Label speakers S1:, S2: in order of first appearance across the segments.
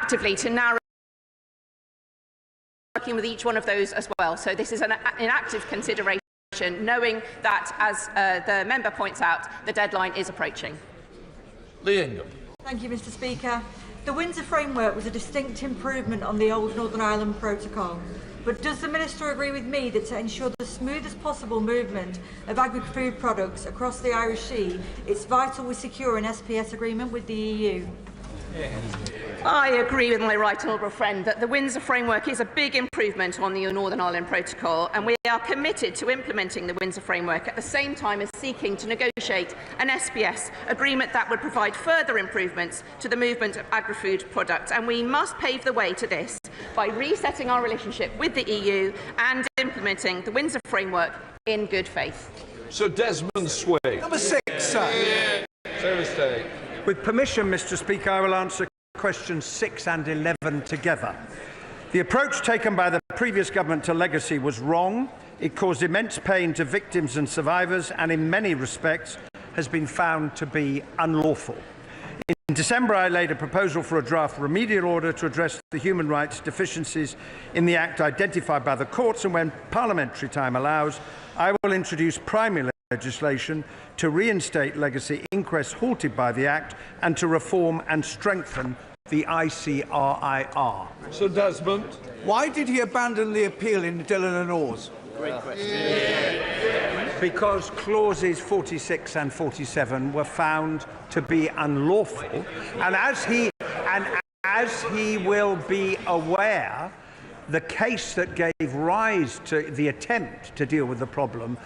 S1: actively to narrow, working with each one of those as well. So this is an active consideration, knowing that, as the member points out, the deadline is approaching.
S2: Lee Ingham.
S3: Thank you, Mr. Speaker. The Windsor Framework was a distinct improvement on the old Northern Ireland Protocol. But does the Minister agree with me that to ensure the smoothest possible movement of agri-food products across the Irish Sea, it's vital we secure an SPS agreement with the EU?
S1: I agree with my right honourable friend that the Windsor Framework is a big improvement on the Northern Ireland Protocol, and we are committed to implementing the Windsor Framework at the same time as seeking to negotiate an SPS agreement that would provide further improvements to the movement of agri-food products. And we must pave the way to this by resetting our relationship with the EU and implementing the Windsor Framework in good faith.
S2: Sir Desmond Swing.
S4: Number 6, sir.
S2: Thursday.
S4: With permission, Mr. Speaker, I will answer questions 6 and 11 together. The approach taken by the previous government to legacy was wrong. It caused immense pain to victims and survivors, and in many respects has been found to be unlawful. In December, I laid a proposal for a draft remedial order to address the human rights deficiencies in the Act identified by the courts, and when parliamentary time allows, I will introduce primary legislation to reinstate legacy inquests halted by the Act and to reform and strengthen the ICRIR.
S2: Sir Desmond.
S5: Why did he abandon the appeal in Dillon and Oars?
S4: Great question. Because clauses 46 and 47 were found to be unlawful, and as he will be aware, the case that gave rise to the attempt to deal with the problem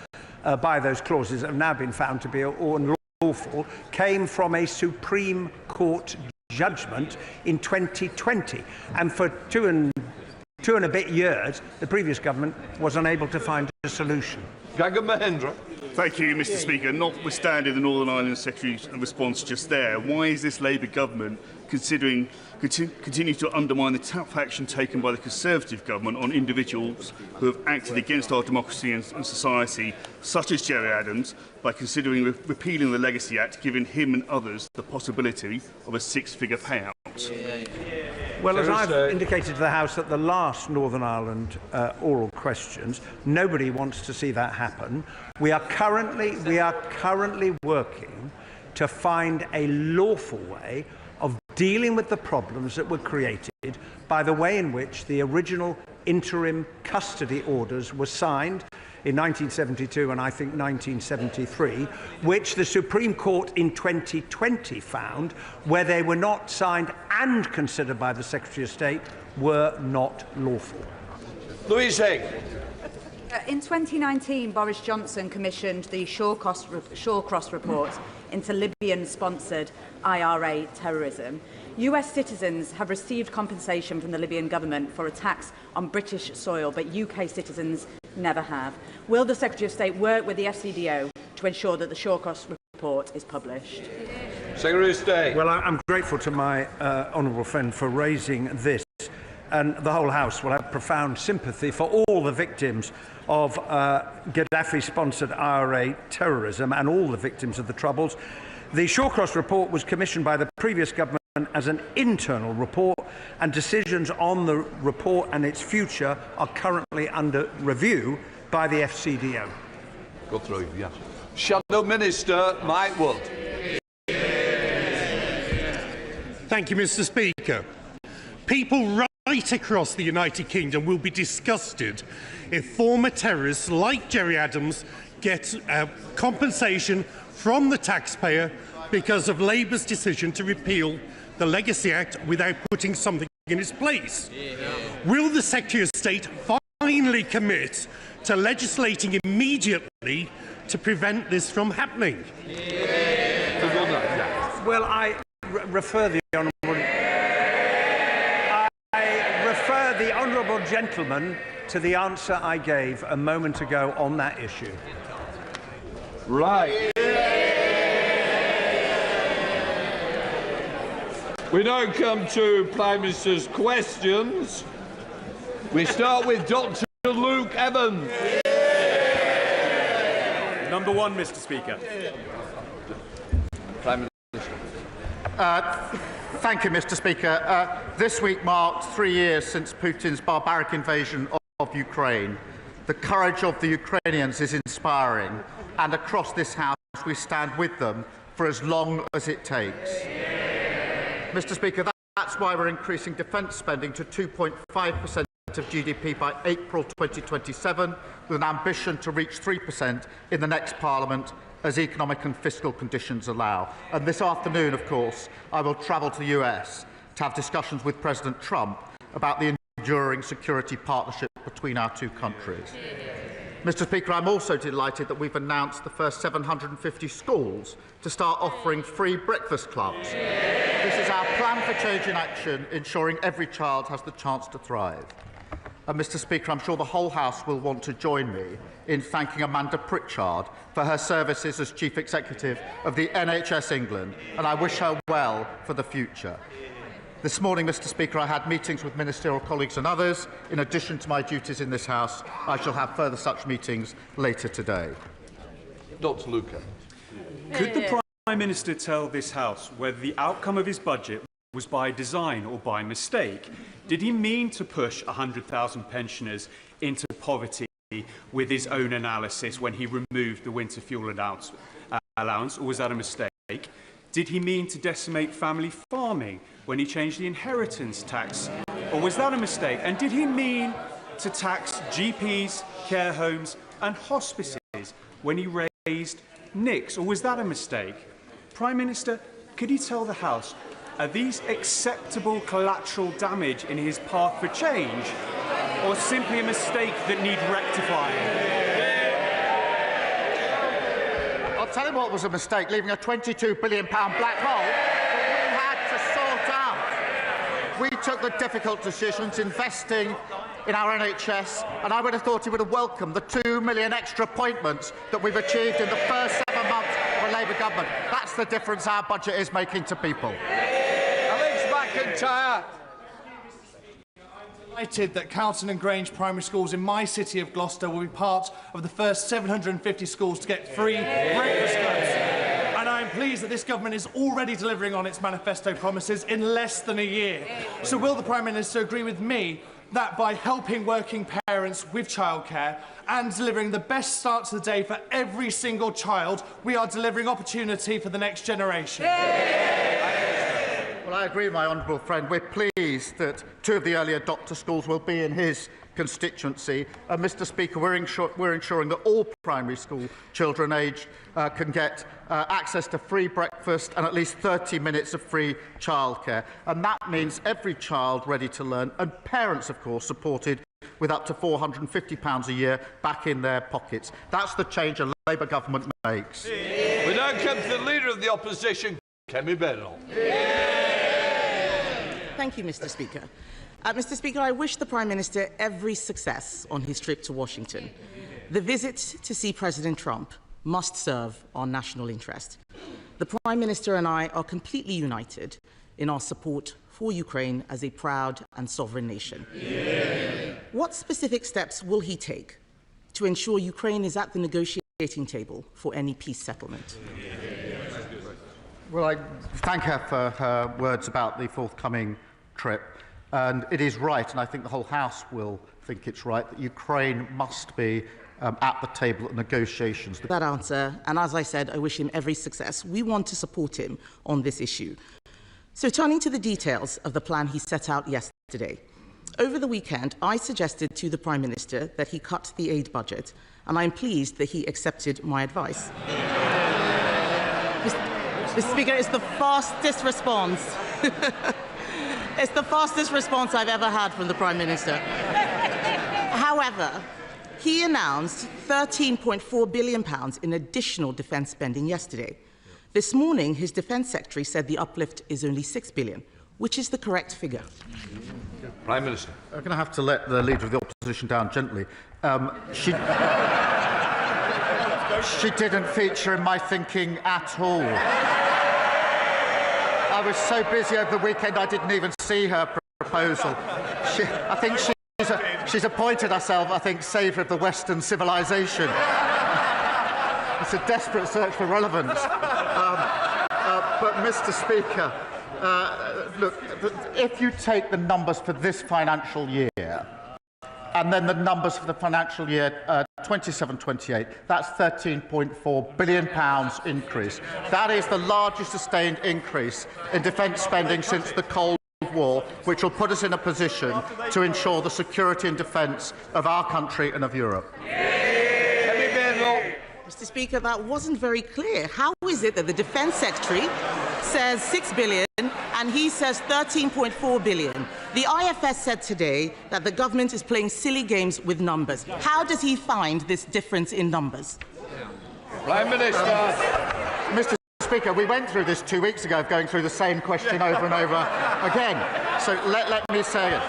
S4: by those clauses have now been found to be unlawful came from a Supreme Court judgment in 2020, and for two and a bit years the previous government was unable to find a solution.
S2: Gagan Mahendra.
S6: Thank you, Mr. Speaker. Notwithstanding the Northern Ireland Secretary's response just there, why is this Labour government continue to undermine the tough action taken by the Conservative government on individuals who have acted against our democracy and society, such as Gerry Adams, by considering repealing the Legacy Act, giving him and others the possibility of a 6-figure payout?
S4: Well, as I've indicated to the House at the last Northern Ireland oral questions, nobody wants to see that happen. We are currently working to find a lawful way of dealing with the problems that were created by the way in which the original interim custody orders were signed in 1972 and I think 1973, which the Supreme Court in 2020 found, where they were not signed and considered by the Secretary of State, were not lawful.
S2: Louise Haig.
S7: In 2019, Boris Johnson commissioned the Shawcross report into Libyan-sponsored IRA terrorism. US citizens have received compensation from the Libyan government for attacks on British soil, but UK citizens never have. Will the Secretary of State work with the FCDO to ensure that the Shawcross report is published?
S2: Secretary of State.
S4: Well, I'm grateful to my honourable friend for raising this, and the whole House will have profound sympathy for all the victims of Gaddafi-sponsored IRA terrorism and all the victims of the Troubles. The Shawcross report was commissioned by the previous government as an internal report, and decisions on the report and its future are currently under review by the FCDO.
S2: Go through, yes. Shadow Minister Mike Wood.
S8: Thank you, Mr. Speaker. People right across the United Kingdom will be disgusted if former terrorists like Gerry Adams get compensation from the taxpayer because of Labour's decision to repeal the Legacy Act without putting something in its place. Will the Secretary of State finally commit to legislating immediately to prevent this from happening?
S4: Well, I refer the honourable gentleman to the answer I gave a moment ago on that issue.
S2: Right. We now come to Prime Minister's questions. We start with Dr. Luke Evans.
S9: Number 1, Mr. Speaker.
S2: Prime Minister.
S9: Thank you, Mr. Speaker. This week marked 3 years since Putin's barbaric invasion of Ukraine. The courage of the Ukrainians is inspiring, and across this House we stand with them for as long as it takes. Mr. Speaker, that's why we're increasing defence spending to 2.5% of GDP by April 2027, with an ambition to reach 3% in the next Parliament as economic and fiscal conditions allow. And this afternoon, of course, I will travel to the US to have discussions with President Trump about the enduring security partnership between our two countries. Mr. Speaker, I'm also delighted that we've announced the first 750 schools to start offering free breakfast clubs. This is our plan for change in action, ensuring every child has the chance to thrive. And Mr. Speaker, I'm sure the whole House will want to join me in thanking Amanda Pritchard for her services as Chief Executive of the NHS England, and I wish her well for the future. This morning, Mr. Speaker, I had meetings with ministerial colleagues and others. In addition to my duties in this House, I shall have further such meetings later today.
S2: Dr. Luca.
S10: Could the Prime Minister tell this House whether the outcome of his budget was by design or by mistake? Did he mean to push 100,000 pensioners into poverty with his own analysis when he removed the winter fuel allowance, or was that a mistake? Did he mean to decimate family farming when he changed the inheritance tax, or was that a mistake? And did he mean to tax GPs, care homes and hospices when he raised NICs, or was that a mistake? Prime Minister, could he tell the House, are these acceptable collateral damage in his path for change, or simply a mistake that need rectifying?
S9: I'll tell you what was a mistake, leaving a £22 billion black hole that we had to sort out. We took the difficult decisions, investing in our NHS, and I would have thought he would have welcomed the 2 million extra appointments that we've achieved in the first 7 months of a Labour government. That's the difference our budget is making to people.
S2: McIntyre.
S11: Delighted that Carlton and Grange primary schools in my city of Gloucester will be part of the first 750 schools to get free breakfast clubs. And I am pleased that this government is already delivering on its manifesto promises in less than a year. So will the Prime Minister agree with me that by helping working parents with childcare and delivering the best start to the day for every single child, we are delivering opportunity for the next generation?
S9: Well, I agree with my honourable friend. We're pleased that 2 of the early adopter schools will be in his constituency. Mr. Speaker, we're ensuring that all primary school children aged can get access to free breakfast and at least 30 minutes of free childcare. And that means every child ready to learn, and parents, of course, supported with up to £450 a year back in their pockets. That's the change a Labour government makes.
S2: We now come to the Leader of the Opposition, Kemi Bennell.
S12: Thank you, Mr. Speaker. Mr. Speaker, I wish the Prime Minister every success on his trip to Washington. The visit to see President Trump must serve our national interest. The Prime Minister and I are completely united in our support for Ukraine as a proud and sovereign nation. Yeah. What specific steps will he take to ensure Ukraine is at the negotiating table for any peace settlement?
S9: Well, I thank her for her words about the forthcoming trip. And it is right, and I think the whole House will think it's right, that Ukraine must be at the table at negotiations.
S12: That answer, and as I said, I wish him every success. We want to support him on this issue. So turning to the details of the plan he set out yesterday. Over the weekend, I suggested to the Prime Minister that he cut the aid budget, and I'm pleased that he accepted my advice. Mr. Speaker, it's the fastest response. It's the fastest response I've ever had from the Prime Minister. However, he announced £13.4 billion in additional defence spending yesterday. This morning, his Defence Secretary said the uplift is only £6 billion, which is the correct figure.
S2: Prime Minister.
S9: I'm going to have to let the Leader of the Opposition down gently. She didn't feature in my thinking at all. I was so busy over the weekend I didn't even see her proposal. I think she's appointed herself, I think, saviour of the Western civilization. It's a desperate search for relevance. But, Mr. Speaker, Look, if you take the numbers for this financial year and then the numbers for the financial year 27-28, that's £13.4 billion increase. That is the largest sustained increase in defence spending since the Cold War, which will put us in a position to ensure the security and defence of our country and of Europe.
S12: Mr. Speaker, that wasn't very clear. How is it that the Defence Secretary says £6 billion and he says £13.4 billion? The IFS said today that the government is playing silly games with numbers. How does he find this difference in numbers?
S2: Prime Minister.
S9: Mr. Speaker, we went through this 2 weeks ago, going through the same question over and over again. So let me say it.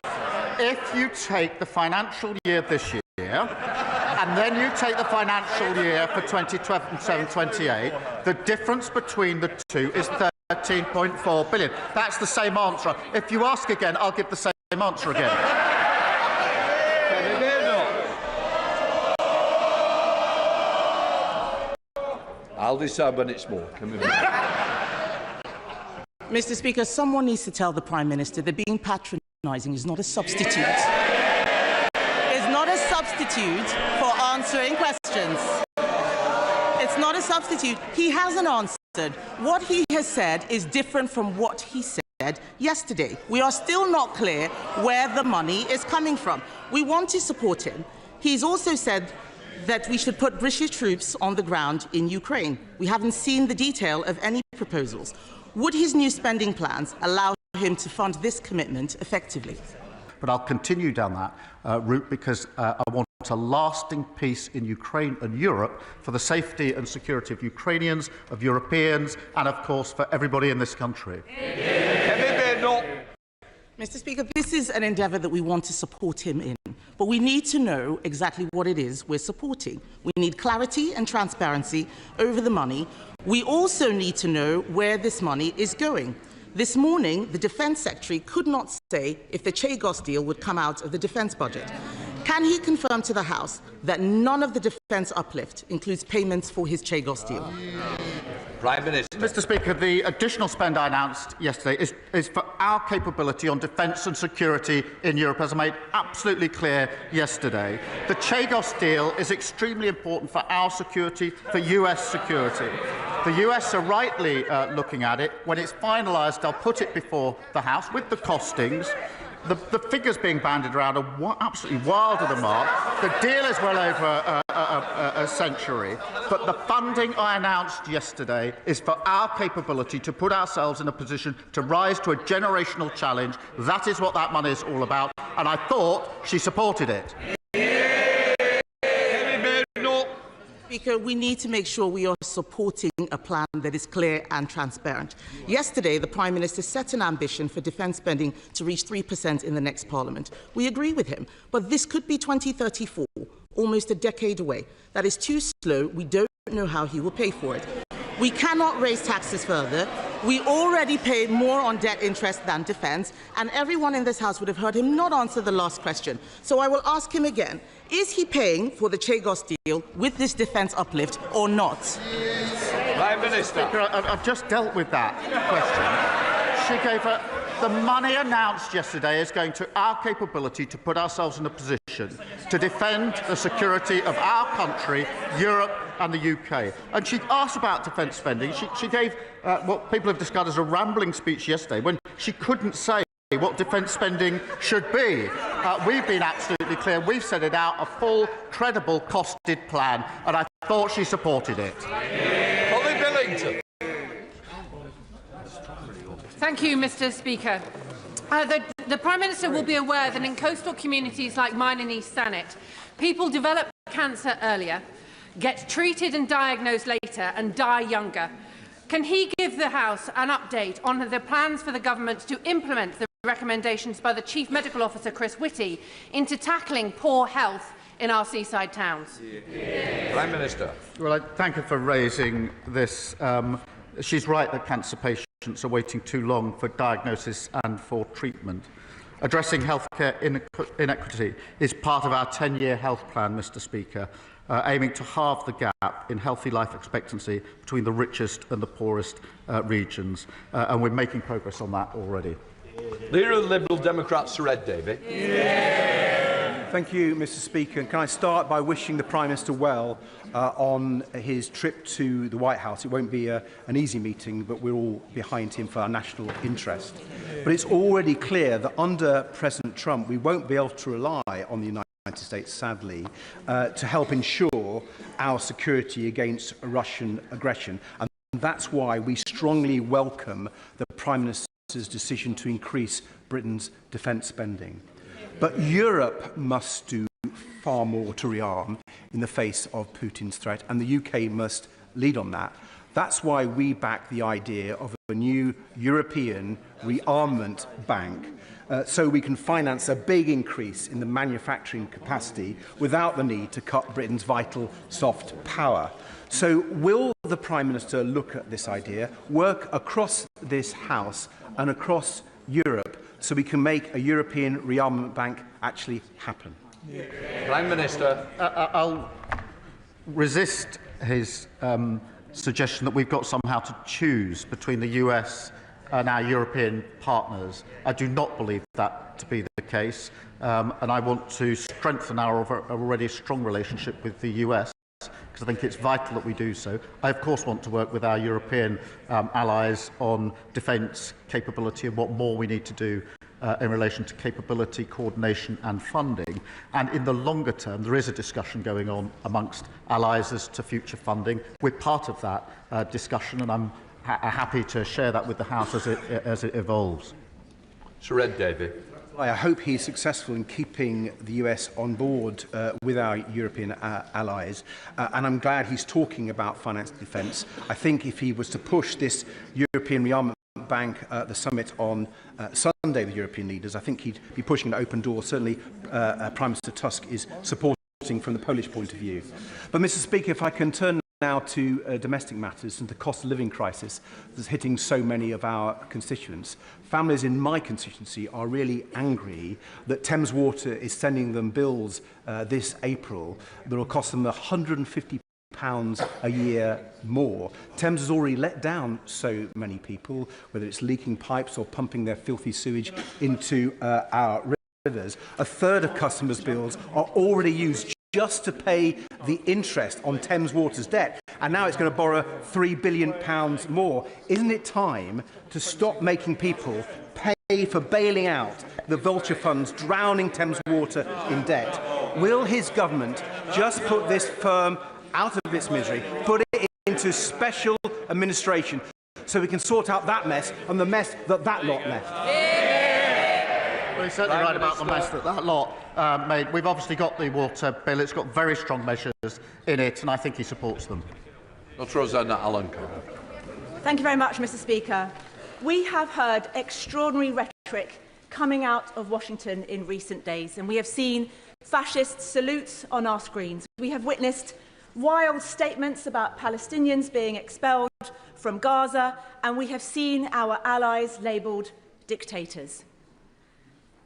S9: If you take the financial year this year, and then you take the financial year for 2027-28, the difference between the two is £13.4 billion. That's the same answer. If you ask again, I'll give the same answer again.
S2: I'll decide when it's more.
S12: Mr. Speaker, someone needs to tell the Prime Minister that being patronising is not a substitute. For answering questions. It's not a substitute. He hasn't answered. What he has said is different from what he said yesterday. We are still not clear where the money is coming from. We want to support him. He's also said that we should put British troops on the ground in Ukraine. We haven't seen the detail of any proposals. Would his new spending plans allow him to fund this commitment effectively?
S9: But I'll continue down that route because I want a lasting peace in Ukraine and Europe for the safety and security of Ukrainians, of Europeans, and of course for everybody in this country.
S12: Mr. Speaker, this is an endeavour that we want to support him in, but we need to know exactly what it is we're supporting. We need clarity and transparency over the money. We also need to know where this money is going. This morning, the Defence Secretary could not say if the Chagos deal would come out of the defence budget. Can he confirm to the House that none of the defence uplift includes payments for his Chagos deal?
S2: Prime Minister.
S9: Mr. Speaker, the additional spend I announced yesterday is for our capability on defence and security in Europe, as I made absolutely clear yesterday. The Chagos deal is extremely important for our security, for US security. The US are rightly looking at it. When it's finalised, I'll put it before the House with the costings. The figures being bandied around are absolutely wild of the mark. The deal is well over a century, but the funding I announced yesterday is for our capability to put ourselves in a position to rise to a generational challenge. That is what that money is all about, and I thought she supported it.
S12: Speaker, we need to make sure we are supporting a plan that is clear and transparent. Yesterday, the Prime Minister set an ambition for defence spending to reach 3% in the next Parliament. We agree with him, but this could be 2034, almost a decade away. That is too slow. We don't know how he will pay for it. We cannot raise taxes further. We already pay more on debt interest than defence, and everyone in this House would have heard him not answer the last question. So I will ask him again. Is he paying for the Chagos deal with this defence uplift or not?
S2: Prime Minister.
S9: Speaker, I've just dealt with that question. She gave the money announced yesterday is going to our capability to put ourselves in a position to defend the security of our country, Europe and the UK. And she asked about defence spending. She gave what people have described as a rambling speech yesterday when she couldn't say what defence spending should be. We've been absolutely clear. We've set it out, a full, credible, costed plan, and I thought she supported it.
S2: Holly Billington.
S13: Thank you, Mr. Speaker. The Prime Minister will be aware that in coastal communities like mine in East Thanet, people develop cancer earlier, get treated and diagnosed later, and die younger. Can he give the House an update on the plans for the government to implement the recommendations by the Chief Medical Officer, Chris Whitty, into tackling poor health in our seaside towns?
S2: Prime Minister.
S9: Well, I thank her for raising this. She's right that cancer patients are waiting too long for diagnosis and for treatment. Addressing healthcare inequity is part of our 10-year health plan, Mr. Speaker. aiming to halve the gap in healthy life expectancy between the richest and the poorest regions. And we're making progress on that already.
S2: Leader of the Liberal Democrats, Sir Ed Davey.
S4: Thank you, Mr. Speaker. And can I start by wishing the Prime Minister well on his trip to the White House. It won't be an easy meeting, but we're all behind him for our national interest. But it's already clear that under President Trump, we won't be able to rely on the United States, sadly, to help ensure our security against Russian aggression. And that's why we strongly welcome the Prime Minister's decision to increase Britain's defence spending. But Europe must do far more to rearm in the face of Putin's threat, and the UK must lead on that. That's why we back the idea of a new European rearmament bank, so we can finance a big increase in the manufacturing capacity without the need to cut Britain's vital soft power. So will the Prime Minister look at this idea, work across this House and across Europe, so we can make a European rearmament bank actually happen?
S2: Prime Minister.
S9: I'll resist his suggestion that we've got somehow to choose between the US and our European partners. I do not believe that to be the case, and I want to strengthen our already strong relationship with the US, because I think it's vital that we do so. I, of course, want to work with our European allies on defence capability and what more we need to do in relation to capability, coordination and funding. And in the longer term, there is a discussion going on amongst allies as to future funding. We're part of that discussion, and I'm happy to share that with the House as it evolves.
S2: Sir Ed Davey.
S4: I hope he's successful in keeping the US on board with our European allies, and I'm glad he's talking about finance defence. I think if he was to push this European rearmament bank at the summit on Sunday with European leaders, I think he'd be pushing an open door. Certainly Prime Minister Tusk is supporting from the Polish point of view. But Mr. Speaker, if I can turn now to domestic matters and the cost of living crisis that's hitting so many of our constituents. Families in my constituency are really angry that Thames Water is sending them bills this April that will cost them £150 a year more. Thames has already let down so many people, whether it's leaking pipes or pumping their filthy sewage into our rivers. A third of customers' bills are already used just to pay the interest on Thames Water's debt, and now it's going to borrow £3 billion more. Isn't it time to stop making people pay for bailing out the vulture funds drowning Thames Water in debt? Will his government just put this firm out of its misery, put it into special administration, so we can sort out that mess and the mess that that lot left?
S9: Well, he's certainly right about the mess that lot made. We've obviously got the water bill. It's got very strong measures in it, and I think he supports them.
S2: Dr. Rosanna Allen.
S14: Thank you very much, Mr. Speaker. We have heard extraordinary rhetoric coming out of Washington in recent days, and we have seen fascist salutes on our screens. We have witnessed wild statements about Palestinians being expelled from Gaza, and we have seen our allies labelled dictators.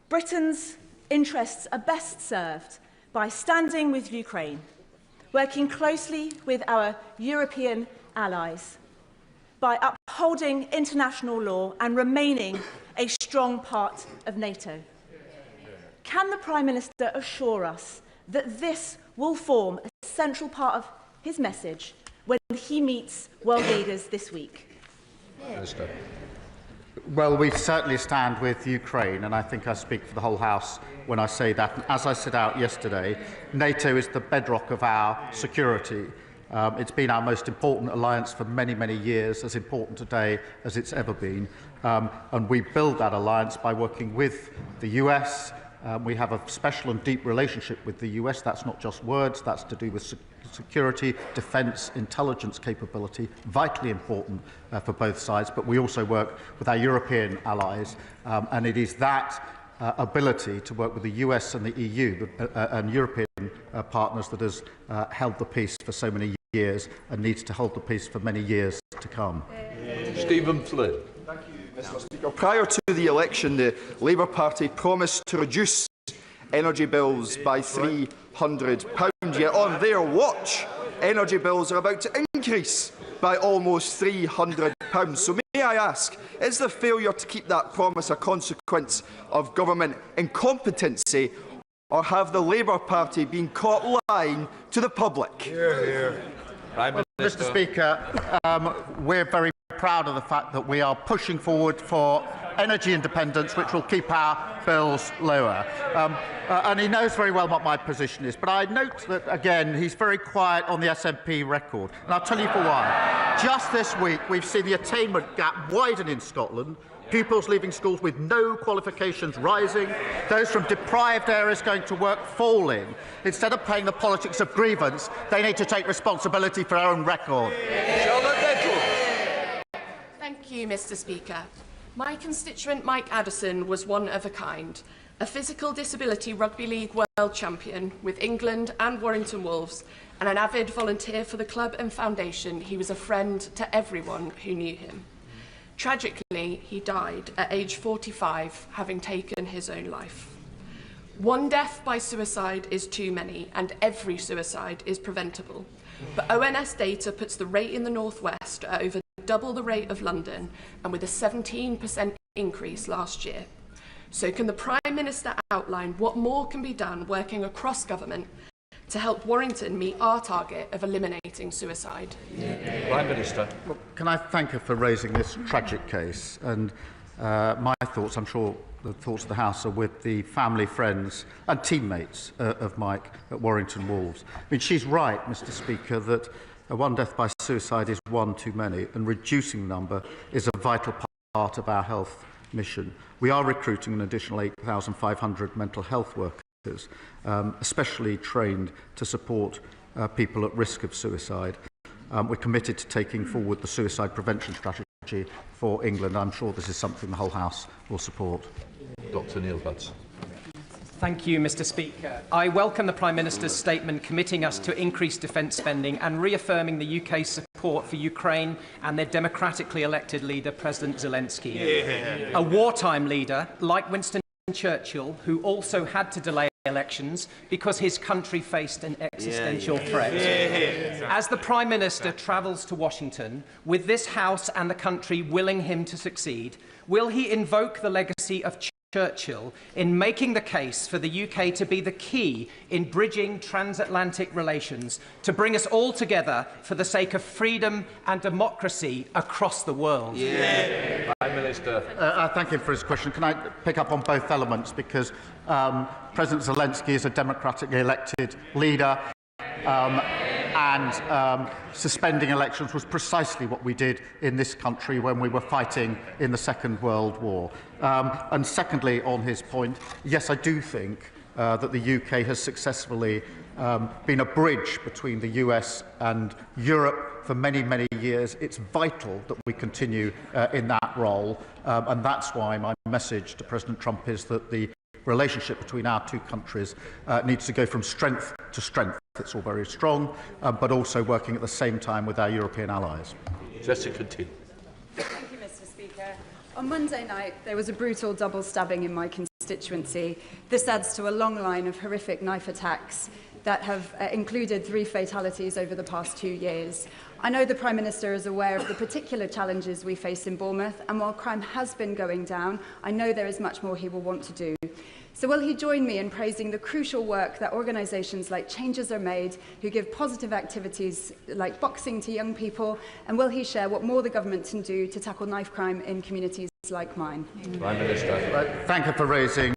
S14: Britain's interests are best served by standing with Ukraine, working closely with our European allies, by upholding international law and remaining a strong part of NATO. Can the Prime Minister assure us that this will form a central part of his message when he meets world leaders this week?
S2: Minister.
S9: Well, we certainly stand with Ukraine, and I think I speak for the whole House when I say that. And as I set out yesterday, NATO is the bedrock of our security. It's been our most important alliance for many, many years, as important today as it's ever been. And we build that alliance by working with the US. We have a special and deep relationship with the US. That's not just words, that's to do with security, defence, intelligence capability, vitally important for both sides. But we also work with our European allies, and it is that ability to work with the US and the EU and European partners that has held the peace for so many years and needs to hold the peace for many years to come.
S2: Stephen Flynn.
S15: Mr. Speaker, prior to the election, the Labour Party promised to reduce energy bills by £300. Yet on their watch, energy bills are about to increase by almost £300. So may I ask, is the failure to keep that promise a consequence of government incompetency, or have the Labour Party been caught lying to the public?
S9: Mr. Speaker, we're very proud of the fact that we are pushing forward for energy independence, which will keep our bills lower. And he knows very well what my position is. But I note that, again, he's very quiet on the SNP record. And I'll tell you for why. Just this week, we've seen the attainment gap widen in Scotland, pupils leaving schools with no qualifications rising, those from deprived areas going to work falling. Instead of playing the politics of grievance, they need to take responsibility for their own record.
S16: Thank you, Mr. Speaker. My constituent Mike Addison was one of a kind, a physical disability rugby league world champion with England and Warrington Wolves, and an avid volunteer for the club and foundation. He was a friend to everyone who knew him. Tragically, he died at age 45, having taken his own life. One death by suicide is too many, and every suicide is preventable. But ONS data puts the rate in the North West at over double the rate of London, and with a 17% increase last year. So can the Prime Minister outline what more can be done working across government to help Warrington meet our target of eliminating suicide?
S2: Prime Minister.
S9: Well, can I thank her for raising this tragic case? And my thoughts, I'm sure the thoughts of the House, are with the family, friends and teammates of Mike at Warrington Wolves. I mean, she's right, Mr. Speaker, that one death by suicide is one too many, and reducing the number is a vital part of our health mission. We are recruiting an additional 8,500 mental health workers, especially trained to support people at risk of suicide. We're committed to taking forward the suicide prevention strategy for England. I'm sure this is something the whole House will support.
S2: Dr. Neil Butts.
S17: Thank you, Mr. Speaker. I welcome the Prime Minister's statement committing us to increased defence spending and reaffirming the UK's support for Ukraine and their democratically elected leader, President Zelensky. A wartime leader like Winston Churchill, who also had to delay elections because his country faced an existential threat. As the Prime Minister travels to Washington, with this House and the country willing him to succeed, will he invoke the legacy of Churchill in making the case for the UK to be the key in bridging transatlantic relations, to bring us all together for the sake of freedom and democracy across the world?
S2: Prime Minister.
S9: I thank him for his question. Can I pick up on both elements? Because President Zelensky is a democratically elected leader, and suspending elections was precisely what we did in this country when we were fighting in the Second World War. And secondly, on his point, yes, I do think that the UK has successfully been a bridge between the US and Europe for many, many years. It's vital that we continue in that role, and that's why my message to President Trump is that the relationship between our two countries needs to go from strength to strength. It's all very strong, but also working at the same time with our European allies.
S2: Jessica T.
S18: Thank you, Mr. Speaker. On Monday night, there was a brutal double stabbing in my constituency. This adds to a long line of horrific knife attacks that have included 3 fatalities over the past 2 years. I know the Prime Minister is aware of the particular challenges we face in Bournemouth, and while crime has been going down, I know there is much more he will want to do. So will he join me in praising the crucial work that organisations like Changes Are Made, who give positive activities like boxing to young people, and will he share what more the government can do to tackle knife crime in communities like mine?
S2: Prime Minister.
S9: Thank you for raising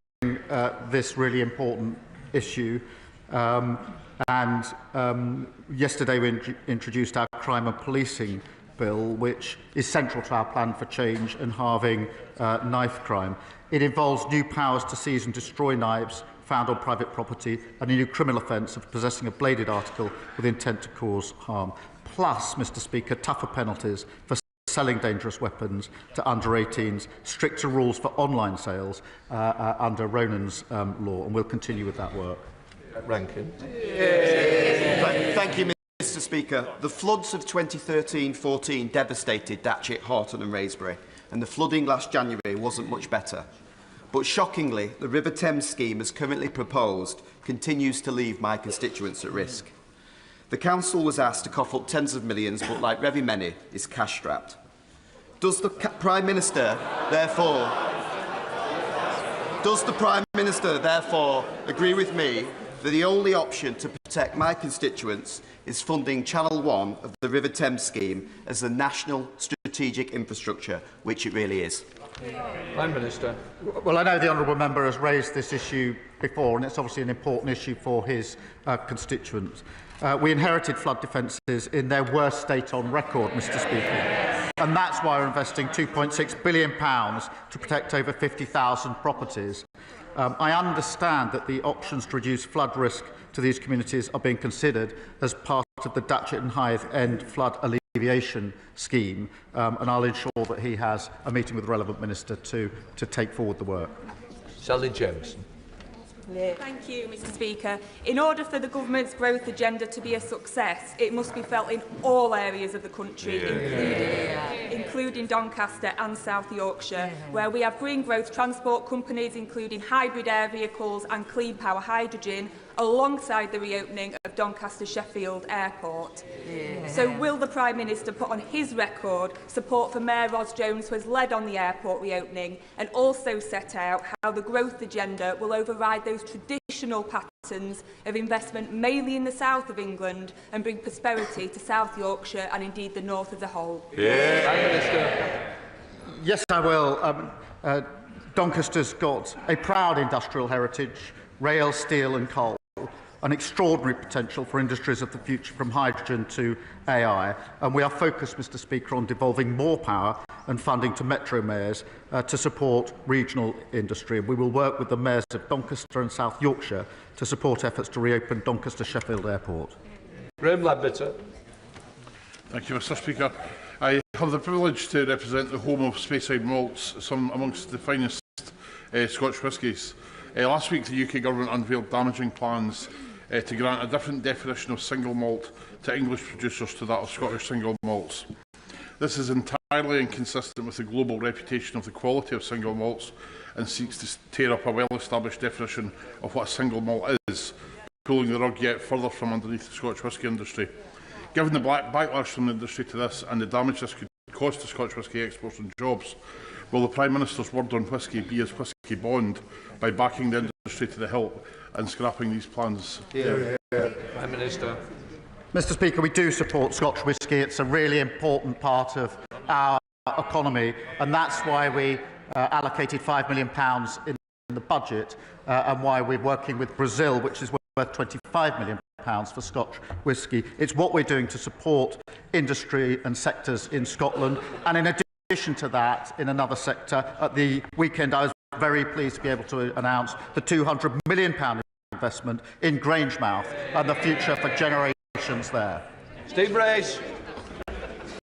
S9: this really important issue. Yesterday we introduced our crime and policing bill, which is central to our plan for change and halving knife crime. It involves new powers to seize and destroy knives found on private property and a new criminal offence of possessing a bladed article with intent to cause harm. Plus, Mr. Speaker, tougher penalties for selling dangerous weapons to under 18s, stricter rules for online sales under Ronan's law, and we'll continue with that work.
S2: Rankin.
S19: Thank you, Mr. Speaker. The floods of 2013-14 devastated Datchet, Horton and Wraysbury, and the flooding last January wasn't much better. But shockingly, the River Thames scheme as currently proposed continues to leave my constituents at risk. The Council was asked to cough up tens of millions, but like very many, is cash-strapped. Does the Prime Minister, therefore, agree with me that the only option to protect my constituents is funding Channel 1 of the River Thames scheme as the national strategic infrastructure, which it really is?
S2: Prime Minister.
S9: Well, I know the honourable member has raised this issue before, and it's obviously an important issue for his constituents. We inherited flood defences in their worst state on record, Mr Speaker, and that's why we're investing £2.6 billion to protect over 50,000 properties. I understand that the options to reduce flood risk to these communities are being considered as part of the Datchet and Hythe End flood alleviation scheme, and I'll ensure that he has a meeting with the relevant minister to take forward the work.
S2: Sally Jameson.
S20: Thank you, Mr Speaker. In order for the government's growth agenda to be a success, it must be felt in all areas of the country, including Doncaster and South Yorkshire, where we have green growth transport companies, including hybrid air vehicles and clean power hydrogen, alongside the reopening of Doncaster Sheffield Airport. So will the Prime Minister put on his record support for Mayor Ros Jones, who has led on the airport reopening, and also set out how the growth agenda will override those traditional patterns of investment mainly in the south of England and bring prosperity to South Yorkshire and indeed the north as a whole?
S2: Prime Minister.
S9: Yes, I will. Doncaster's got a proud industrial heritage, rail, steel and coal, an extraordinary potential for industries of the future, from hydrogen to AI, and we are focused, Mr Speaker, on devolving more power and funding to metro mayors to support regional industry. We will work with the mayors of Doncaster and South Yorkshire to support efforts to reopen Doncaster Sheffield Airport.
S2: Graham Lamberter.
S21: Thank you, Mr Speaker. I have the privilege to represent the home of Speyside malts, some amongst the finest Scotch whiskies. Last week, the UK Government unveiled damaging plans to grant a different definition of single malt to English producers to that of Scottish single malts. This is entirely inconsistent with the global reputation of the quality of single malts and seeks to tear up a well-established definition of what a single malt is, pulling the rug yet further from underneath the Scotch whisky industry. Given the backlash from the industry to this and the damage this could cause to Scotch whisky exports and jobs, will the Prime Minister's word on whisky be his whisky bond by backing the industry to the hilt and scrapping these plans?
S2: Prime Minister.
S9: Mr Speaker, we do support Scotch whisky. It's a really important part of our economy, and that's why we allocated £5 million in the budget and why we're working with Brazil, which is worth £25 million for Scotch whisky. It's what we're doing to support industry and sectors in Scotland. And in addition to that, in another sector, at the weekend I was very pleased to be able to announce the £200 million investment in Grangemouth and the future for generations there.
S2: Steve Brace.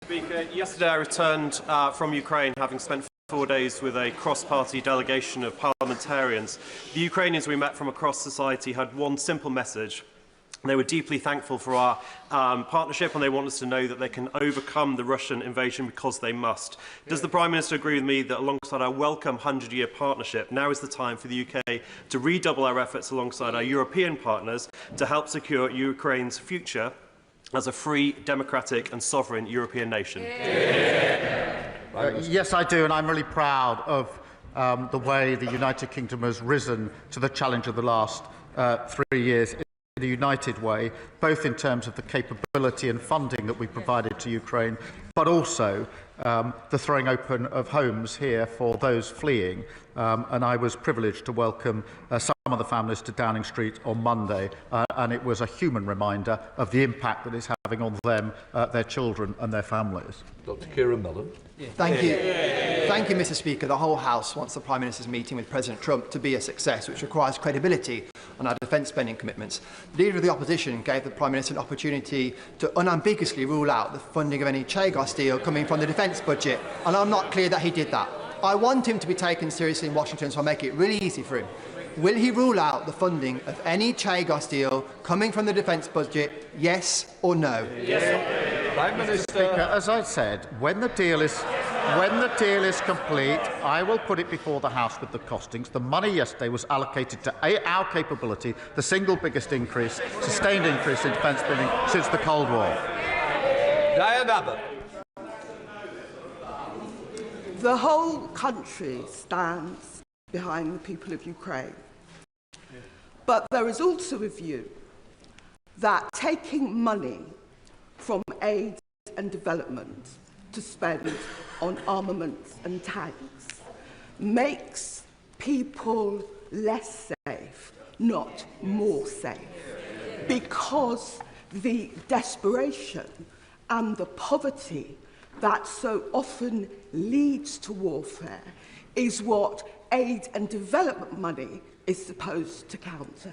S22: Speaker, yesterday I returned from Ukraine, having spent 4 days with a cross-party delegation of parliamentarians. The Ukrainians we met from across society had one simple message. They were deeply thankful for our partnership, and they want us to know that they can overcome the Russian invasion because they must. Does the Prime Minister agree with me that alongside our welcome 100-year partnership, now is the time for the UK to redouble our efforts alongside our European partners to help secure Ukraine's future as a free, democratic and sovereign European nation?
S9: Yes, I do, and I'm really proud of the way the United Kingdom has risen to the challenge of the last 3 years in a united way, both in terms of the capability and funding that we provided to Ukraine, but also the throwing open of homes here for those fleeing. And I was privileged to welcome some of the families to Downing Street on Monday, and it was a human reminder of the impact that it's having on them, their children and their families.
S2: Dr Kieran Mullen.
S23: Thank you. Thank you, Mr Speaker. The whole House wants the Prime Minister's meeting with President Trump to be a success, which requires credibility on our defence spending commitments. The Leader of the Opposition gave the Prime Minister an opportunity to unambiguously rule out the funding of any Chagos deal coming from the defence budget, and I'm not clear that he did that. I want him to be taken seriously in Washington, so I'll make it really easy for him. Will he rule out the funding of any Chagos deal coming from the defence budget, yes or no?
S2: Yes. Prime Minister.
S9: Speaker, as I said, when the deal is when the deal is complete, I will put it before the House with the costings. The money yesterday was allocated to our capability, the single biggest increase, sustained increase in defence spending since the Cold War.
S2: Diane Abbott.
S1: The whole country stands behind the people of Ukraine. But there is also a view that taking money from aid and development to spend on armaments and tanks makes people less safe, not more safe, because the desperation and the poverty that so often leads to warfare is what aid and development money is supposed to counter.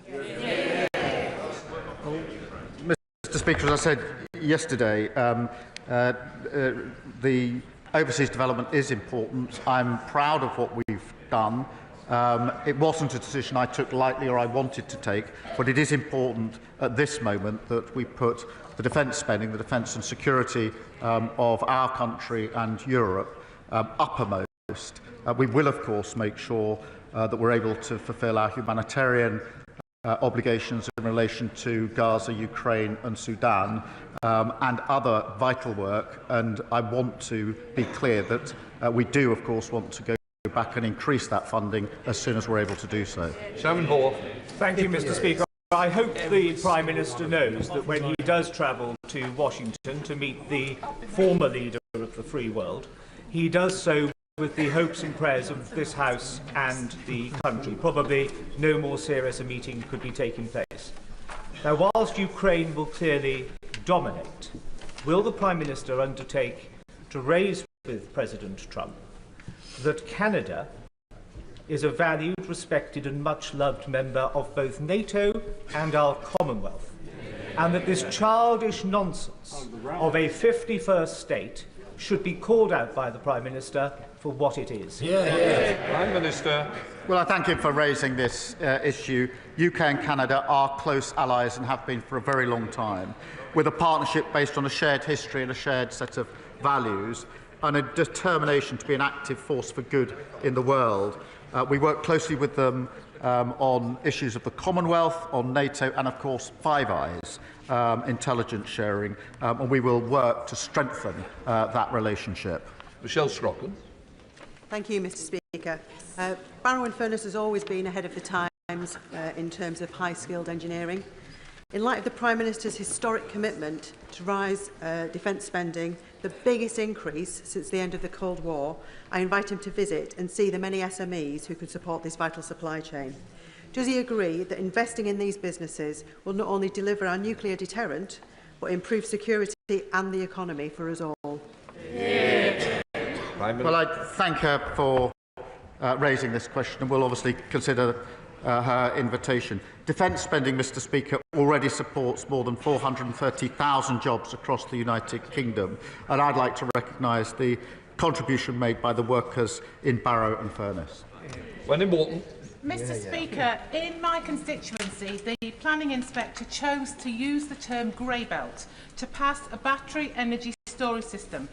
S9: Mr. Speaker, as I said yesterday, the overseas development is important. I'm proud of what we've done. It wasn't a decision I took lightly or I wanted to take, but it is important at this moment that we put the defence spending, the defence and security of our country and Europe uppermost. We will, of course, make sure that we're able to fulfil our humanitarian obligations in relation to Gaza, Ukraine and Sudan and other vital work. And I want to be clear that we do, of course, want to go back and increase that funding as soon as we're able to do so.
S2: Simon Hall.
S3: Thank you, Mr. Speaker. I hope the Prime Minister knows that when he does travel to Washington to meet the former leader of the free world, he does so with the hopes and prayers of this House and the country. Probably no more serious a meeting could be taking place. Now, whilst Ukraine will clearly dominate, will the Prime Minister undertake to raise with President Trump that Canada is a valued, respected and much-loved member of both NATO and our Commonwealth, and that this childish nonsense of a 51st state should be called out by the Prime Minister for what it is?
S2: Prime Minister.
S9: Well, I thank him for raising this issue. UK and Canada are close allies and have been for a very long time, with a partnership based on a shared history and a shared set of values and a determination to be an active force for good in the world. We work closely with them on issues of the Commonwealth, on NATO and, of course, Five Eyes, intelligence sharing, and we will work to strengthen that relationship.
S2: Michelle Scrocklin.
S5: Thank you, Mr. Speaker. Barrow and Furness has always been ahead of the times in terms of high-skilled engineering. In light of the Prime Minister's historic commitment to rise defence spending, the biggest increase since the end of the Cold War, I invite him to visit and see the many SMEs who can support this vital supply chain. Does he agree that investing in these businesses will not only deliver our nuclear deterrent, but improve security and the economy for us all?
S9: Well, I thank her for raising this question and will obviously consider her invitation. Defence spending, Mr. Speaker, already supports more than 430,000 jobs across the United Kingdom, and I'd like to recognise the contribution made by the workers in Barrow and Furness.
S2: Wendy Morton.
S24: Mr. Speaker, in my constituency, the planning inspector chose to use the term grey belt to pass a battery energy storage system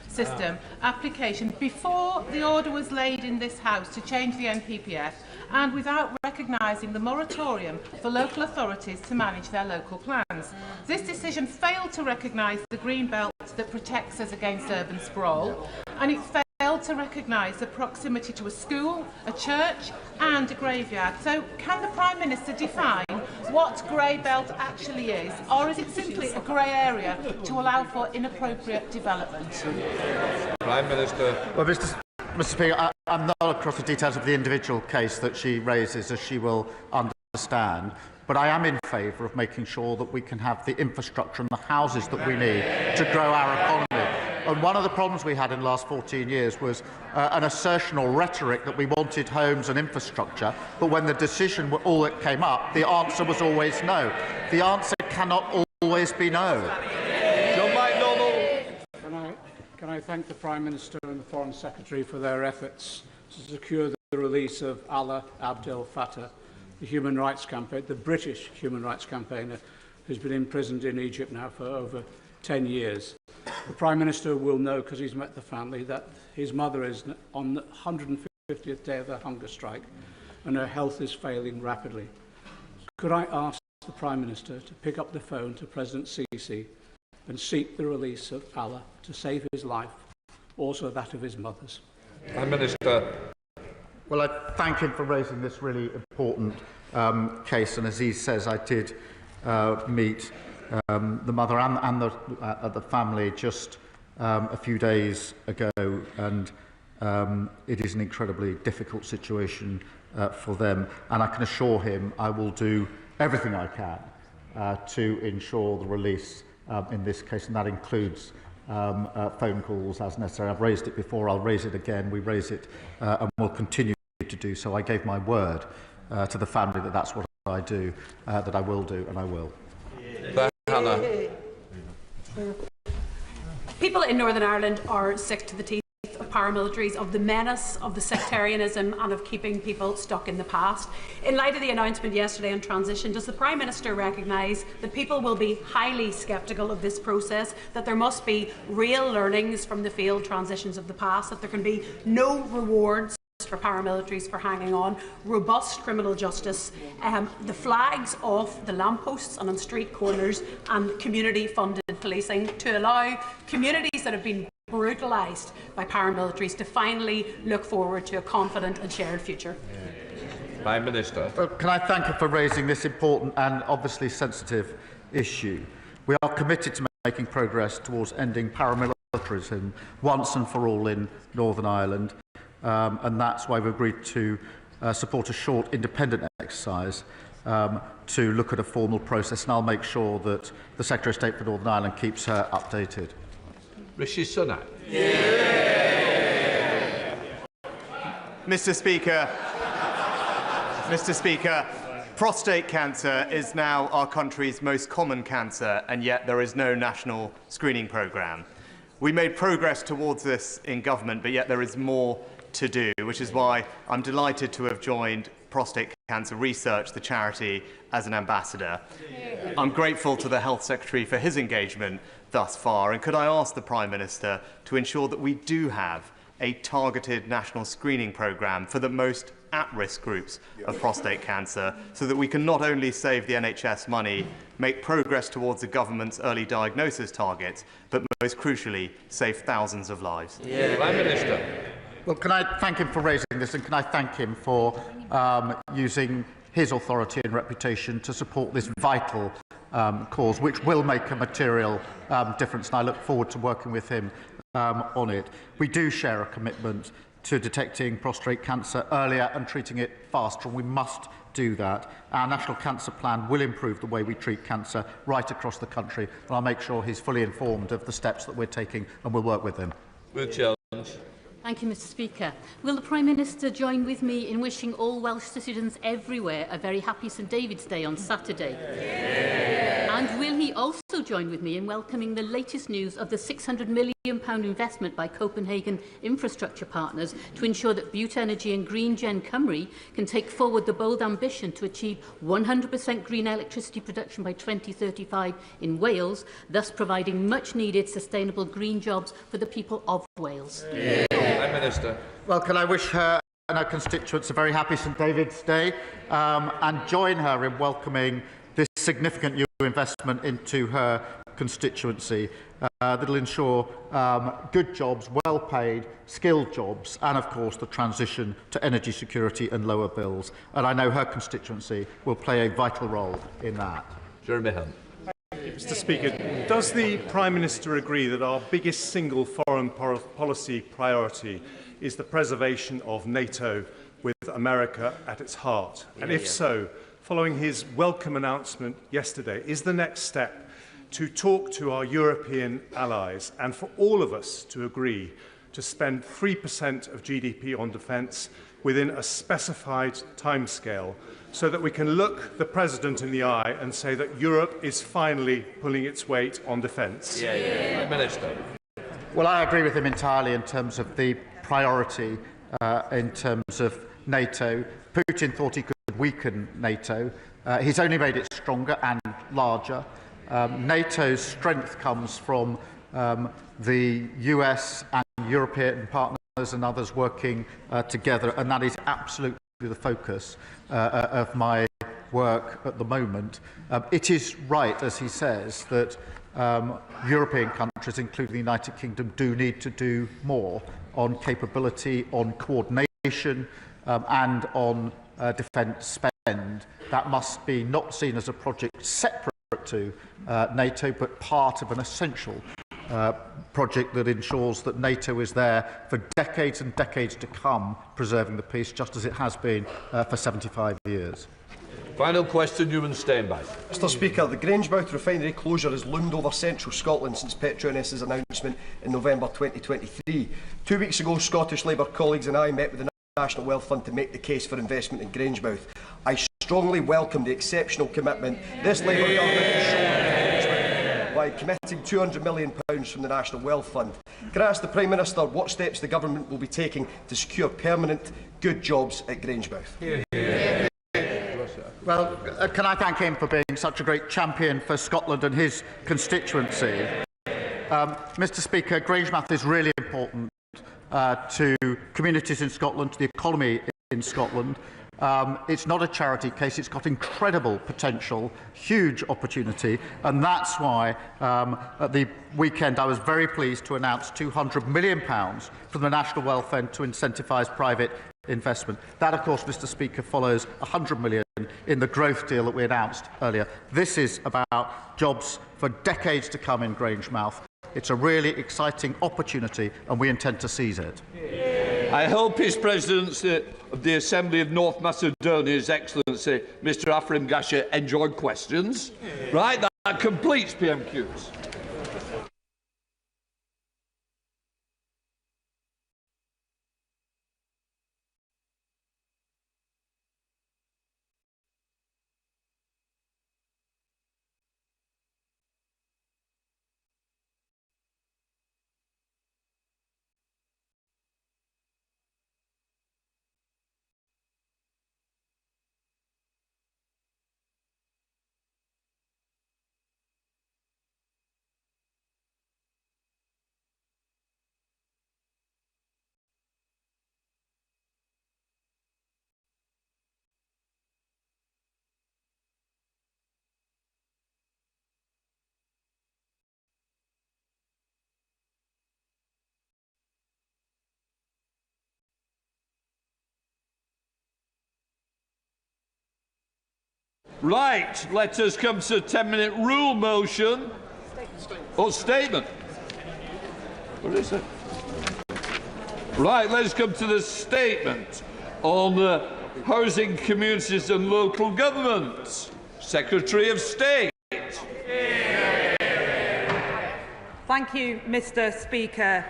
S24: application before the order was laid in this House to change the NPPF and without recognising the moratorium for local authorities to manage their local plans. This decision failed to recognise the green belt that protects us against urban sprawl, and it failed to recognise the proximity to a school, a church and a graveyard. So can the Prime Minister define what grey belt actually is, or is it simply a grey area to allow for inappropriate development?
S2: Prime Minister.
S9: Well, Mr. Speaker, I'm not across the details of the individual case that she raises, as she will understand, but I am in favour of making sure that we can have the infrastructure and the houses that we need to grow our economy. And one of the problems we had in the last 14 years was an assertion or rhetoric that we wanted homes and infrastructure, but when the decision all that came up, the answer was always no. The answer cannot always be no.
S2: John McDonnell.
S25: Can I thank the Prime Minister and the Foreign Secretary for their efforts to secure the release of Allah Abdel Fattah, the human rights campaigner, the British human rights campaigner, who's been imprisoned in Egypt now for over 10 years. The Prime Minister will know, because he's met the family, that His mother is on the 150th day of her hunger strike, and her health is failing rapidly. Could I ask the Prime Minister to pick up the phone to President Sisi and seek the release of Allah to save his life, also that of his mother's?
S2: Prime Minister.
S9: Well, I thank him for raising this really important case, and as he says, I did meet the mother and the family just a few days ago, and it is an incredibly difficult situation for them, and I can assure him I will do everything I can to ensure the release in this case, and that includes phone calls as necessary. I've raised it before, I'll raise it again, we raise it and will continue to do so. I gave my word to the family that that's what I do, that I will do, and I will.
S2: Hannah.
S6: People in Northern Ireland are sick to the teeth of paramilitaries, of the menace, of the sectarianism and of keeping people stuck in the past. In light of the announcement yesterday on transition, does the Prime Minister recognise that people will be highly sceptical of this process, that there must be real learnings from the failed transitions of the past, that there can be no rewards for paramilitaries for hanging on, robust criminal justice, the flags off the lampposts and on street corners, and community-funded policing to allow communities that have been brutalised by paramilitaries to finally look forward to a confident and shared future?
S2: Prime Minister.
S9: Well, can I thank you for raising this important and obviously sensitive issue? We are committed to making progress towards ending paramilitarism once and for all in Northern Ireland. And that's why we've agreed to support a short independent exercise to look at a formal process, and I'll make sure that the Secretary of State for Northern Ireland keeps her updated.
S2: Rishi Sunak.
S7: Mr. Speaker, prostate cancer is now our country's most common cancer, and yet there is no national screening programme. We made progress towards this in government, but yet there is more to do, which is why I'm delighted to have joined Prostate Cancer Research, the charity, as an ambassador. I'm grateful to the Health Secretary for his engagement thus far, and could I ask the Prime Minister to ensure that we do have a targeted national screening programme for the most at-risk groups of prostate cancer, so that we can not only save the NHS money, make progress towards the government's early diagnosis targets, but most crucially, save thousands of lives?
S2: Prime Minister.
S9: Well, can I thank him for raising this, and can I thank him for using his authority and reputation to support this vital cause, which will make a material difference, and I look forward to working with him on it. We do share a commitment to detecting prostate cancer earlier and treating it faster, and we must do that. Our National Cancer Plan will improve the way we treat cancer right across the country, and I'll make sure he's fully informed of the steps that we're taking, and we'll work with him.
S2: Will challenge.
S8: Thank you, Mr. Speaker. Will the Prime Minister join with me in wishing all Welsh citizens everywhere a very happy St David's Day on Saturday? And will he also join with me in welcoming the latest news of the £600 million investment by Copenhagen infrastructure partners to ensure that Bute Energy and Green Gen Cymru can take forward the bold ambition to achieve 100% green electricity production by 2035 in Wales, thus providing much-needed sustainable green jobs for the people of Wales?
S2: Prime Minister.
S9: Well, can I wish her and her constituents a very happy St David's Day and join her in welcoming this significant new investment into her constituency that will ensure good jobs, well-paid, skilled jobs, and of course the transition to energy security and lower bills. And I know her constituency will play a vital role in that.
S2: Jeremy Hunt.
S3: Mr. Speaker, does the Prime Minister agree that our biggest single foreign policy priority is the preservation of NATO with America at its heart? And if so, following his welcome announcement yesterday, is the next step to talk to our European allies and for all of us to agree to spend 3% of GDP on defence within a specified timescale, so that we can look the President in the eye and say that Europe is finally pulling its weight on defence?
S2: Prime Minister.
S9: Well, I agree with him entirely in terms of the priority in terms of NATO. Putin thought he could weaken NATO. He's only made it stronger and larger. NATO's strength comes from the US and European partners and others working together, and that is absolutely the focus of my work at the moment. It is right, as he says, that European countries, including the United Kingdom, do need to do more on capability, on coordination, and on defence spend. That must be not seen as a project separate to NATO, but part of an essential project that ensures that NATO is there for decades and decades to come, preserving the peace, just as it has been for 75 years.
S2: Final question, Newman Steinbeck.
S4: Mr Speaker, the Grangemouth refinery closure has loomed over central Scotland since Petronas's announcement in November 2023. 2 weeks ago, Scottish Labour colleagues and I met with the National Wealth Fund to make the case for investment in Grangemouth. I strongly welcome the exceptional commitment this Labour government has shown by committing £200 million from the National Wealth Fund. Can I ask the Prime Minister what steps the government will be taking to secure permanent, good jobs at Grangemouth?
S9: Well, can I thank him for being such a great champion for Scotland and his constituency? Mr Speaker, Grangemouth is really important to communities in Scotland, to the economy in Scotland. It's not a charity case, it's got incredible potential, huge opportunity, and that's why at the weekend I was very pleased to announce £200 million from the National Wealth Fund to incentivise private investment. That, of course, Mr Speaker, follows £100 million in the growth deal that we announced earlier. This is about jobs for decades to come in Grangemouth. It's a really exciting opportunity and we intend to seize it.
S2: I hope His Presidency of the Assembly of North Macedonia, His Excellency Mr Afrim Gasha, enjoyed questions. Right, that completes PMQs. Right, let us come to the 10-minute rule motion. Statement. What is it? Right, let's come to the statement on housing, communities and local government. Secretary of State.
S20: Thank you, Mr Speaker.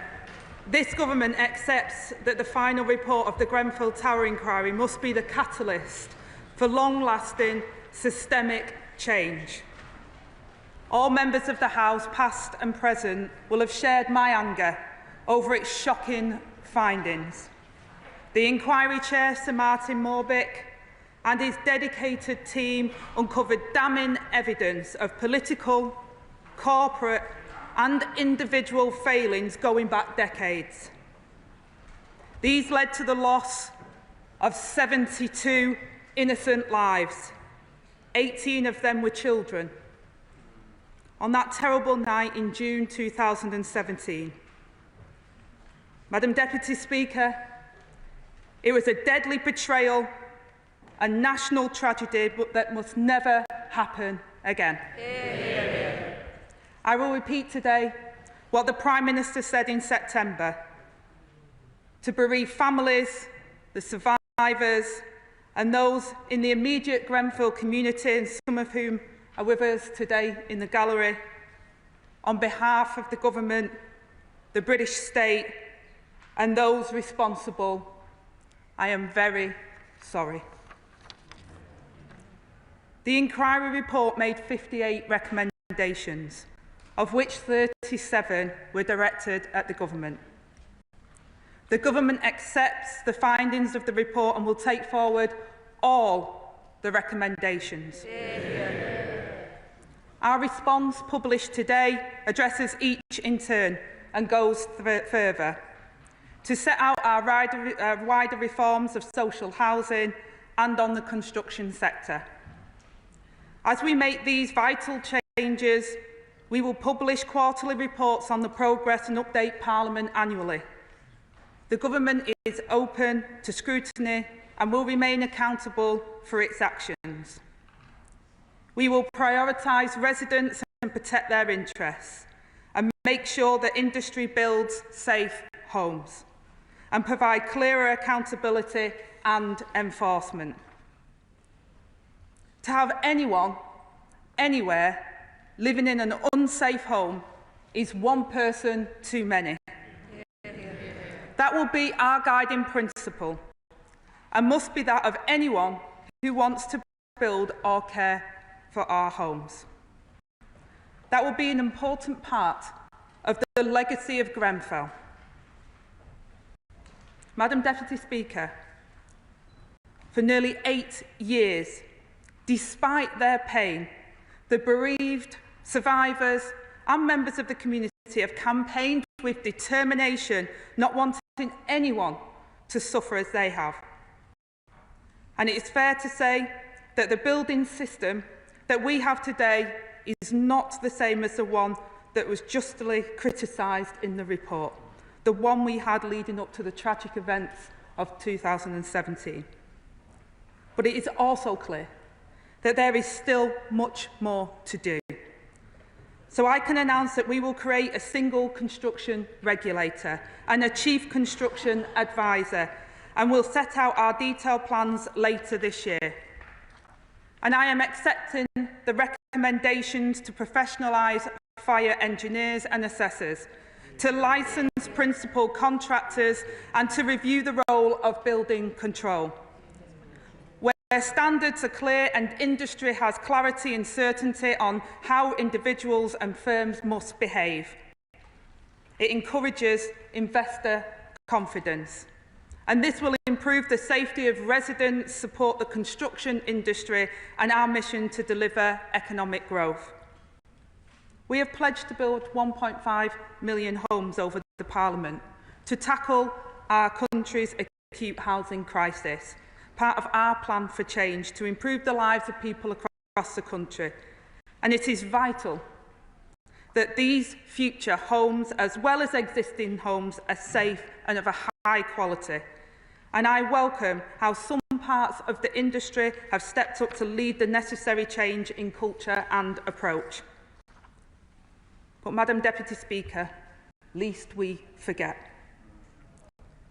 S20: This government accepts that the final report of the Grenfell Tower inquiry must be the catalyst for long-lasting systemic change. All members of the House, past and present, will have shared my anger over its shocking findings. The inquiry chair, Sir Martin Morbick, and his dedicated team uncovered damning evidence of political, corporate and individual failings going back decades. These led to the loss of 72 innocent lives. 18 of them were children. On that terrible night in June 2017. Madam Deputy Speaker, it was a deadly betrayal, a national tragedy that must never happen again. I will repeat today what the Prime Minister said in September. To bereave families, the survivors, and those in the immediate Grenfell community, and some of whom are with us today in the gallery, on behalf of the government, the British state, and those responsible, I am very sorry. The inquiry report made 58 recommendations, of which 37 were directed at the government. The government accepts the findings of the report and will take forward all the recommendations. Our response, published today, addresses each in turn and goes further.
S10: to set out our wider reforms of social housing and on the construction sector. As we make these vital changes, we will publish quarterly reports on the progress and update Parliament annually. The Government is open to scrutiny and will remain accountable for its actions. We will prioritise residents and protect their interests, and make sure that industry builds safe homes, and provide clearer accountability and enforcement. To have anyone, anywhere, living in an unsafe home is one person too many. That will be our guiding principle, and must be that of anyone who wants to build or care for our homes. That will be an important part of the legacy of Grenfell. Madam Deputy Speaker, for nearly 8 years, despite their pain, the bereaved, survivors and members of the community have campaigned with determination, not wanting anyone to suffer as they have. And it is fair to say that the building system that we have today is not the same as the one that was justly criticised in the report, the one we had leading up to the tragic events of 2017. But it is also clear that there is still much more to do. So I can announce that we will create a single construction regulator and a chief construction advisor, and will set out our detailed plans later this year. And I am accepting the recommendations to professionalise fire engineers and assessors, to licence principal contractors and to review the role of building control. Where standards are clear and industry has clarity and certainty on how individuals and firms must behave. It encourages investor confidence. And this will improve the safety of residents, support the construction industry and our mission to deliver economic growth. We have pledged to build 1.5 million homes over the Parliament to tackle our country's acute housing crisis, part of our plan for change to improve the lives of people across the country. And it is vital that these future homes, as well as existing homes, are safe and of a high quality. And I welcome how some parts of the industry have stepped up to lead the necessary change in culture and approach. But, Madam Deputy Speaker, lest we forget.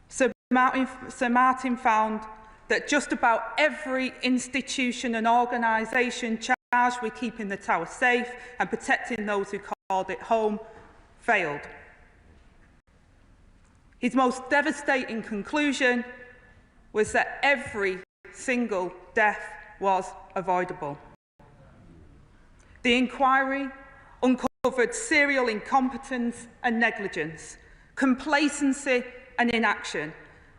S10: Sir Martin found that just about every institution and organisation charged with keeping the Tower safe and protecting those who called it home failed. His most devastating conclusion was that every single death was avoidable. The inquiry uncovered serial incompetence and negligence, complacency and inaction,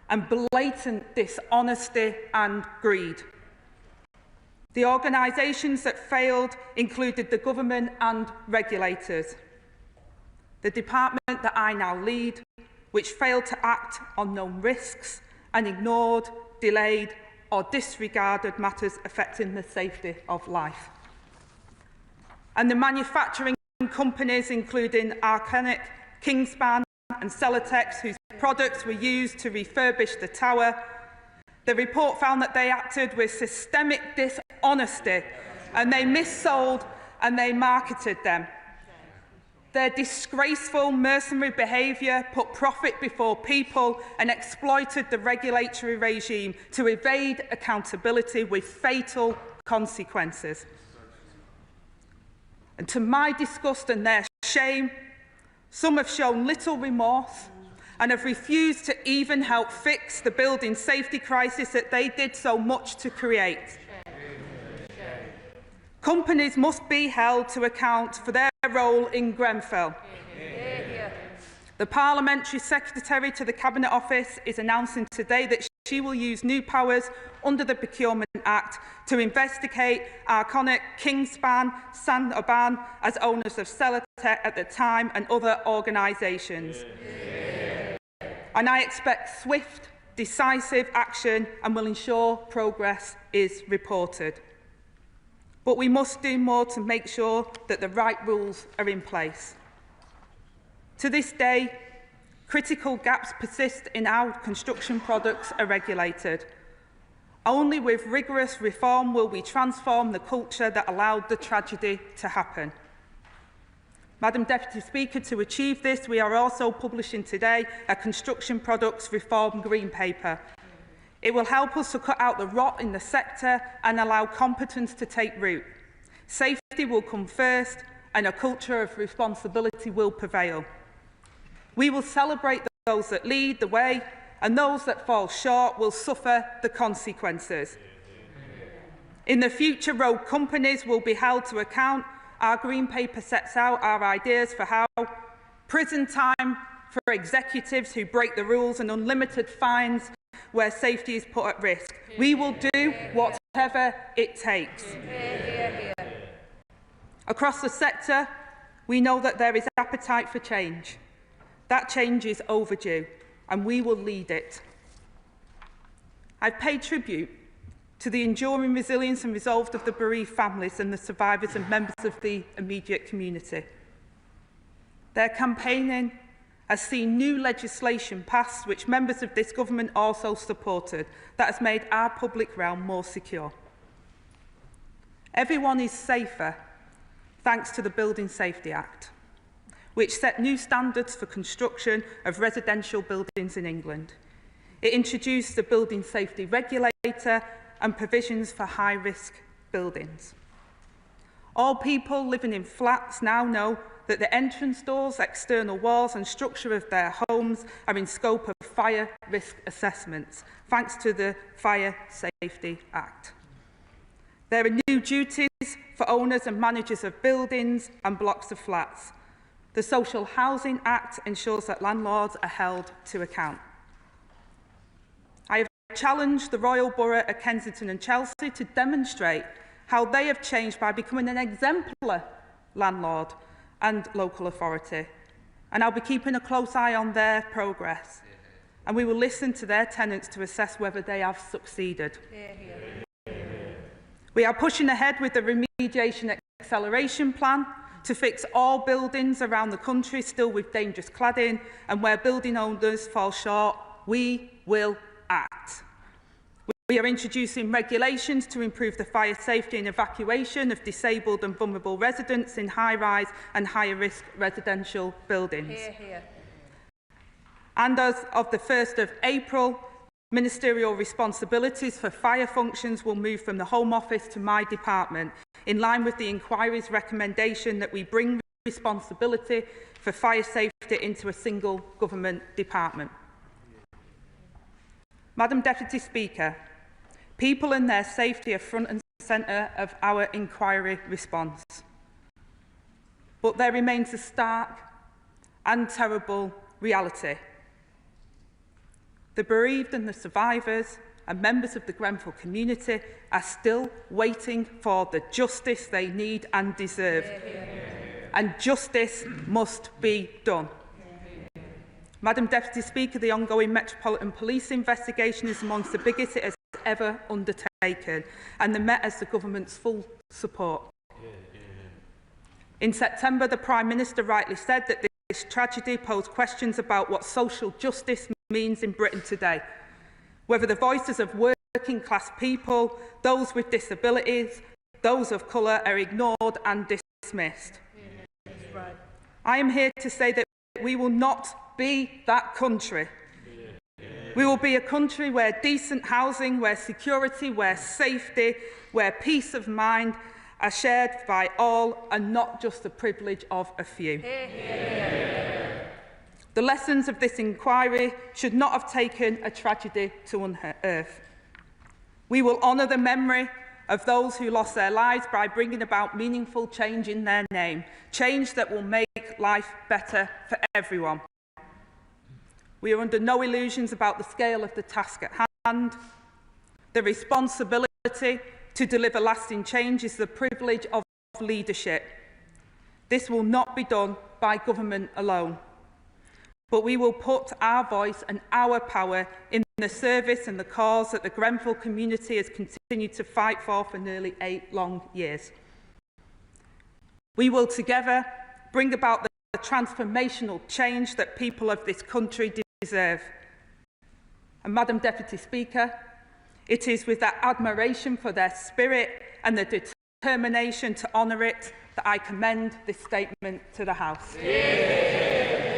S10: and blatant dishonesty and greed. The organisations that failed included the government and regulators. The department that I now lead, which failed to act on known risks and ignored, delayed or disregarded matters affecting the safety of life. And the manufacturing companies, including Arcanic, Kingspan and Celotex, whose products were used to refurbish the tower. The report found that they acted with systemic dishonesty and they missold and they marketed them. Their disgraceful mercenary behaviour put profit before people and exploited the regulatory regime to evade accountability with fatal consequences. And to my disgust and their shame, some have shown little remorse and have refused to even help fix the building safety crisis that they did so much to create. Companies must be held to account for their role in Grenfell. The Parliamentary Secretary to the Cabinet Office is announcing today that she will use new powers under the Procurement Act to investigate Arconic, Kingspan, Saint-Aubin as owners of Celotex at the time and other organisations. and I expect swift, decisive action and will ensure progress is reported. But we must do more to make sure that the right rules are in place. To this day, critical gaps persist in how construction products are regulated. Only with rigorous reform will we transform the culture that allowed the tragedy to happen. Madam Deputy Speaker, to achieve this, we are also publishing today a Construction Products Reform Green Paper. It will help us to cut out the rot in the sector and allow competence to take root. Safety will come first, and a culture of responsibility will prevail. We will celebrate those that lead the way, and those that fall short will suffer the consequences. In the future, road companies will be held to account. Our Green Paper sets out our ideas for how prison time for executives who break the rules and unlimited fines where safety is put at risk. We will do whatever it takes. Across the sector, we know that there is appetite for change. That change is overdue, and we will lead it. I've paid tribute to the enduring resilience and resolve of the bereaved families and the survivors and members of the immediate community. Their campaigning has seen new legislation passed, which members of this government also supported, that has made our public realm more secure. Everyone is safer thanks to the Building Safety Act, which set new standards for construction of residential buildings in England. It introduced the Building Safety Regulator and provisions for high-risk buildings. All people living in flats now know that the entrance doors, external walls and structure of their homes are in scope of fire risk assessments, thanks to the Fire Safety Act. There are new duties for owners and managers of buildings and blocks of flats. The Social Housing Act ensures that landlords are held to account. I have challenged the Royal Borough of Kensington and Chelsea to demonstrate how they have changed by becoming an exemplar landlord and local authority. And I'll be keeping a close eye on their progress. And we will listen to their tenants to assess whether they have succeeded. We are pushing ahead with the remediation acceleration plan to fix all buildings around the country still with dangerous cladding, and where building owners fall short, we will act. We are introducing regulations to improve the fire safety and evacuation of disabled and vulnerable residents in high-rise and higher-risk residential buildings. And as of the 1st of April, ministerial responsibilities for fire functions will move from the Home Office to my department, in line with the inquiry's recommendation that we bring responsibility for fire safety into a single government department. Madam Deputy Speaker, people and their safety are front and centre of our inquiry response. But there remains a stark and terrible reality. The bereaved and the survivors and members of the Grenfell community are still waiting for the justice they need and deserve. And justice must be done. Madam Deputy Speaker, the ongoing Metropolitan Police investigation is amongst the biggest it has ever undertaken, and the Met has the government's full support. In September, the Prime Minister rightly said that this tragedy posed questions about what social justice means in Britain today, whether the voices of working class people, those with disabilities, those of colour are ignored and dismissed. I am here to say that we will not be that country. We will be a country where decent housing, where security, where safety, where peace of mind are shared by all and not just the privilege of a few. The lessons of this inquiry should not have taken a tragedy to unearth. We will honour the memory of those who lost their lives by bringing about meaningful change in their name, change that will make life better for everyone. We are under no illusions about the scale of the task at hand. The responsibility to deliver lasting change is the privilege of leadership. This will not be done by government alone. but we will put our voice and our power in the service and the cause that the Grenfell community has continued to fight for nearly 8 long years. We will together bring about the transformational change that people of this country deserve. And Madam Deputy Speaker, it is with that admiration for their spirit and the determination to honour it that I commend this statement to the House.
S11: Yeah.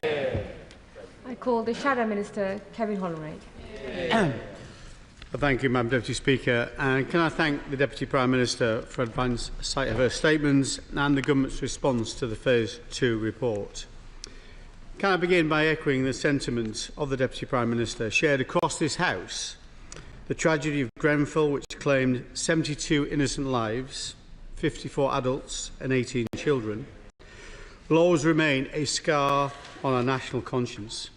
S11: I call the Shadow Minister, Kevin Hollerate.
S12: Thank you, Madam Deputy Speaker. And can I thank the Deputy Prime Minister for advance sight of her statements and the Government's response to the Phase 2 report. Can I begin by echoing the sentiments of the Deputy Prime Minister shared across this House? The tragedy of Grenfell, which claimed 72 innocent lives, 54 adults and 18 children, will always remain a scar on our national conscience.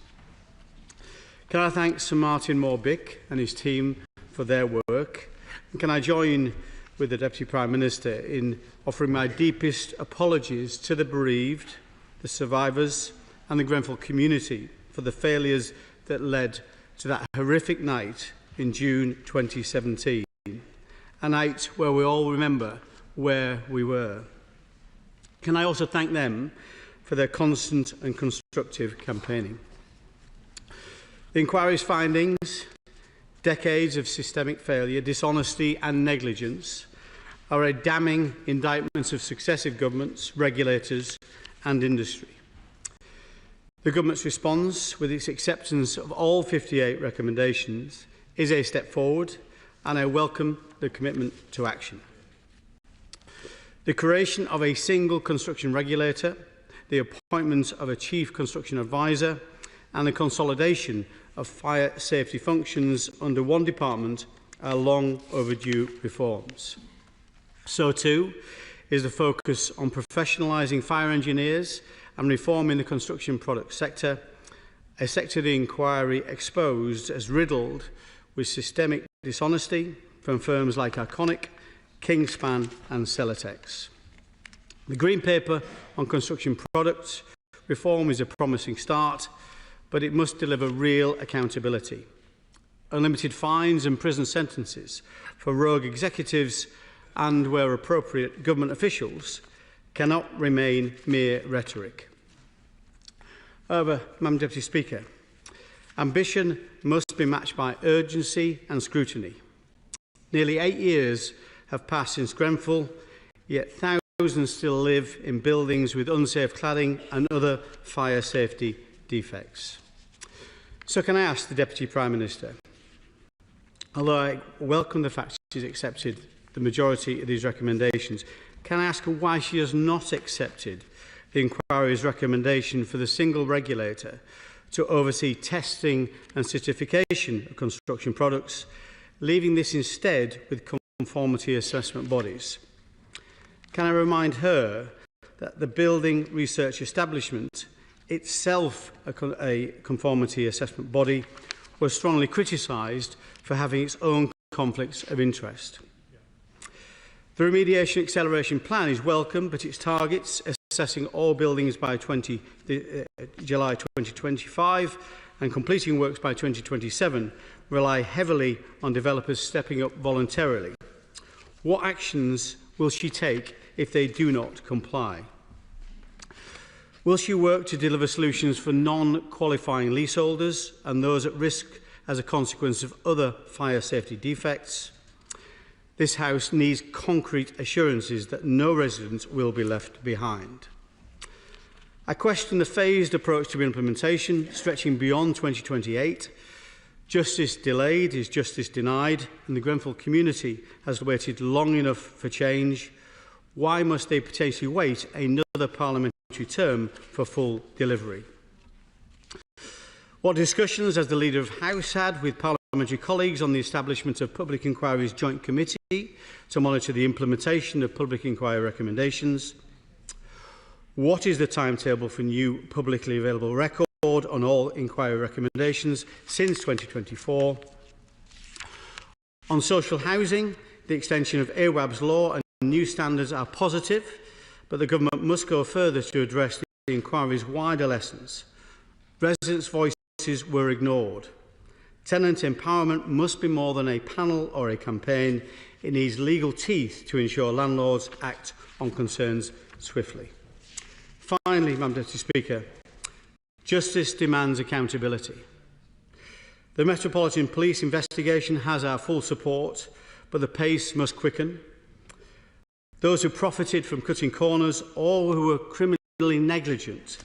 S12: Can I thank Sir Martin Morbick and his team for their work? And can I join with the Deputy Prime Minister in offering my deepest apologies to the bereaved, the survivors and the Grenfell community for the failures that led to that horrific night in June 2017, a night where we all remember where we were. Can I also thank them for their constant and constructive campaigning? The inquiry's findings, decades of systemic failure, dishonesty and negligence, are a damning indictment of successive governments, regulators and industry. The Government's response, with its acceptance of all 58 recommendations, is a step forward, and I welcome the commitment to action. The creation of a single construction regulator, the appointment of a chief construction advisor, and the consolidation of fire safety functions under one department are long overdue reforms. So too is the focus on professionalising fire engineers and reforming the construction product sector, a sector the inquiry exposed as riddled with systemic dishonesty from firms like Arconic, Kingspan and Celotex. The Green Paper on construction products reform is a promising start, but it must deliver real accountability. Unlimited fines and prison sentences for rogue executives and, where appropriate, government officials cannot remain mere rhetoric. However, Madam Deputy Speaker, ambition must be matched by urgency and scrutiny. Nearly 8 years have passed since Grenfell, yet thousands still live in buildings with unsafe cladding and other fire safety defects. So can I ask the Deputy Prime Minister, although I welcome the fact she's accepted the majority of these recommendations, can I ask her why she has not accepted the inquiry's recommendation for the single regulator to oversee testing and certification of construction products, leaving this instead with conformity assessment bodies? Can I remind her that the Building Research Establishment, itself a conformity assessment body, was strongly criticised for having its own conflicts of interest? The Remediation Acceleration Plan is welcome, but its targets, assessing all buildings by July 2025 and completing works by 2027, rely heavily on developers stepping up voluntarily. What actions will she take if they do not comply? Will she work to deliver solutions for non-qualifying leaseholders and those at risk as a consequence of other fire safety defects? This House needs concrete assurances that no resident will be left behind. I question the phased approach to implementation, stretching beyond 2028. Justice delayed is justice denied, and the Grenfell community has waited long enough for change. Why must they potentially wait another parliamentary term for full delivery? What discussions has the Leader of House had with parliamentary colleagues on the establishment of Public Inquiry's Joint Committee to monitor the implementation of Public Inquiry recommendations? What is the timetable for new publicly available record on all inquiry recommendations since 2024? On social housing, the extension of AWAB's law and new standards are positive, but the Government must go further to address the inquiry's wider lessons. Residents' voices were ignored. Tenant empowerment must be more than a panel or a campaign. It needs legal teeth to ensure landlords act on concerns swiftly. Finally, Madam Deputy Speaker, justice demands accountability. The Metropolitan Police investigation has our full support, but the pace must quicken. Those who profited from cutting corners or who were criminally negligent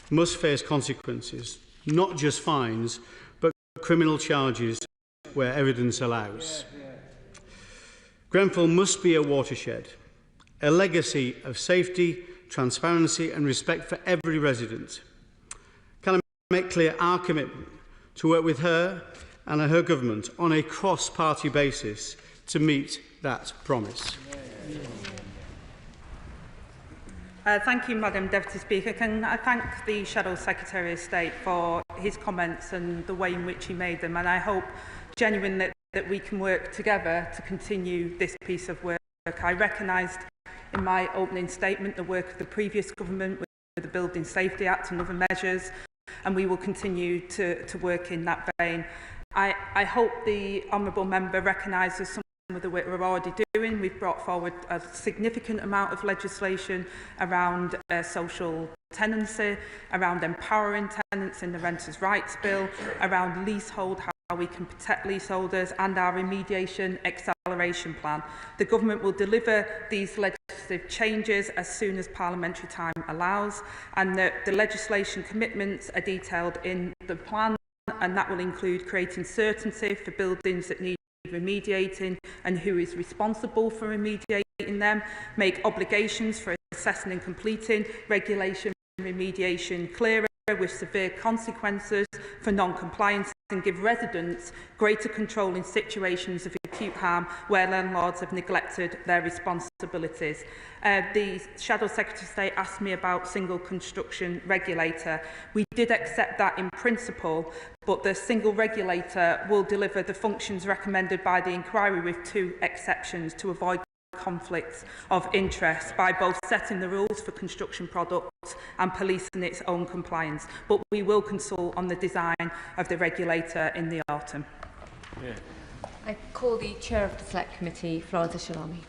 S12: must face consequences, not just fines, but criminal charges where evidence allows. Grenfell must be a watershed, a legacy of safety, transparency and respect for every resident. Can I make clear our commitment to work with her and her government on a cross-party basis to meet that promise?
S10: Thank you, Madam Deputy Speaker. Can I thank the Shadow Secretary of State for his comments and the way in which he made them, and I hope genuinely that we can work together to continue this piece of work. I recognised in my opening statement the work of the previous government with the Building Safety Act and other measures, and we will continue to work in that vein. I hope the Honourable Member recognises some of the work we're already doing. We've brought forward a significant amount of legislation around social tenancy, around empowering tenants in the Renters' Rights Bill, around leasehold, how we can protect leaseholders, and our remediation acceleration plan. The Government will deliver these legislative changes as soon as parliamentary time allows, and the legislation commitments are detailed in the plan, and that will include creating certainty for buildings that need remediating and who is responsible for remediating them, make obligations for assessing and completing regulation remediation clearer with severe consequences for non-compliance, and give residents greater control in situations of acute harm where landlords have neglected their responsibilities. The Shadow Secretary of State asked me about single construction regulator. We did accept that in principle, but the single regulator will deliver the functions recommended by the inquiry with 2 exceptions to avoid conflicts of interest by both setting the rules for construction products and policing its own compliance. But we will consult on the design of the regulator in the autumn.
S11: I call the Chair of the Select Committee, Florence Shalami.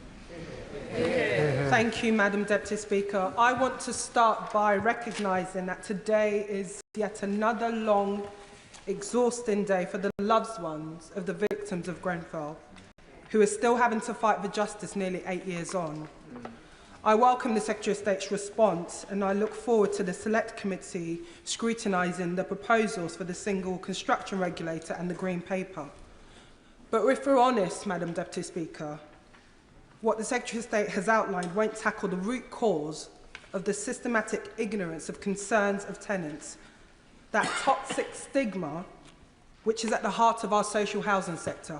S1: Thank you, Madam Deputy Speaker. I want to start by recognising that today is yet another long, exhausting day for the loved ones of the victims of Grenfell, who are still having to fight for justice nearly 8 years on. I welcome the Secretary of State's response, and I look forward to the Select Committee scrutinising the proposals for the single construction regulator and the Green Paper. But if we're honest, Madam Deputy Speaker, what the Secretary of State has outlined won't tackle the root cause of the systematic ignorance of concerns of tenants, that toxic stigma which is at the heart of our social housing sector.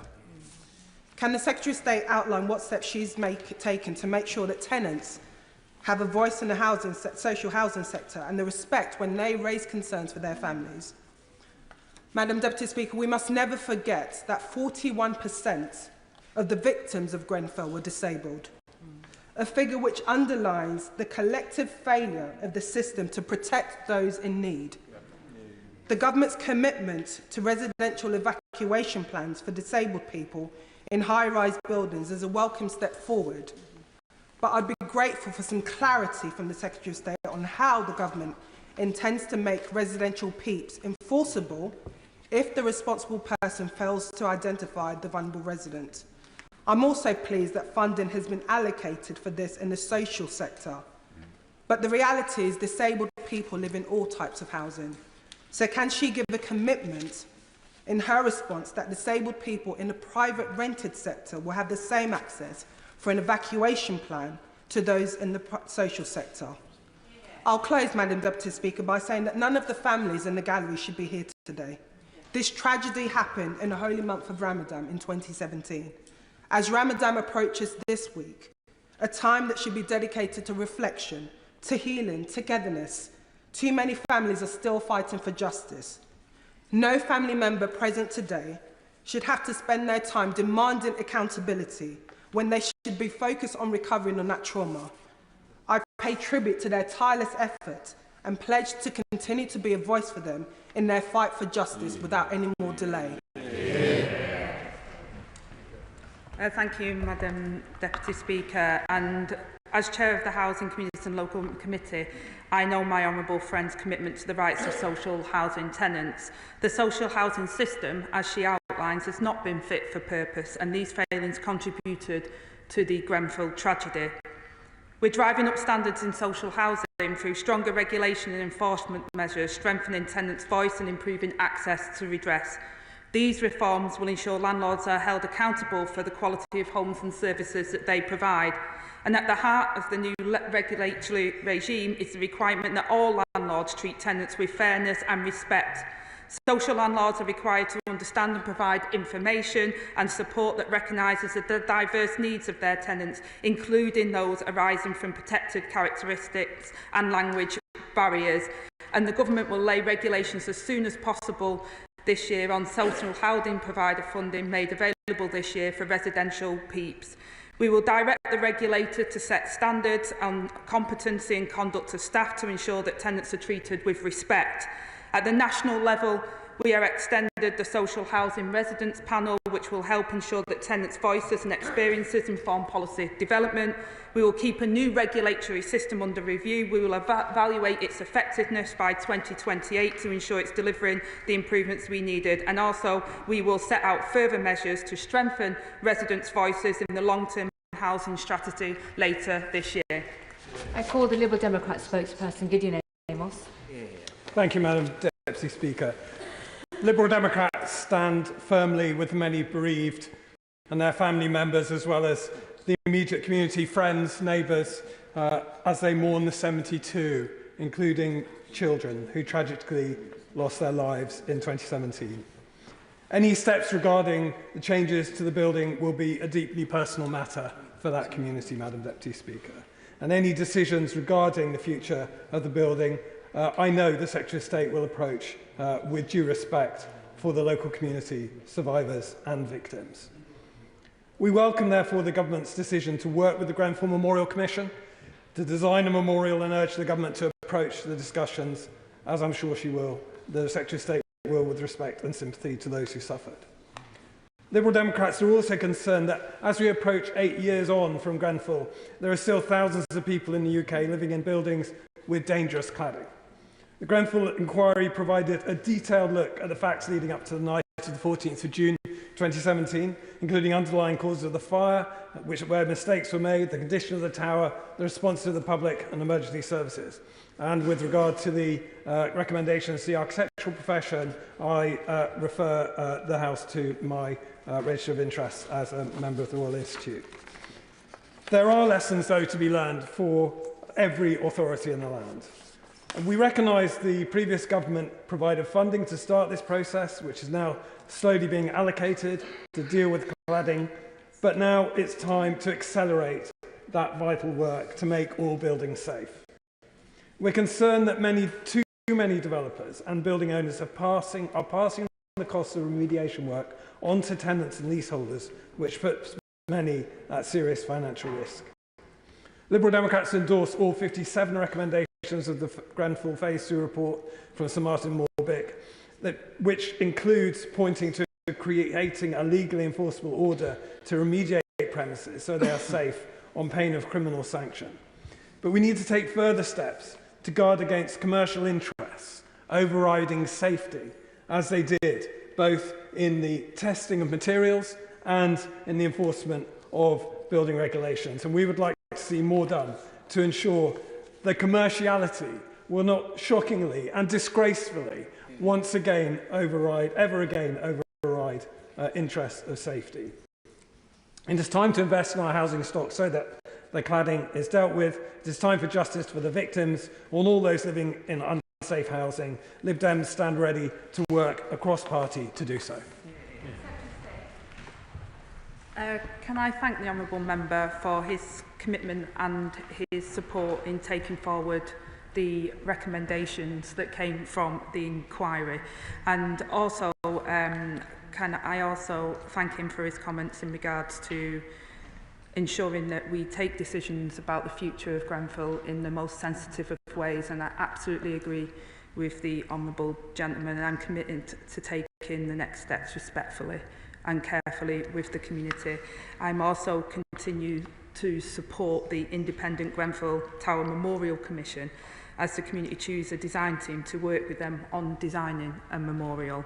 S1: Can the Secretary of State outline what steps she's taken to make sure that tenants have a voice in the social housing sector and the respect when they raise concerns for their families? Madam Deputy Speaker, we must never forget that 41% of the victims of Grenfell were disabled, a figure which underlines the collective failure of the system to protect those in need. The government's commitment to residential evacuation plans for disabled people in high-rise buildings is a welcome step forward, but I'd be grateful for some clarity from the Secretary of State on how the government intends to make residential PEEPs enforceable if the responsible person fails to identify the vulnerable resident. I'm also pleased that funding has been allocated for this in the social sector, but the reality is disabled people live in all types of housing. So can she give a commitment in her response that disabled people in the private rented sector will have the same access for an evacuation plan to those in the social sector? I'll close, Madam Deputy Speaker, by saying that none of the families in the gallery should be here today. This tragedy happened in the holy month of Ramadan in 2017. As Ramadan approaches this week, a time that should be dedicated to reflection, to healing, togetherness, too many families are still fighting for justice. No family member present today should have to spend their time demanding accountability when they should be focused on recovering on that trauma. I pay tribute to their tireless effort
S13: and pledged to continue to be a voice for them in their fight for justice without any more delay.
S10: Thank you, Madam Deputy Speaker. And as Chair of the Housing, Community and Local Committee, I know my honourable friend's commitment to the rights of social housing tenants. The social housing system, as she outlines, has not been fit for purpose, and these failings contributed to the Grenfell tragedy. We're driving up standards in social housing through stronger regulation and enforcement measures, strengthening tenants' voice and improving access to redress. These reforms will ensure landlords are held accountable for the quality of homes and services that they provide. And at the heart of the new regulatory regime is the requirement that all landlords treat tenants with fairness and respect. Social landlords are required to understand and provide information and support that recognises the diverse needs of their tenants, including those arising from protected characteristics and language barriers. And the government will lay regulations as soon as possible this year on social housing provider funding made available this year for residential PEEPs. We will direct the regulator to set standards on competency and conduct of staff to ensure that tenants are treated with respect. At the national level, we have extended the Social Housing Residents Panel, which will help ensure that tenants' voices and experiences inform policy development. We will keep a new regulatory system under review. We will evaluate its effectiveness by 2028 to ensure it's delivering the improvements we needed. And also, we will set out further measures to strengthen residents' voices in the long-term housing strategy later this year.
S11: I call the Liberal Democrat spokesperson, Gideon Amos.
S14: Thank you, Madam Deputy Speaker. Liberal Democrats stand firmly with the many bereaved and their family members, as well as the immediate community, friends, neighbours, as they mourn the 72, including children who tragically lost their lives in 2017. Any steps regarding the changes to the building will be a deeply personal matter for that community, Madam Deputy Speaker. And any decisions regarding the future of the building, I know the Secretary of State will approach with due respect for the local community, survivors and victims. We welcome, therefore, the Government's decision to work with the Grenfell Memorial Commission to design a memorial and urge the Government to approach the discussions, as I'm sure she will, the Secretary of State will, with respect and sympathy to those who suffered. Liberal Democrats are also concerned that as we approach 8 years on from Grenfell, there are still thousands of people in the UK living in buildings with dangerous cladding. The Grenfell inquiry provided a detailed look at the facts leading up to the night of the 14th of June 2017, including underlying causes of the fire, where mistakes were made, the condition of the tower, the response to the public and emergency services. And with regard to the recommendations to the architectural profession, I refer the House to my register of interests as a member of the Royal Institute. There are lessons, though, to be learned for every authority in the land. And we recognise the previous government provided funding to start this process, which is now slowly being allocated to deal with cladding, but now it's time to accelerate that vital work to make all buildings safe. We're concerned that too many developers and building owners are passing the costs of remediation work onto tenants and leaseholders, which puts many at serious financial risk. Liberal Democrats endorse all 57 recommendations of the Grenfell Phase 2 report from Sir Martin Morbick, which includes pointing to creating a legally enforceable order to remediate premises so they are safe on pain of criminal sanction. But we need to take further steps to guard against commercial interests overriding safety, as they did both in the testing of materials and in the enforcement of building regulations. And we would like to see more done to ensure that commerciality will not shockingly and disgracefully once again override interests of safety. It is time to invest in our housing stock so that the cladding is dealt with. It is time for justice for the victims and all those living in unsafe housing. Lib Dems stand ready to work across party to do so.
S10: Can I thank the honourable member for his commitment and his support in taking forward the recommendations that came from the inquiry, and also can I also thank him for his comments in regards to ensuring that we take decisions about the future of Grenfell in the most sensitive of ways, and I absolutely agree with the honourable gentleman, and I'm committed to taking the next steps respectfully and carefully with the community. I'm also continue to support the independent Grenfell Tower Memorial Commission as the community choose a design team to work with them on designing a memorial.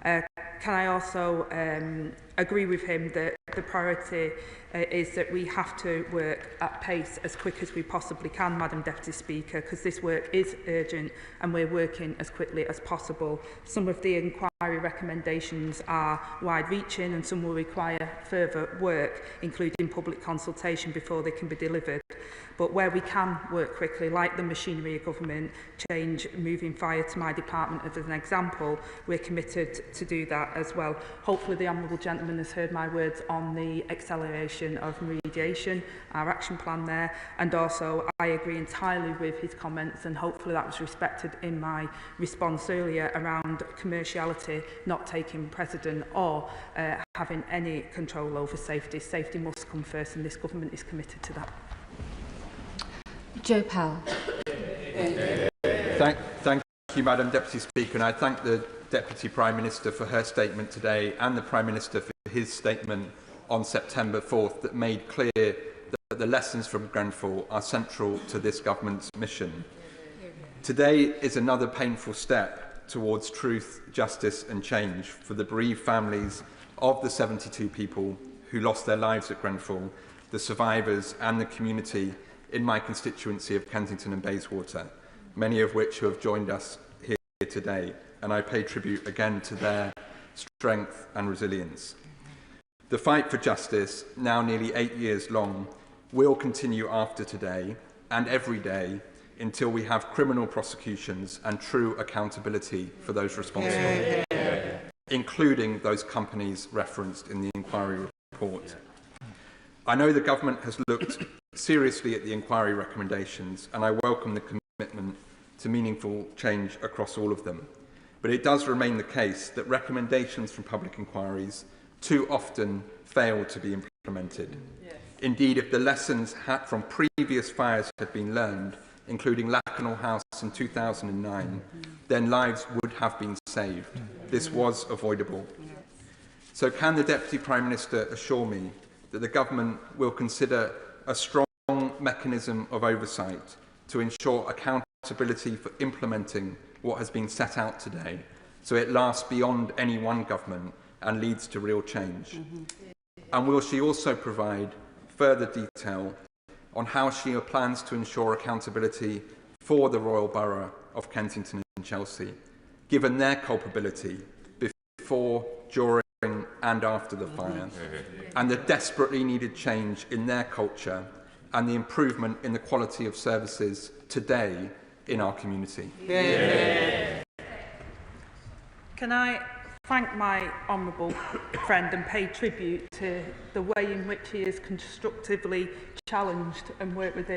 S10: Can I also agree with him that the priority is that we have to work at pace as quick as we possibly can, Madam Deputy Speaker, because this work is urgent and we're working as quickly as possible. Some of the inquiry recommendations are wide-reaching and some will require further work, including public consultation before they can be delivered. But where we can work quickly, like the machinery of government change, moving fire to my department as an example, we're committed to do that as well. Hopefully the honourable gentleman has heard my words on the acceleration of remediation, our action plan there, and also I agree entirely with his comments, and hopefully that was respected in my response earlier around commerciality not taking precedent or having any control over safety. Safety must come first, and this government is committed to that.
S11: Joe Powell.
S15: Thank you, Madam Deputy Speaker, and I thank the Deputy Prime Minister for her statement today and the Prime Minister for his statement on September 4th that made clear that the lessons from Grenfell are central to this government's mission. Today is another painful step towards truth, justice and change for the bereaved families of the 72 people who lost their lives at Grenfell, the survivors and the community in my constituency of Kensington and Bayswater, many of which who have joined us here today, and I pay tribute again to their strength and resilience. The fight for justice, now nearly 8 years long, will continue after today and every day until we have criminal prosecutions and true accountability for those responsible, including those companies referenced in the inquiry report. I know the government has looked seriously at the inquiry recommendations, and I welcome the commitment to meaningful change across all of them. But it does remain the case that recommendations from public inquiries too often fail to be implemented. Yes. Indeed, if the lessons from previous fires had been learned, including Lakanal House in 2009, then lives would have been saved. This was avoidable. So can the Deputy Prime Minister assure me that the government will consider a strong mechanism of oversight to ensure accountability for implementing what has been set out today, so it lasts beyond any one government and leads to real change? And will she also provide further detail on how she plans to ensure accountability for the Royal Borough of Kensington and Chelsea, given their culpability before, during and after the fire, and the desperately needed change in their culture and the improvement in the quality of services today in our community?
S10: Can I thank my honourable friend and pay tribute to the way in which he has constructively challenged and worked with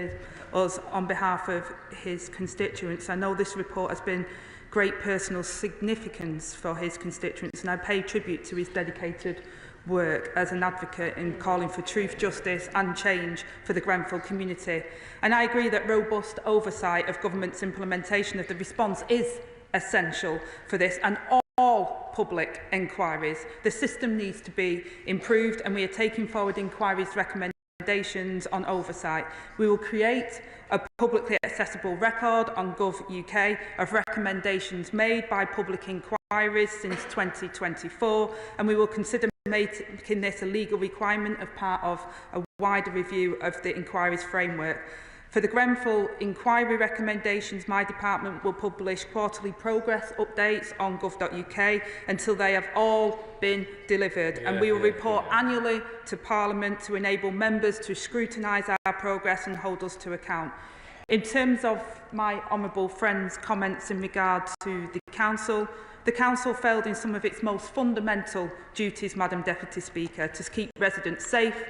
S10: us on behalf of his constituents. I know this report has been great personal significance for his constituents, and I pay tribute to his dedicated work as an advocate in calling for truth, justice and change for the Grenfell community. And I agree that robust oversight of government's implementation of the response is essential for this, and all public inquiries. The system needs to be improved, and we are taking forward inquiries recommendations on oversight. We will create a publicly accessible record on Gov.uk of recommendations made by public inquiries since 2024, and we will consider making this a legal requirement as part of a wider review of the inquiries framework. For the Grenfell inquiry recommendations, my department will publish quarterly progress updates on gov.uk until they have all been delivered, and we will report annually to Parliament to enable members to scrutinise our progress and hold us to account. In terms of my honourable friend's comments in regard to the Council failed in some of its most fundamental duties, Madam Deputy Speaker, to keep residents safe,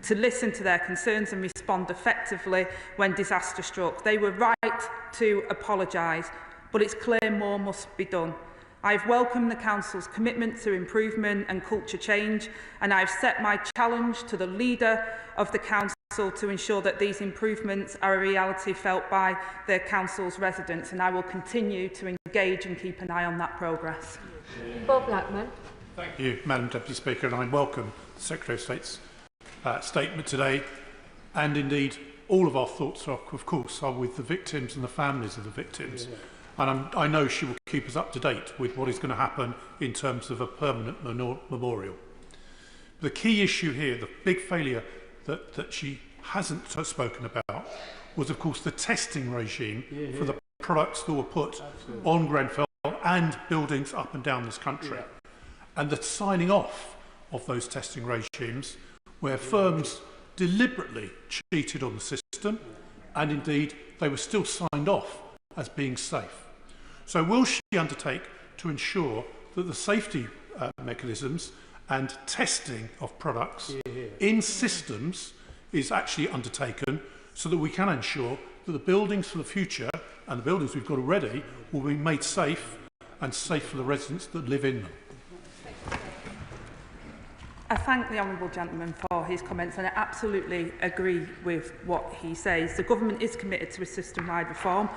S10: to listen to their concerns and respond effectively when disaster struck. They were right to apologise, but it's clear more must be done. I've welcomed the Council's commitment to improvement and culture change, and I've set my challenge to the leader of the Council to ensure that these improvements are a reality felt by the Council's residents, and I will continue to engage and keep an eye on that progress.
S11: Bob Blackman.
S16: Thank you, Madam Deputy Speaker, and I welcome the Secretary of State's statement today, and indeed all of our thoughts, of course, are with the victims and the families of the victims. And I know she will keep us up to date with what is going to happen in terms of a permanent memorial. The key issue here, the big failure that she hasn't spoken about, was of course the testing regime for the products that were put on Grenfell and buildings up and down this country. And the signing off of those testing regimes where firms deliberately cheated on the system, and indeed they were still signed off as being safe. So will she undertake to ensure that the safety mechanisms and testing of products in systems is actually undertaken so that we can ensure that the buildings for the future and the buildings we've got already will be made safe and safe for the residents that live in them?
S10: I thank the honourable gentleman for his comments, and I absolutely agree with what he says. The government is committed to a system-wide reform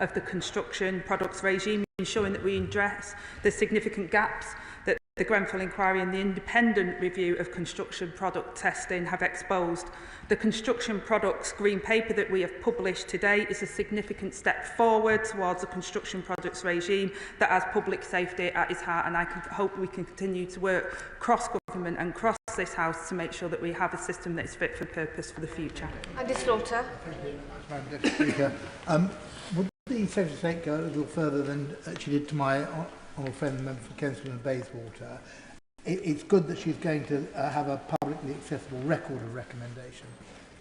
S10: of the construction products regime, ensuring that we address the significant gaps that the Grenfell inquiry and the independent review of construction product testing have exposed. The construction products green paper that we have published today is a significant step forward towards a construction products regime that has public safety at its heart, and I hope we can continue to work cross-government and cross this House to make sure that we have a system that is fit for purpose for the future.
S11: Andy Slaughter.
S17: Thank you, Madam Deputy Speaker. Would the Secretary of State go a little further than she did to my honourable friend, the member for Kensington and Bayswater? It's good that she's going to have a publicly accessible record of recommendations.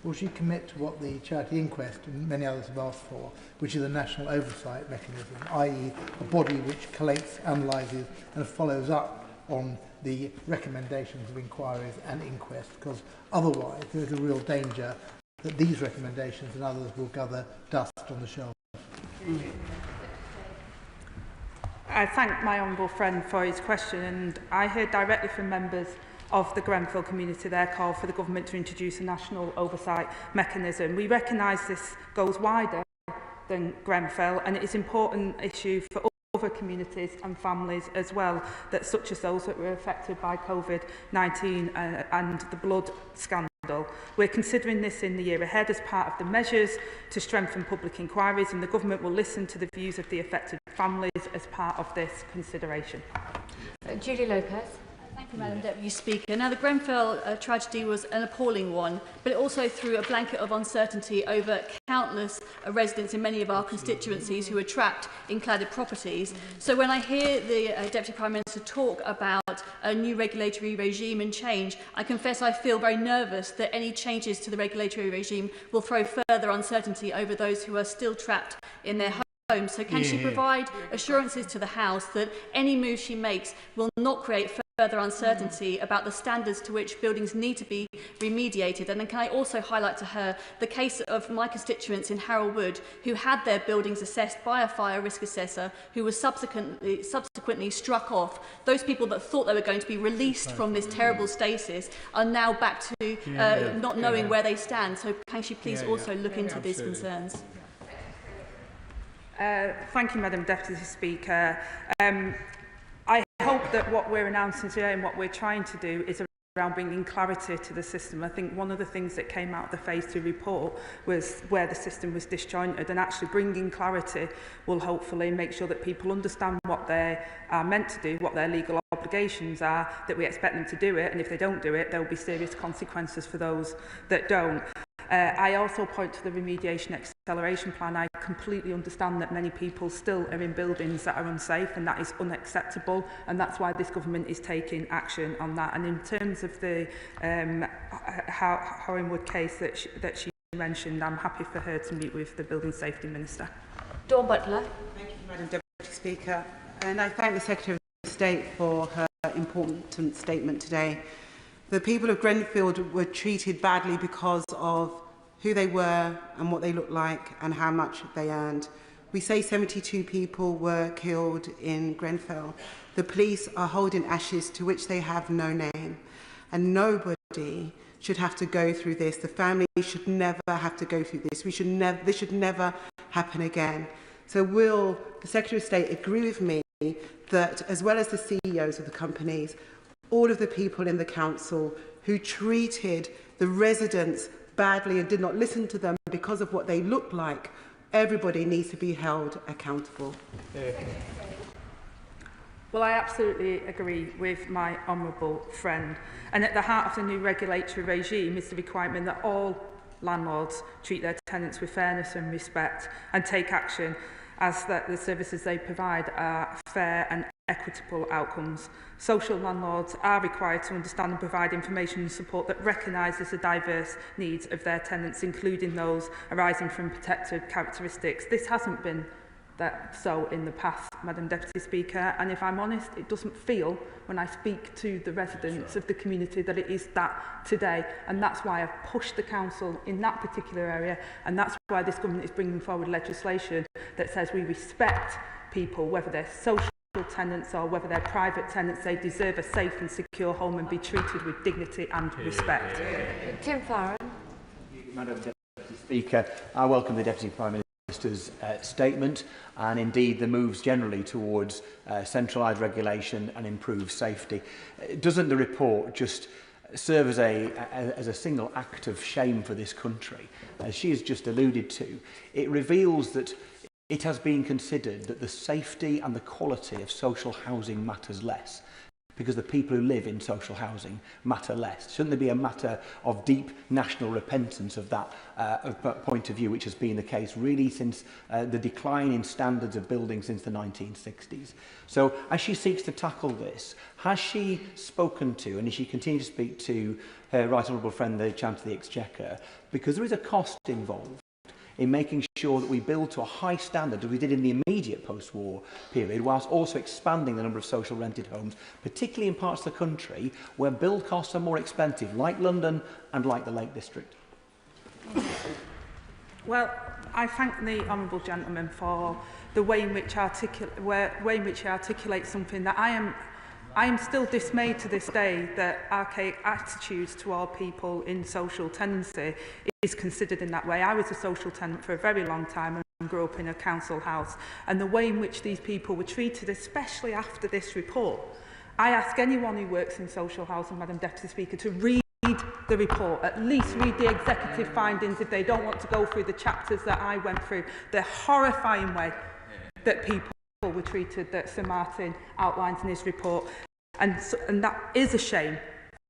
S17: Will she commit to what the charity inquest and many others have asked for, which is a national oversight mechanism, i.e. a body which collates, analyses and follows up on the recommendations of inquiries and inquests? Because otherwise there is a real danger that these recommendations and others will gather dust on the shelf.
S10: I thank my honourable friend for his question, and I heard directly from members of the Grenfell community their call for the government to introduce a national oversight mechanism. We recognise this goes wider than Grenfell, and it is an important issue for other communities and families as well, that such as those that were affected by COVID-19 and the blood scandal. We're considering this in the year ahead as part of the measures to strengthen public inquiries, and the government will listen to the views of the affected families as part of this consideration.
S11: Julie Lopez.
S18: Thank you, Madam Deputy Speaker. Now, the Grenfell tragedy was an appalling one, but it also threw a blanket of uncertainty over countless residents in many of our constituencies who are trapped in cladded properties. So when I hear the Deputy Prime Minister talk about a new regulatory regime and change, I confess I feel very nervous that any changes to the regulatory regime will throw further uncertainty over those who are still trapped in their homes. So can she provide assurances to the House that any move she makes will not create further uncertainty about the standards to which buildings need to be remediated? And then can I also highlight to her the case of my constituents in Harrow Wood who had their buildings assessed by a fire risk assessor who was subsequently struck off. Those people that thought they were going to be released from this terrible stasis are now back to not knowing where they stand. So can she please also look into these concerns?
S10: Thank you, Madam Deputy Speaker. I hope that what we're announcing today and what we're trying to do is around bringing clarity to the system. I think one of the things that came out of the Phase 2 report was where the system was disjointed, and actually bringing clarity will hopefully make sure that people understand what they are meant to do, what their legal obligations are, that we expect them to do it, and if they don't do it, there will be serious consequences for those that don't. I also point to the remediation acceleration plan. I completely understand that many people still are in buildings that are unsafe, and that is unacceptable, and that's why this government is taking action on that. And in terms of the Hornwood case that she mentioned, I'm happy for her to meet with the Building Safety Minister.
S11: Dawn Butler.
S19: Thank you, Madam Deputy Speaker, and I thank the Secretary of State for her important statement today. The people of Grenfell were treated badly because of who they were and what they looked like and how much they earned. We say 72 people were killed in Grenfell. The police are holding ashes to which they have no name, and nobody should have to go through this. The family should never have to go through this. This should never happen again. So will the Secretary of State agree with me that, as well as the CEOs of the companies, all of the people in the council who treated the residents badly and did not listen to them because of what they looked like, everybody needs to be held accountable?
S10: Well, I absolutely agree with my honourable friend. And at the heart of the new regulatory regime is the requirement that all landlords treat their tenants with fairness and respect and take action as that the services they provide are fair and equitable outcomes. Social landlords are required to understand and provide information and support that recognises the diverse needs of their tenants, including those arising from protected characteristics. This hasn't been so in the past, Madam Deputy Speaker, and if I'm honest, it doesn't feel, when I speak to the residents of the community, that it is that today, and that's why I've pushed the council in that particular area, and that's why this government is bringing forward legislation that says we respect people, whether they're social tenants or whether they're private tenants. They deserve a safe and secure home and be treated with dignity and respect.
S11: Tim Farron.
S5: Madam Deputy Speaker, I welcome the Deputy Prime Minister's statement and indeed the moves generally towards centralised regulation and improved safety. Doesn't the report just serve as a single act of shame for this country? As she has just alluded to, it reveals that it has been considered that the safety and the quality of social housing matters less, because the people who live in social housing matter less. Shouldn't there be a matter of deep national repentance of that point of view, which has been the case really since the decline in standards of building since the 1960s? So as she seeks to tackle this, has she spoken to, and does she continue to speak to, her Right Honourable friend, the Chancellor of the Exchequer? Because there is a cost involved in making sure that we build to a high standard as we did in the immediate post-war period, whilst also expanding the number of social rented homes, particularly in parts of the country where build costs are more expensive, like London and like the Lake District.
S10: Well, I thank the honourable gentleman for the way in which he articulates something that I am still dismayed to this day, that archaic attitudes toward people in social tenancy is considered in that way. I was a social tenant for a very long time and grew up in a council house, and the way in which these people were treated, especially after this report. I ask anyone who works in social housing, Madam Deputy Speaker, to read the report, at least read the executive findings if they don't want to go through the chapters that I went through. The horrifying way that people were treated that Sir Martin outlines in his report. And that is a shame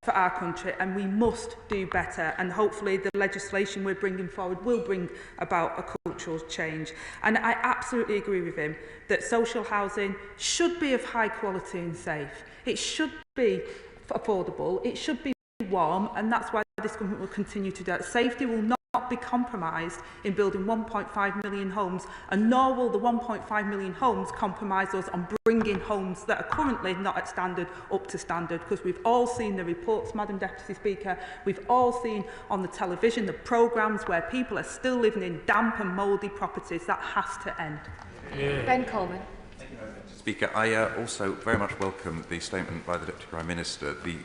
S10: for our country, and we must do better, and hopefully the legislation we're bringing forward will bring about a cultural change. And I absolutely agree with him that social housing should be of high quality and safe. It should be affordable, it should be warm, and that's why this government will continue to do that. Safety will not be compromised in building 1.5 million homes, and nor will the 1.5 million homes compromise us on bringing homes that are currently not at standard up to standard, because we've all seen the reports, Madam Deputy Speaker, we've all seen on the television the programmes where people are still living in damp and mouldy properties. That has to end.
S11: Ben Coleman.
S21: Speaker, I also very much welcome the statement by the Deputy Prime Minister. The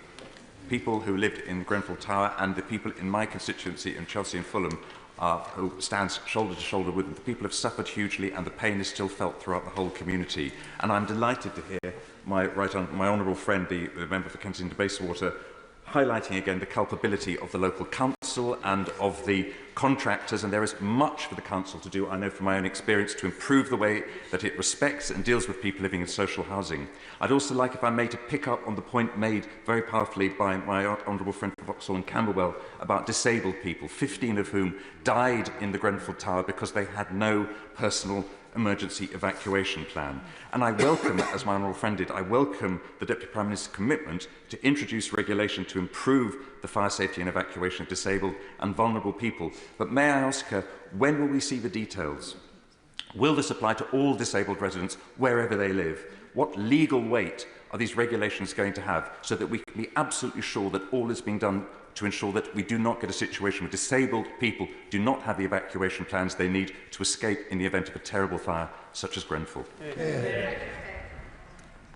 S21: people who lived in Grenfell Tower and the people in my constituency in Chelsea and Fulham who stands shoulder to shoulder with them. The people have suffered hugely and the pain is still felt throughout the whole community. And I'm delighted to hear my honourable friend, the member for Kensington Bayswater, highlighting again the culpability of the local council and of the contractors, and there is much for the council to do, I know from my own experience, to improve the way that it respects and deals with people living in social housing. I'd also like, if I may, to pick up on the point made very powerfully by my honourable friend from Vauxhall and Camberwell about disabled people, 15 of whom died in the Grenfell Tower because they had no personal emergency evacuation plan. And I welcome, as my honourable friend did, I welcome the Deputy Prime Minister's commitment to introduce regulation to improve the fire safety and evacuation of disabled and vulnerable people. But may I ask her, when will we see the details? Will this apply to all disabled residents wherever they live? What legal weight are these regulations going to have so that we can be absolutely sure that all is being done to ensure that we do not get a situation where disabled people do not have the evacuation plans they need to escape in the event of a terrible fire such as Grenfell?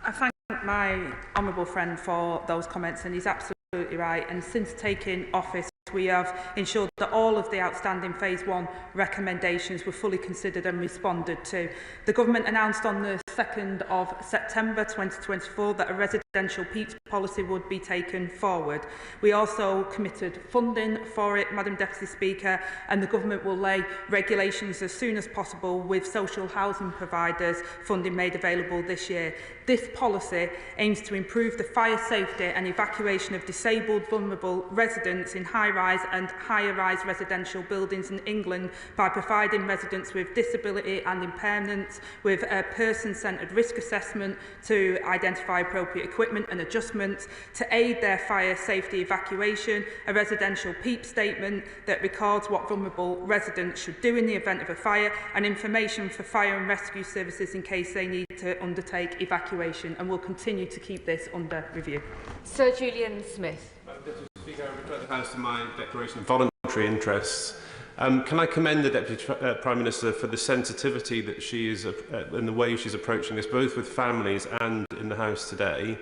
S10: I thank my honourable friend for those comments, and he's absolutely absolutely right. And since taking office, we have ensured that all of the outstanding Phase 1 recommendations were fully considered and responded to. The Government announced on the 2nd of September 2024 that a residential peats policy would be taken forward. We also committed funding for it, Madam Deputy Speaker, and the Government will lay regulations as soon as possible with social housing providers funding made available this year. This policy aims to improve the fire safety and evacuation of disabled, vulnerable residents in high-rise and higher-rise residential buildings in England by providing residents with disability and impairments with a person-centred risk assessment to identify appropriate equipment and adjustments, to aid their fire safety evacuation, a residential PEEP statement that records what vulnerable residents should do in the event of a fire, and information for fire and rescue services in case they need to undertake evacuation, and will continue to keep this under review.
S11: Sir Julian Smith.
S6: Madam Deputy Speaker, I refer the House to my declaration of voluntary interests. Can I commend the Deputy Prime Minister for the sensitivity that she is and the way she's approaching this, both with families and in the House today.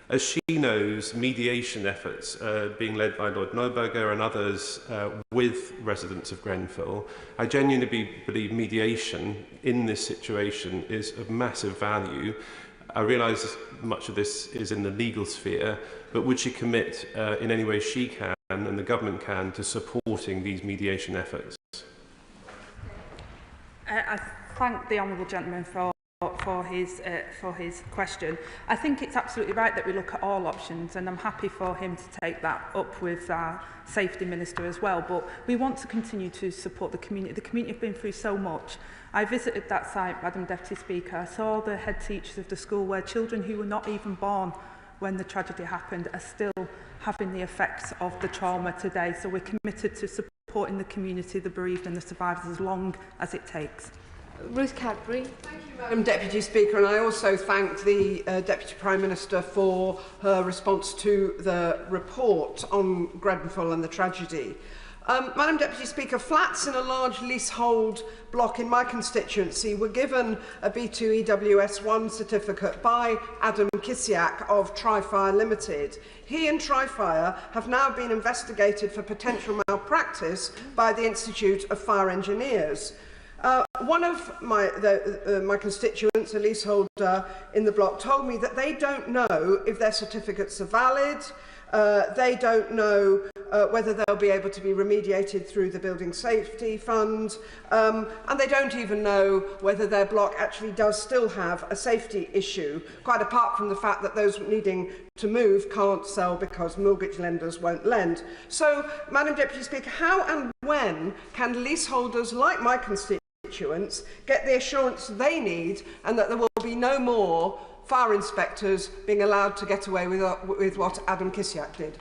S6: As she knows, mediation efforts being led by Lord Neuberger and others with residents of Grenfell. I genuinely believe mediation in this situation is of massive value. I realise much of this is in the legal sphere, but would she commit in any way she can and the government can to supporting these mediation efforts?
S10: I thank the honourable gentleman for his question. I think it's absolutely right that we look at all options, and I'm happy for him to take that up with our Safety Minister as well. But we want to continue to support the community. The community have been through so much. I visited that site, Madam Deputy Speaker. I saw the head teachers of the school where children who were not even born when the tragedy happened are still having the effects of the trauma today. So we're committed to supporting the community, the bereaved and the survivors as long as it takes.
S11: Ruth Cadbury.
S1: Thank you, Madam Deputy Speaker, and I also thank the Deputy Prime Minister for her response to the report on Grenfell and the tragedy. Madam Deputy Speaker, flats in a large leasehold block in my constituency were given a B2 EWS1 certificate by Adam Kisiak of Trifire Limited. He and Trifire have now been investigated for potential malpractice by the Institute of Fire Engineers. One of my constituents, a leaseholder in the block, told me that they don't know if their certificates are valid. They don't know whether they'll be able to be remediated through the Building Safety Fund, and they don't even know whether their block actually does still have a safety issue, quite apart from the fact that those needing to move can't sell because mortgage lenders won't lend. So, Madam Deputy Speaker, how and when can leaseholders like my constituents get the assurance they need and that there will be no more fire inspectors being allowed to get away with what Adam Kisiak did?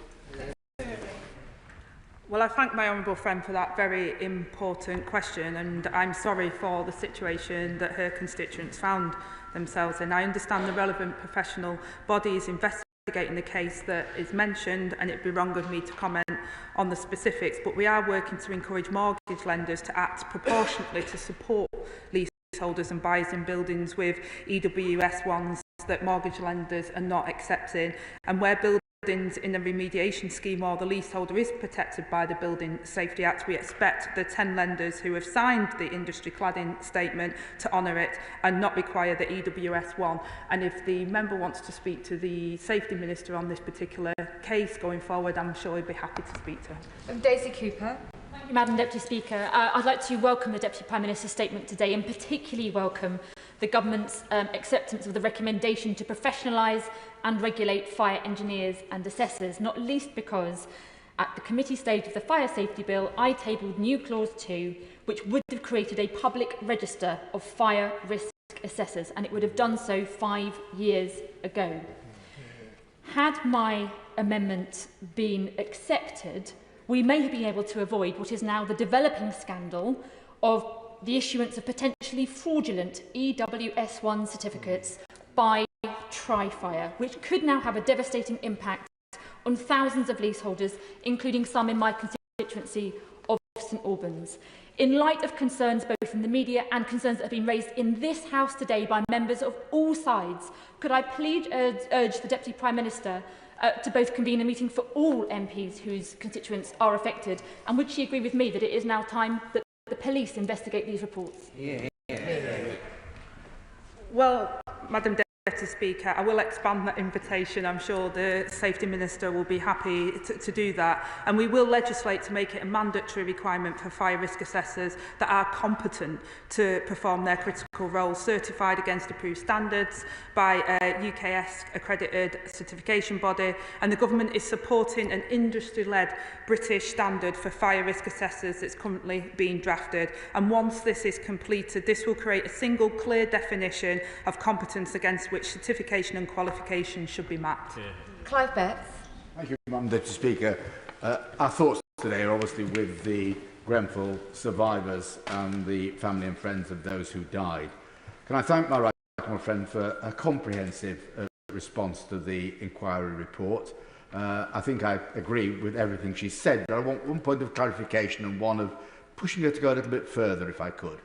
S10: Well, I thank my honourable friend for that very important question, and I'm sorry for the situation that her constituents found themselves in. I understand the relevant professional body is investigating the case that is mentioned, and it would be wrong of me to comment on the specifics, but we are working to encourage mortgage lenders to act proportionately to support leaseholders and buyers in buildings with EWS1s that mortgage lenders are not accepting, and where buildings in a remediation scheme or the leaseholder is protected by the Building Safety Act, we expect the 10 lenders who have signed the industry cladding statement to honour it and not require the EWS1. And if the member wants to speak to the Safety Minister on this particular case going forward, I'm sure he'd be happy to speak to her.
S11: Daisy Cooper.
S22: Thank you, Madam Deputy Speaker. I'd like to welcome the Deputy Prime Minister's statement today, and particularly welcome the Government's acceptance of the recommendation to professionalise and regulate fire engineers and assessors, not least because at the committee stage of the Fire Safety Bill, I tabled new Clause 2, which would have created a public register of fire risk assessors, and it would have done so 5 years ago. Had my amendment been accepted, we may have been able to avoid what is now the developing scandal of the issuance of potentially fraudulent EWS1 certificates by Trifire, which could now have a devastating impact on thousands of leaseholders, including some in my constituency of St Albans. In light of concerns both in the media and concerns that have been raised in this House today by members of all sides, could I please urge the Deputy Prime Minister to both convene a meeting for all MPs whose constituents are affected? And would she agree with me that it is now time that the police investigate these reports?
S10: Well, Madam Deputy Speaker, I will expand that invitation. I'm sure the Safety Minister will be happy to do that. And we will legislate to make it a mandatory requirement for fire risk assessors that are competent to perform their critical role, certified against approved standards by a UKS accredited certification body. And the Government is supporting an industry-led British standard for fire risk assessors that's currently being drafted. And once this is completed, this will create a single clear definition of competence against which certification and qualification should be mapped.
S11: Clive Betts.
S7: Thank you, Madam Deputy Speaker. Our thoughts today are obviously with the Grenfell survivors and the family and friends of those who died. Can I thank my right honourable friend for a comprehensive response to the inquiry report. I think I agree with everything she said, but I want one point of clarification and one of pushing her to go a little bit further, if I could.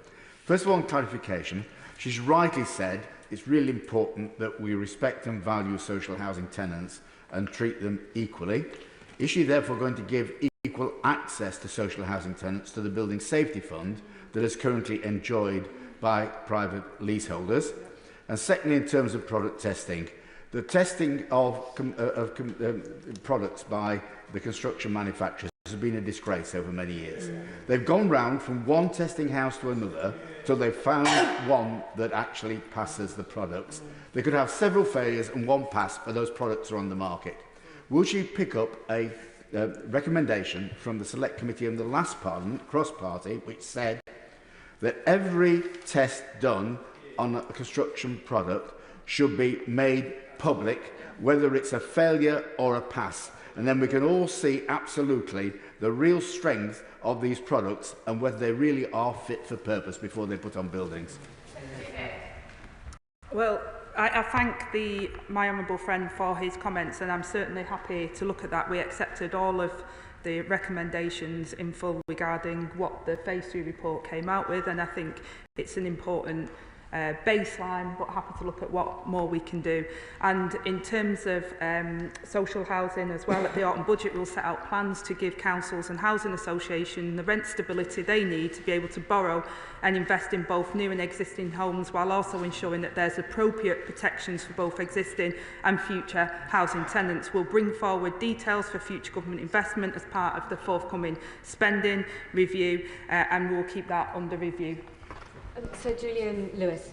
S7: First of all, on clarification, she's rightly said it's really important that we respect and value social housing tenants and treat them equally. Is she therefore going to give equal access to social housing tenants to the Building Safety Fund that is currently enjoyed by private leaseholders? And secondly, in terms of product testing, the testing of products by the construction manufacturers has been a disgrace over many years. They've gone round from one testing house to another till they've found one that actually passes the products. They could have several failures and one pass, but those products are on the market. Will she pick up a recommendation from the Select Committee in the last Parliament, cross-party, which said that every test done on a construction product should be made public, whether it's a failure or a pass? And then we can all see absolutely the real strength of these products and whether they really are fit for purpose before they're put on buildings.
S10: Well, I thank my honourable friend for his comments, and I'm certainly happy to look at that. We accepted all of the recommendations in full regarding what the Phase 3 report came out with, and I think it's an important baseline, but happy to look at what more we can do. And in terms of social housing as well, at the autumn budget we'll set out plans to give councils and housing associations the rent stability they need to be able to borrow and invest in both new and existing homes, while also ensuring that there's appropriate protections for both existing and future housing tenants. We'll bring forward details for future government investment as part of the forthcoming spending review, and we'll keep that under review.
S11: Sir Julian Lewis.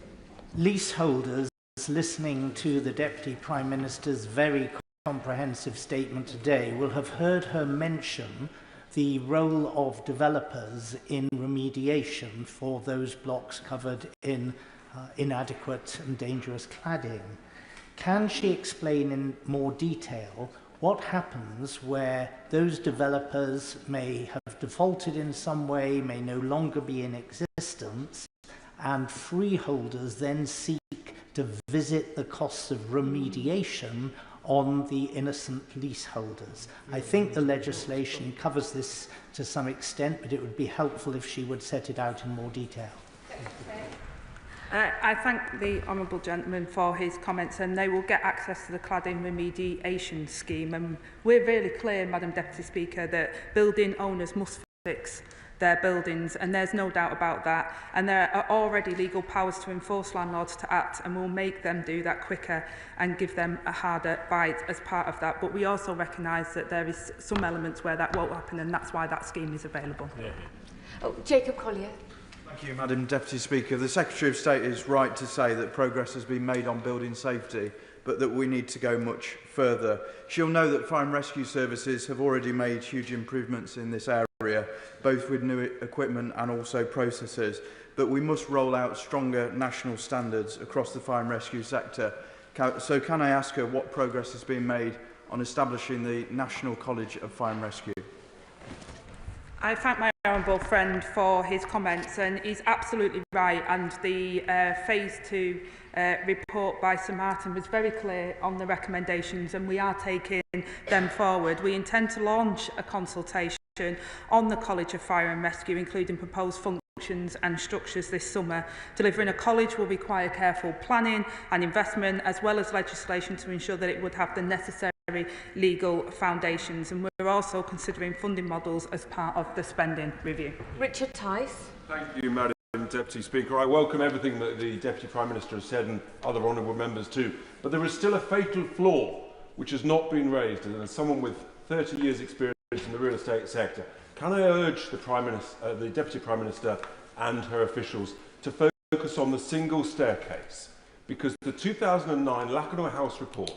S8: Leaseholders listening to the Deputy Prime Minister's very comprehensive statement today will have heard her mention the role of developers in remediation for those blocks covered in inadequate and dangerous cladding. Can she explain in more detail what happens where those developers may have defaulted in some way, may no longer be in existence, and freeholders then seek to visit the costs of remediation on the innocent leaseholders? I think the legislation covers this to some extent, but it would be helpful if she would set it out in more detail.
S10: I thank the honourable gentleman for his comments, and they will get access to the cladding remediation scheme. And we're really clear, Madam Deputy Speaker, that building owners must fix their buildings, and there's no doubt about that. And there are already legal powers to enforce landlords to act, and we'll make them do that quicker and give them a harder bite as part of that. But we also recognise that there is some elements where that won't happen, and that's why that scheme is available.
S11: Oh, Jacob Collier.
S23: Thank you, Madam Deputy Speaker. The Secretary of State is right to say that progress has been made on building safety, but that we need to go much further. She'll know that fire and rescue services have already made huge improvements in this area, both with new equipment and also processes, but we must roll out stronger national standards across the fire and rescue sector. So can I ask her what progress has been made on establishing the National College of Fire and Rescue?
S10: I thank my honourable friend for his comments, and he's absolutely right, and the Phase 2 report by Sir Martin was very clear on the recommendations, and we are taking them forward. We intend to launch a consultation on the College of Fire and Rescue, including proposed functions and structures this summer. Delivering a college will require careful planning and investment, as well as legislation to ensure that it would have the necessary legal foundations, and we're also considering funding models as part of the spending review.
S22: Richard Tice.
S3: Thank you, Madam Deputy Speaker. I welcome everything that the Deputy Prime Minister has said, and other honourable members too. But there is still a fatal flaw which has not been raised, and as someone with 30 years' experience in the real estate sector, can I urge the Deputy Prime Minister and her officials to focus on the single staircase, because the 2009 Lacanau House report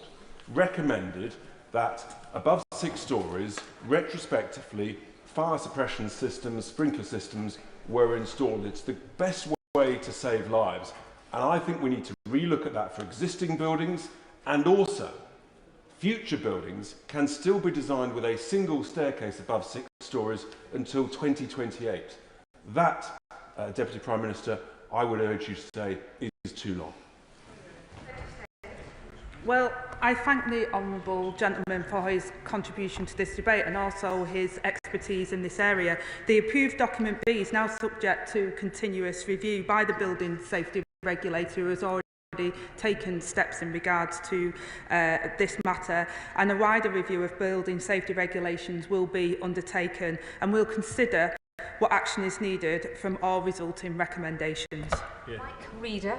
S3: recommended that above 6 stories, retrospectively, fire suppression systems, sprinkler systems were installed. It's the best way to save lives. And I think we need to relook at that for existing buildings, and also future buildings can still be designed with a single staircase above 6 stories until 2028. That, Deputy Prime Minister, I would urge you to say is too long.
S10: Well, I thank the honourable gentleman for his contribution to this debate and also his expertise in this area. The approved document B is now subject to continuous review by the Building Safety Regulator, who has already taken steps in regards to this matter, and a wider review of building safety regulations will be undertaken, and we'll consider what action is needed from all resulting recommendations.
S22: Mike Reader.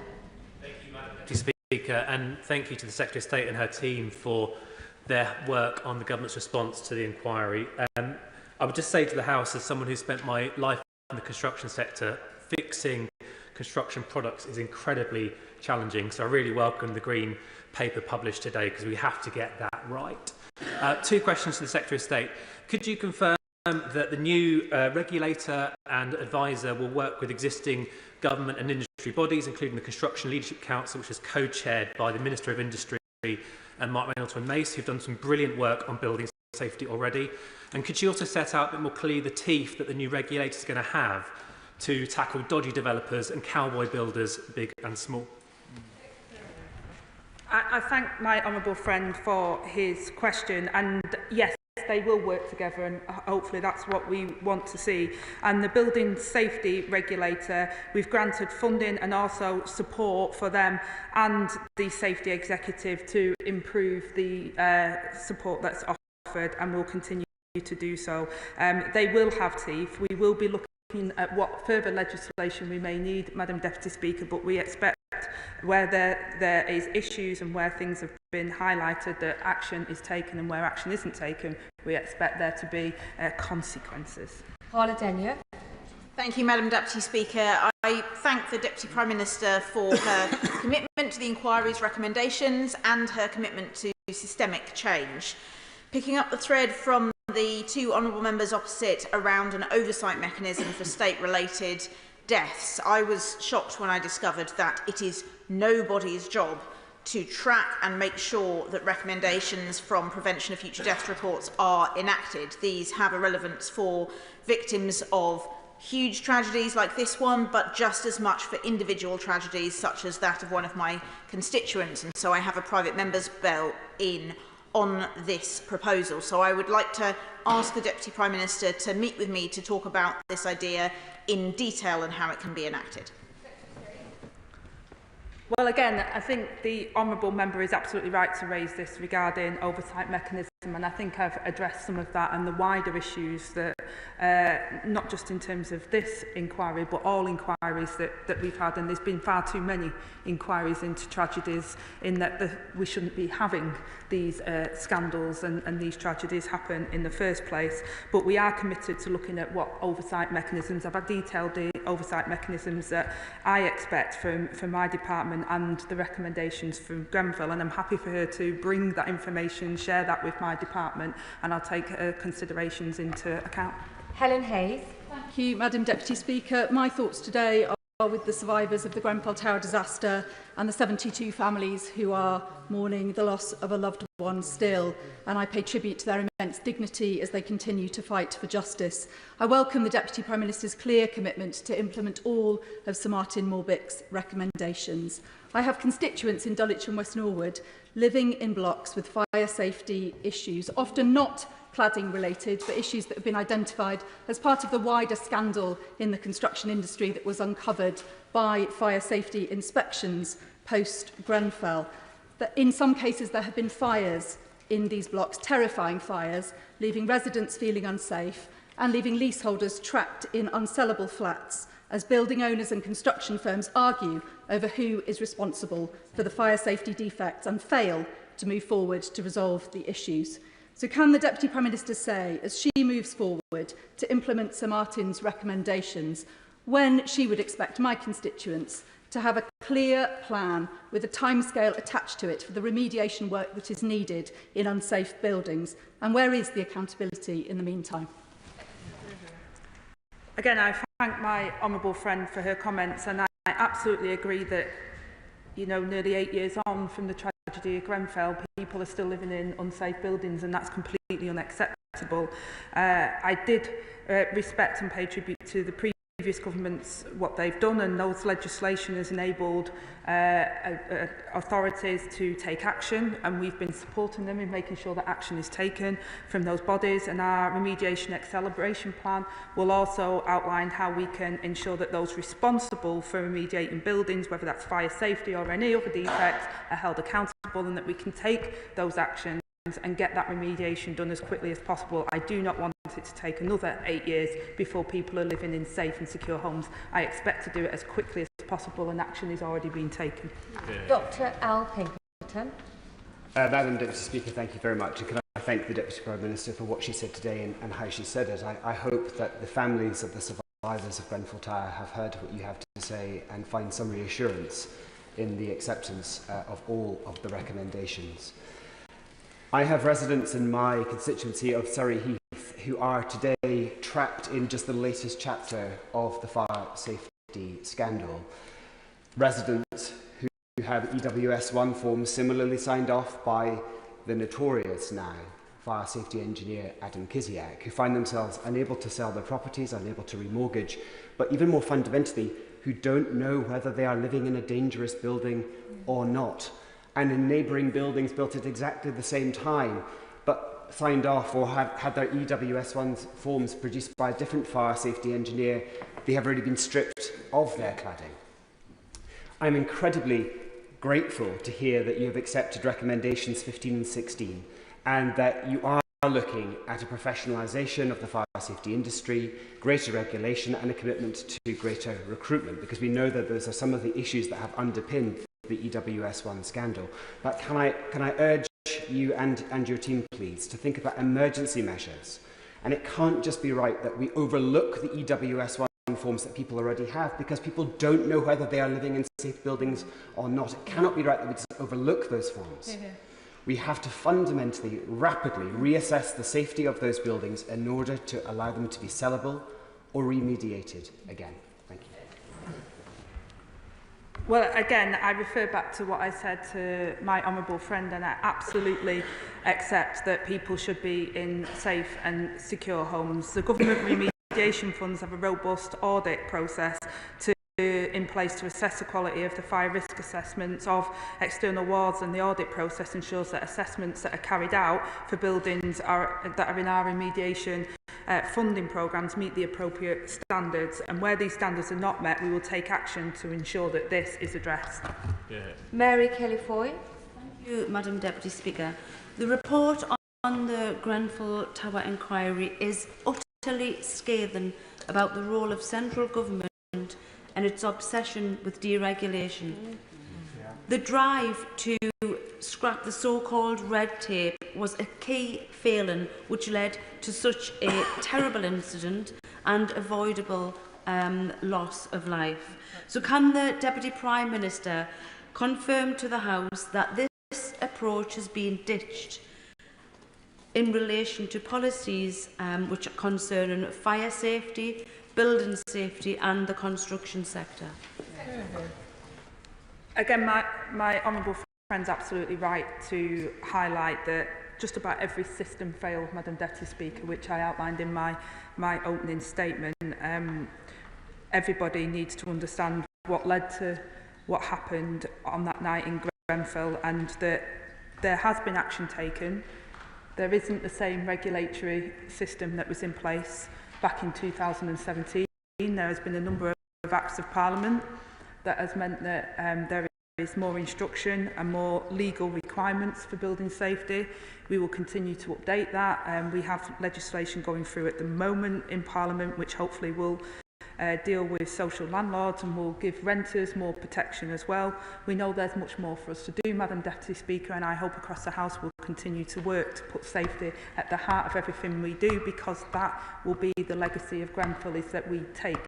S4: Thank you, Madam Deputy Speaker, and thank you to the Secretary of State and her team for their work on the government's response to the inquiry. I would just say to the House, as someone who spent my life in the construction sector, fixing construction products is incredibly challenging, so I really welcome the Green Paper published today, because we have to get that right. 2 questions to the Secretary of State. Could you confirm that the new regulator and advisor will work with existing government and industry bodies, including the Construction Leadership Council, which is co-chaired by the Minister of Industry and Mark Reynolds and Mace, who've done some brilliant work on building safety already? And could you also set out a bit more clearly the teeth that the new regulator is going to have to tackle dodgy developers and cowboy builders, big and small?
S10: I thank my honourable friend for his question, and yes, they will work together, and hopefully that's what we want to see. And the Building Safety Regulator, we've granted funding and also support for them and the Safety Executive to improve the support that's offered, and will continue to do so. They will have teeth. We will be looking at what further legislation we may need, Madam Deputy Speaker, but we expect where there is issues and where things have been highlighted that action is taken, and where action isn't taken, we expect there to be consequences.
S22: Paula Denyer.
S9: Thank you, Madam Deputy Speaker. I thank the Deputy Prime Minister for her commitment to the inquiry's recommendations and her commitment to systemic change. Picking up the thread from the 2 honourable members opposite around an oversight mechanism for state-related deaths, I was shocked when I discovered that it is nobody's job to track and make sure that recommendations from Prevention of Future Death reports are enacted. These have a relevance for victims of huge tragedies like this one, but just as much for individual tragedies such as that of one of my constituents. And so I have a private member's bill in on this proposal. So I would like to ask the Deputy Prime Minister to meet with me to talk about this idea in detail and how it can be enacted.
S10: Well, again, I think the honourable member is absolutely right to raise this regarding oversight mechanism, and I think I've addressed some of that and the wider issues that, not just in terms of this inquiry, but all inquiries that we've had, and there's been far too many inquiries into tragedies in that we shouldn't be having these scandals and these tragedies happen in the first place. But we are committed to looking at what oversight mechanisms. I've detailed the oversight mechanisms that I expect from my department and the recommendations from Grenfell, and I'm happy for her to bring that information, share that with my department, and I'll take considerations into account.
S22: Helen Hayes.
S18: Thank you, Madam Deputy Speaker. My thoughts today are with the survivors of the Grenfell Tower disaster and the 72 families who are mourning the loss of a loved one still, and I pay tribute to their immense dignity as they continue to fight for justice. I welcome the Deputy Prime Minister's clear commitment to implement all of Sir Martin Morbick's recommendations. I have constituents in Dulwich and West Norwood living in blocks with fire safety issues, often not cladding related, but issues that have been identified as part of the wider scandal in the construction industry that was uncovered by fire safety inspections post Grenfell. That in some cases there have been fires
S2: in these blocks, terrifying fires, leaving residents feeling unsafe and leaving leaseholders trapped in unsellable flats as building owners and construction firms argue over who is responsible for the fire safety defects and fail to move forward to resolve the issues. So can the Deputy Prime Minister say, as she moves forward to implement Sir Martin's recommendations, when she would expect my constituents to have a clear plan with a timescale attached to it for the remediation work that is needed in unsafe buildings, and where is the accountability in the meantime?
S10: Again, I thank my honourable friend for her comments, and I absolutely agree that, you know, nearly 8 years on from the tragedy of Grenfell, people are still living in unsafe buildings, and that's completely unacceptable. I did respect and pay tribute to the previous governments, what they've done, and those legislation has enabled authorities to take action, and we've been supporting them in making sure that action is taken from those bodies, and our remediation acceleration plan will also outline how we can ensure that those responsible for remediating buildings, whether that's fire safety or any other defects, are held accountable, and that we can take those actions and get that remediation done as quickly as possible. I do not want it to take another 8 years before people are living in safe and secure homes. I expect to do it as quickly as possible, and action is already being taken.
S11: Dr. Al Pinkerton.
S12: Madam Deputy Speaker, thank you very much. And can I thank the Deputy Prime Minister for what she said today and how she said it. I hope that the families of the survivors of Grenfell Tower have heard what you have to say and find some reassurance in the acceptance of all of the recommendations. I have residents in my constituency of Surrey Heath who are today trapped in just the latest chapter of the fire safety scandal. Residents who have EWS1 forms similarly signed off by the notorious now fire safety engineer Adam Kiziak, who find themselves unable to sell their properties, unable to remortgage, but even more fundamentally, who don't know whether they are living in a dangerous building or not. And in neighbouring buildings built at exactly the same time, but signed off or have had their EWS1 forms produced by a different fire safety engineer, they have already been stripped of their cladding. I'm incredibly grateful to hear that you have accepted recommendations 15 and 16, and that you are looking at a professionalisation of the fire safety industry, greater regulation and a commitment to greater recruitment, because we know that those are some of the issues that have underpinned the EWS1 scandal. But can I urge you and your team, please, to think about emergency measures? And it can't just be right that we overlook the EWS1 forms that people already have because people don't know whether they are living in safe buildings or not. It cannot be right that we just overlook those forms. We have to fundamentally, rapidly reassess the safety of those buildings in order to allow them to be sellable or remediated again. Thank you.
S10: Well, again, I refer back to what I said to my honourable friend, and I absolutely accept that people should be in safe and secure homes. The government remediation funds have a robust audit process in place to assess the quality of the fire risk assessments of external wards, and the audit process ensures that assessments that are carried out for buildings that are in our remediation funding programmes meet the appropriate standards, and where these standards are not met, we will take action to ensure that this is addressed.
S11: Mary Kelly-Foy.
S20: Thank you, Madam Deputy Speaker. The report on the Grenfell Tower inquiry is utterly scathing about the role of central government and its obsession with deregulation. The drive to scrap the so-called red tape was a key failing which led to such a terrible incident and avoidable loss of life. So can the Deputy Prime Minister confirm to the House that this approach has been ditched in relation to policies which are concerning fire safety, building safety and the construction sector?
S10: Again, my honourable friend's absolutely right to highlight that just about every system failed, Madam Deputy Speaker, which I outlined in my opening statement. Everybody needs to understand what led to what happened on that night in Grenfell, and that there has been action taken. There isn't the same regulatory system that was in place back in 2017. There has been a number of acts of Parliament that has meant that there more instruction and more legal requirements for building safety. We will continue to update that. We have legislation going through at the moment in Parliament which hopefully will deal with social landlords and will give renters more protection as well. We know there's much more for us to do, Madam Deputy Speaker, and I hope across the House we'll continue to work to put safety at the heart of everything we do, because that will be the legacy of Grenfell, is that we take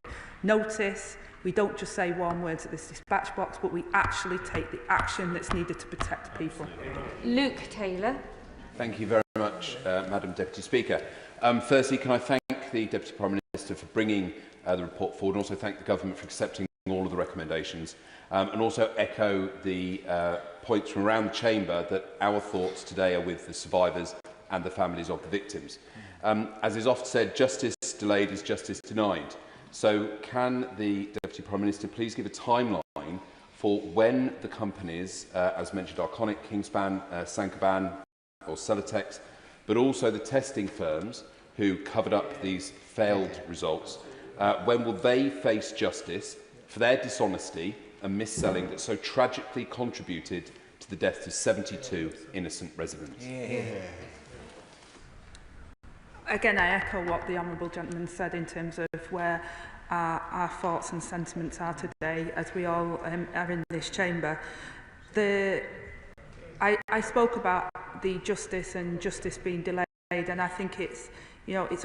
S10: notice. We don't just say warm words at this dispatch box, but we actually take the action that's needed to protect people.
S22: Luke Taylor.
S13: Thank you very much, Madam Deputy Speaker. Firstly, can I thank the Deputy Prime Minister for bringing the report forward, and also thank the Government for accepting all of the recommendations, and also echo the points from around the Chamber that our thoughts today are with the survivors and the families of the victims. As is often said, justice delayed is justice denied. So can the Deputy Prime Minister please give a timeline for when the companies, as mentioned, Arconic, Kingspan, Saint-Gobain or Celotex, but also the testing firms who covered up these failed results, when will they face justice for their dishonesty and mis-selling that so tragically contributed to the deaths of 72 innocent residents?
S10: Yeah. Again, I echo what the Honourable Gentleman said in terms of where our thoughts and sentiments are today as we all are in this chamber. I spoke about the justice and justice being delayed, and I think it's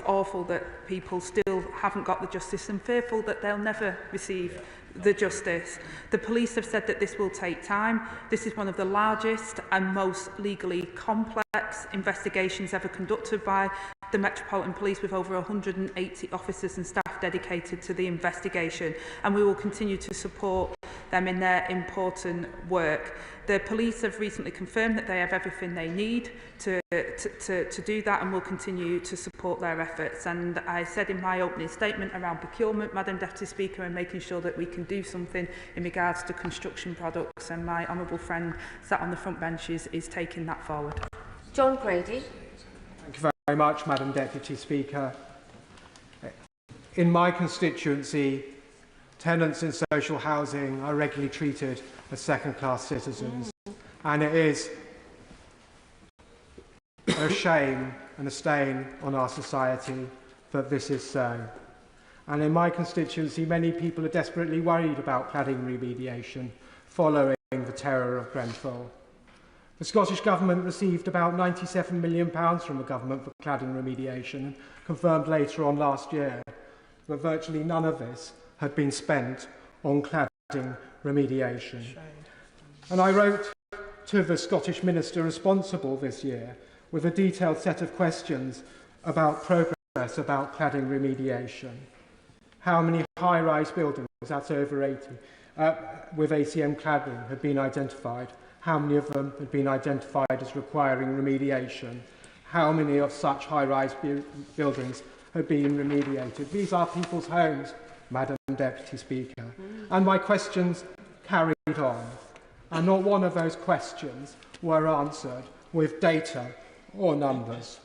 S10: awful that people still haven't got the justice and fearful that they'll never receive the justice. The police have said that this will take time. This is one of the largest and most legally complex investigations ever conducted by the Metropolitan Police, with over 180 officers and staff dedicated to the investigation, and we will continue to support them in their important work. The police have recently confirmed that they have everything they need to do that, and will continue to support their efforts. And I said in my opening statement around procurement, Madam Deputy Speaker, and making sure that we can do something in regards to construction products, and my honourable friend sat on the front benches is taking that forward.
S22: John Grady.
S14: Thank you very much, Madam Deputy Speaker. In my constituency, tenants in social housing are regularly treated as second-class citizens, and it is a shame and a stain on our society that this is so. And in my constituency, many people are desperately worried about cladding remediation following the terror of Grenfell. The Scottish Government received about £97 million from the Government for cladding remediation, and confirmed later on last year that virtually none of this had been spent on cladding remediation. And I wrote to the Scottish Minister responsible this year with a detailed set of questions about progress about cladding remediation. How many high-rise buildings, that's over 80, with ACM cladding had been identified? How many of them had been identified as requiring remediation? How many of such high-rise buildings had been remediated? These are people's homes, Madam Deputy Speaker. And my questions carried on, and not one of those questions were answered with data or numbers.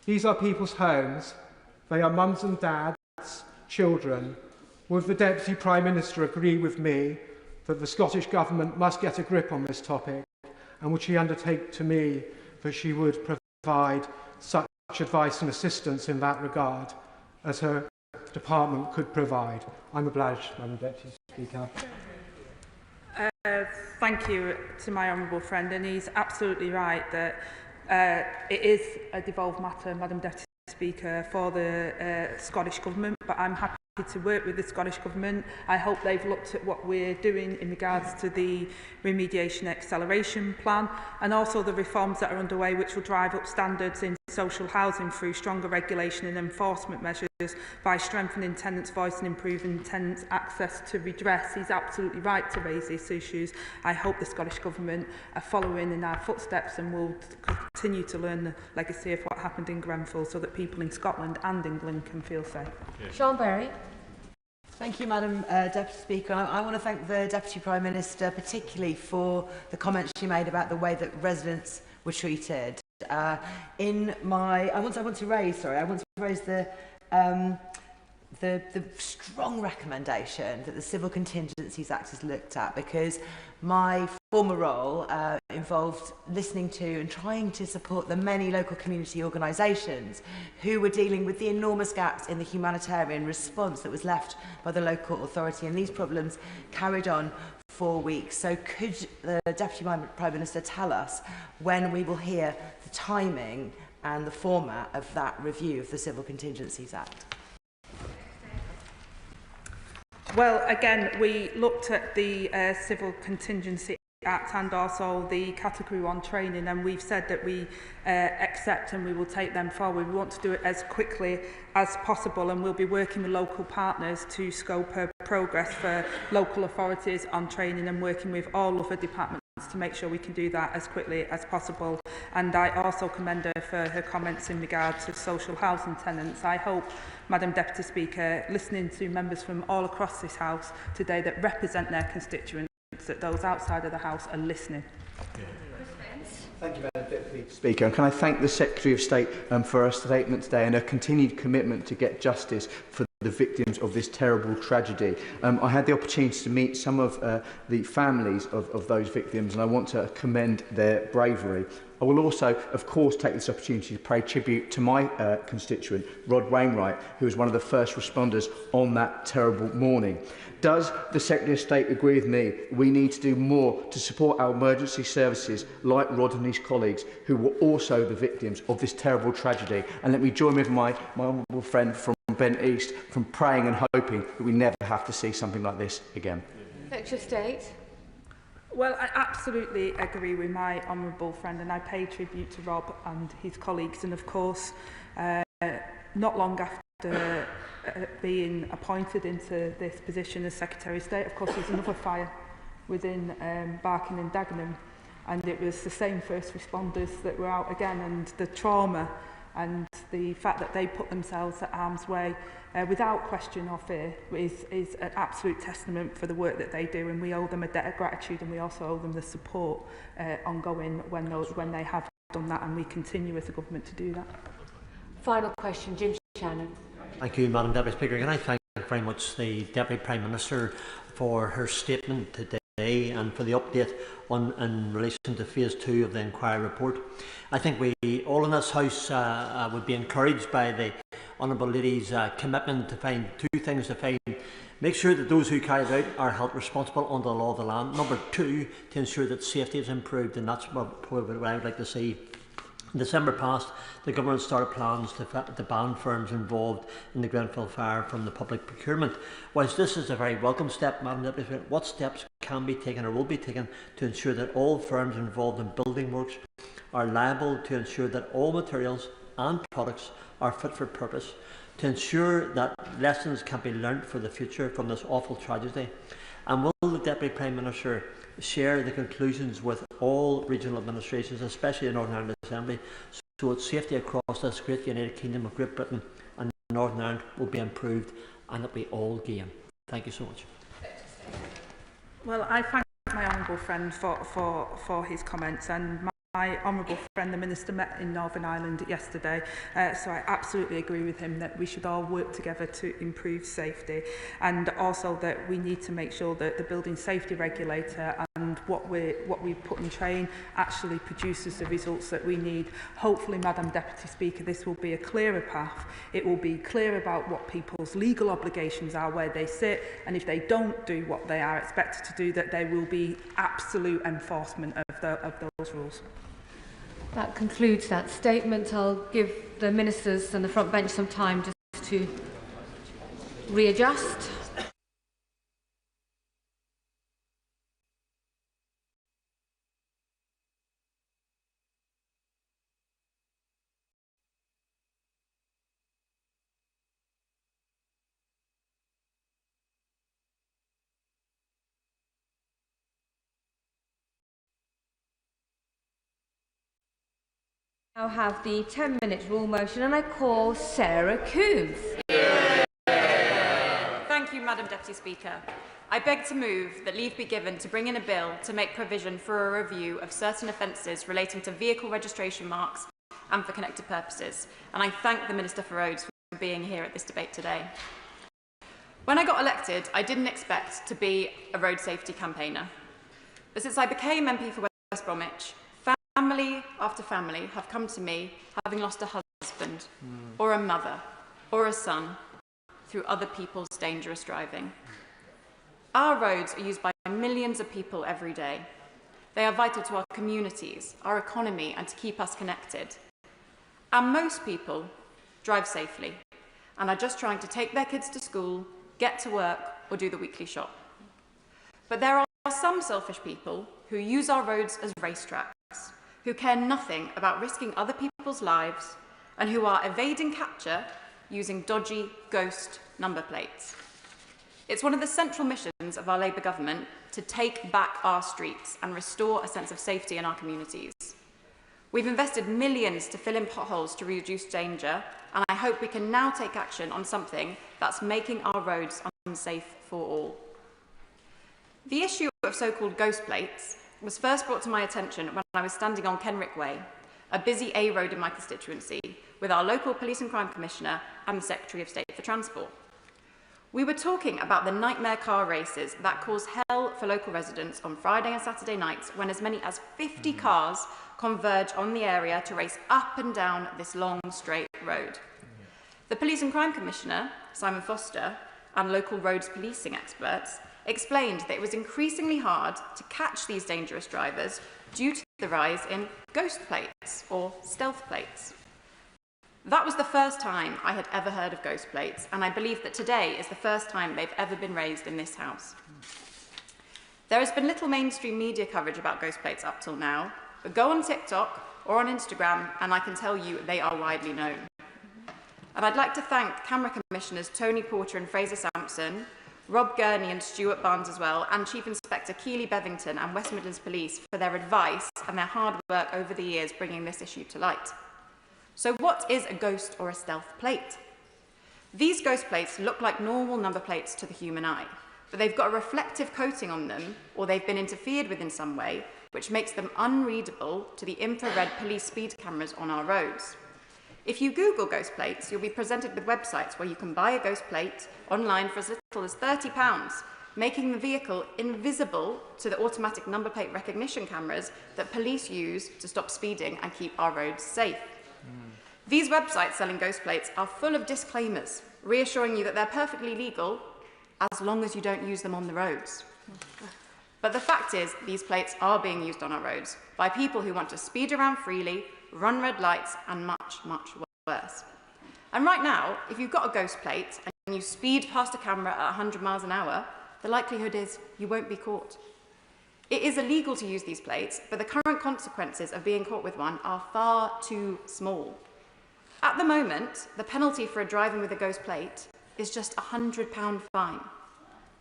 S14: These are people's homes. They are mums and dads, children. Would the Deputy Prime Minister agree with me that the Scottish Government must get a grip on this topic, and would she undertake to me that she would provide such advice and assistance in that regard as her department could provide? I'm obliged, Madam Deputy Speaker.
S10: Thank you to my honourable friend, and he's absolutely right that it is a devolved matter, Madam Deputy Speaker, for the Scottish Government, but I'm happy to work with the Scottish Government. I hope they've looked at what we're doing in regards to the remediation acceleration plan, and also the reforms that are underway which will drive up standards in social housing through stronger regulation and enforcement measures by strengthening tenants' voice and improving tenants' access to redress. He's absolutely right to raise these issues. I hope the Scottish Government are following in our footsteps and will continue to learn the legacy of what happened in Grenfell, so that people in Scotland and England can feel safe.
S22: Sean Berry.
S15: Thank you, Madam Deputy Speaker. I want to thank the Deputy Prime Minister particularly for the comments she made about the way that residents were treated. I want to raise the the strong recommendation that the Civil Contingencies Act is looked at, because my former role involved listening to and trying to support the many local community organisations who were dealing with the enormous gaps in the humanitarian response that was left by the local authority, and these problems carried on for weeks. So could the Deputy Prime Minister tell us when we will hear the timing and the format of that review of the Civil Contingencies Act?
S10: Well, again, we looked at the Civil Contingency Act and also the Category 1 training, and we've said that we accept and we will take them forward. We want to do it as quickly as possible, and we'll be working with local partners to scope progress for local authorities on training, and working with all other departments to make sure we can do that as quickly as possible. And I also commend her for her comments in regard to social housing tenants. I hope, Madam Deputy Speaker, listening to members from all across this House today that represent their constituents, that those outside of the House are listening.
S5: Thank you, Madam Deputy Speaker. And can I thank the Secretary of State for her statement today and her continued commitment to get justice for the victims of this terrible tragedy. I had the opportunity to meet some of the families of those victims, and I want to commend their bravery. I will also, of course, take this opportunity to pay tribute to my constituent, Rod Wainwright, who was one of the first responders on that terrible morning. Does the Secretary of State agree with me we need to do more to support our emergency services like Rod and his colleagues, who were also the victims of this terrible tragedy? And let me join with my honourable friend from Bent East from praying and hoping that we never have to see something like this again.
S22: Secretary of State.
S10: Well, I absolutely agree with my honourable friend, and I pay tribute to Rob and his colleagues. And of course, not long after being appointed into this position as Secretary of State, of course, there's another fire within Barking and Dagenham, and it was the same first responders that were out again, and the trauma and the fact that they put themselves at harm's way without question or fear is an absolute testament for the work that they do, and we owe them a debt of gratitude, and we also owe them the support ongoing when they have done that, and we continue as a government to do that.
S22: Final question, Jim Shannon.
S16: Thank you, Madam Deputy Speaker. Can I thank very much the Deputy Prime Minister for her statement today and for the update in relation to phase 2 of the inquiry report. I think we all in this House would be encouraged by the Honourable Lady's commitment to find two things: to find, make sure that those who carry it out are held responsible under the law of the land. Number 2, to ensure that safety is improved, and that's what I would like to see. In December past, the government started plans to ban firms involved in the Grenfell fire from the public procurement. Whilst this is a very welcome step, Madam Deputy Speaker, what steps can be taken or will be taken to ensure that all firms involved in building works are liable, to ensure that all materials and products are fit for purpose, to ensure that lessons can be learnt for the future from this awful tragedy? And will the Deputy Prime Minister share the conclusions with all regional administrations, especially the Northern Ireland Assembly, so that safety across this great United Kingdom of Great Britain and Northern Ireland will be improved and that we all gain? Thank you so much.
S10: Well, I thank my honourable friend for his comments, and my honourable friend, the Minister, met in Northern Ireland yesterday, so I absolutely agree with him that we should all work together to improve safety, and also that we need to make sure that the building safety regulator and what we put in train actually produces the results that we need. Hopefully, Madam Deputy Speaker, this will be a clearer path. It will be clear about what people's legal obligations are, where they sit, and if they don't do what they are expected to do, that there will be absolute enforcement of those rules.
S22: That concludes that statement. I'll give the ministers and the front bench some time just to readjust. Now have the 10-minute rule motion, and I call Sarah Coombs.
S17: Thank you, Madam Deputy Speaker. I beg to move that leave be given to bring in a bill to make provision for a review of certain offences relating to vehicle registration marks and for connected purposes. And I thank the Minister for Roads for being here at this debate today. When I got elected, I didn't expect to be a road safety campaigner. But since I became MP for West Bromwich, family after family have come to me having lost a husband, or a mother, or a son through other people's dangerous driving. Our roads are used by millions of people every day. They are vital to our communities, our economy, and to keep us connected. And most people drive safely and are just trying to take their kids to school, get to work, or do the weekly shop. But there are some selfish people who use our roads as racetracks, who care nothing about risking other people's lives, and who are evading capture using dodgy ghost number plates. It's one of the central missions of our Labour government to take back our streets and restore a sense of safety in our communities. We've invested millions to fill in potholes to reduce danger, and I hope we can now take action on something that's making our roads unsafe for all. The issue of so-called ghost plates was first brought to my attention when I was standing on Kenrick Way, a busy A road in my constituency, with our local Police and Crime Commissioner and the Secretary of State for Transport. We were talking about the nightmare car races that cause hell for local residents on Friday and Saturday nights when as many as 50 cars converge on the area to race up and down this long, straight road. The Police and Crime Commissioner, Simon Foster, and local roads policing experts explained that it was increasingly hard to catch these dangerous drivers due to the rise in ghost plates or stealth plates. That was the first time I had ever heard of ghost plates, and I believe that today is the first time they've ever been raised in this House. There has been little mainstream media coverage about ghost plates up till now, but go on TikTok or on Instagram and I can tell you they are widely known. And I'd like to thank camera commissioners Tony Porter and Fraser Sampson, Rob Gurney and Stuart Barnes as well, and Chief Inspector Keely Bevington and West Midlands Police for their advice and their hard work over the years bringing this issue to light. So what is a ghost or a stealth plate? These ghost plates look like normal number plates to the human eye, but they've got a reflective coating on them, or they've been interfered with in some way, which makes them unreadable to the infrared police speed cameras on our roads. If you Google ghost plates, you'll be presented with websites where you can buy a ghost plate online for as little as £30, making the vehicle invisible to the automatic number plate recognition cameras that police use to stop speeding and keep our roads safe. These websites selling ghost plates are full of disclaimers, reassuring you that they're perfectly legal as long as you don't use them on the roads. But the fact is, these plates are being used on our roads by people who want to speed around freely, run red lights, and much, much worse. And right now, if you've got a ghost plate and you speed past a camera at 100 miles an hour, the likelihood is you won't be caught. It is illegal to use these plates, but the current consequences of being caught with one are far too small. At the moment, the penalty for driving with a ghost plate is just a £100 fine.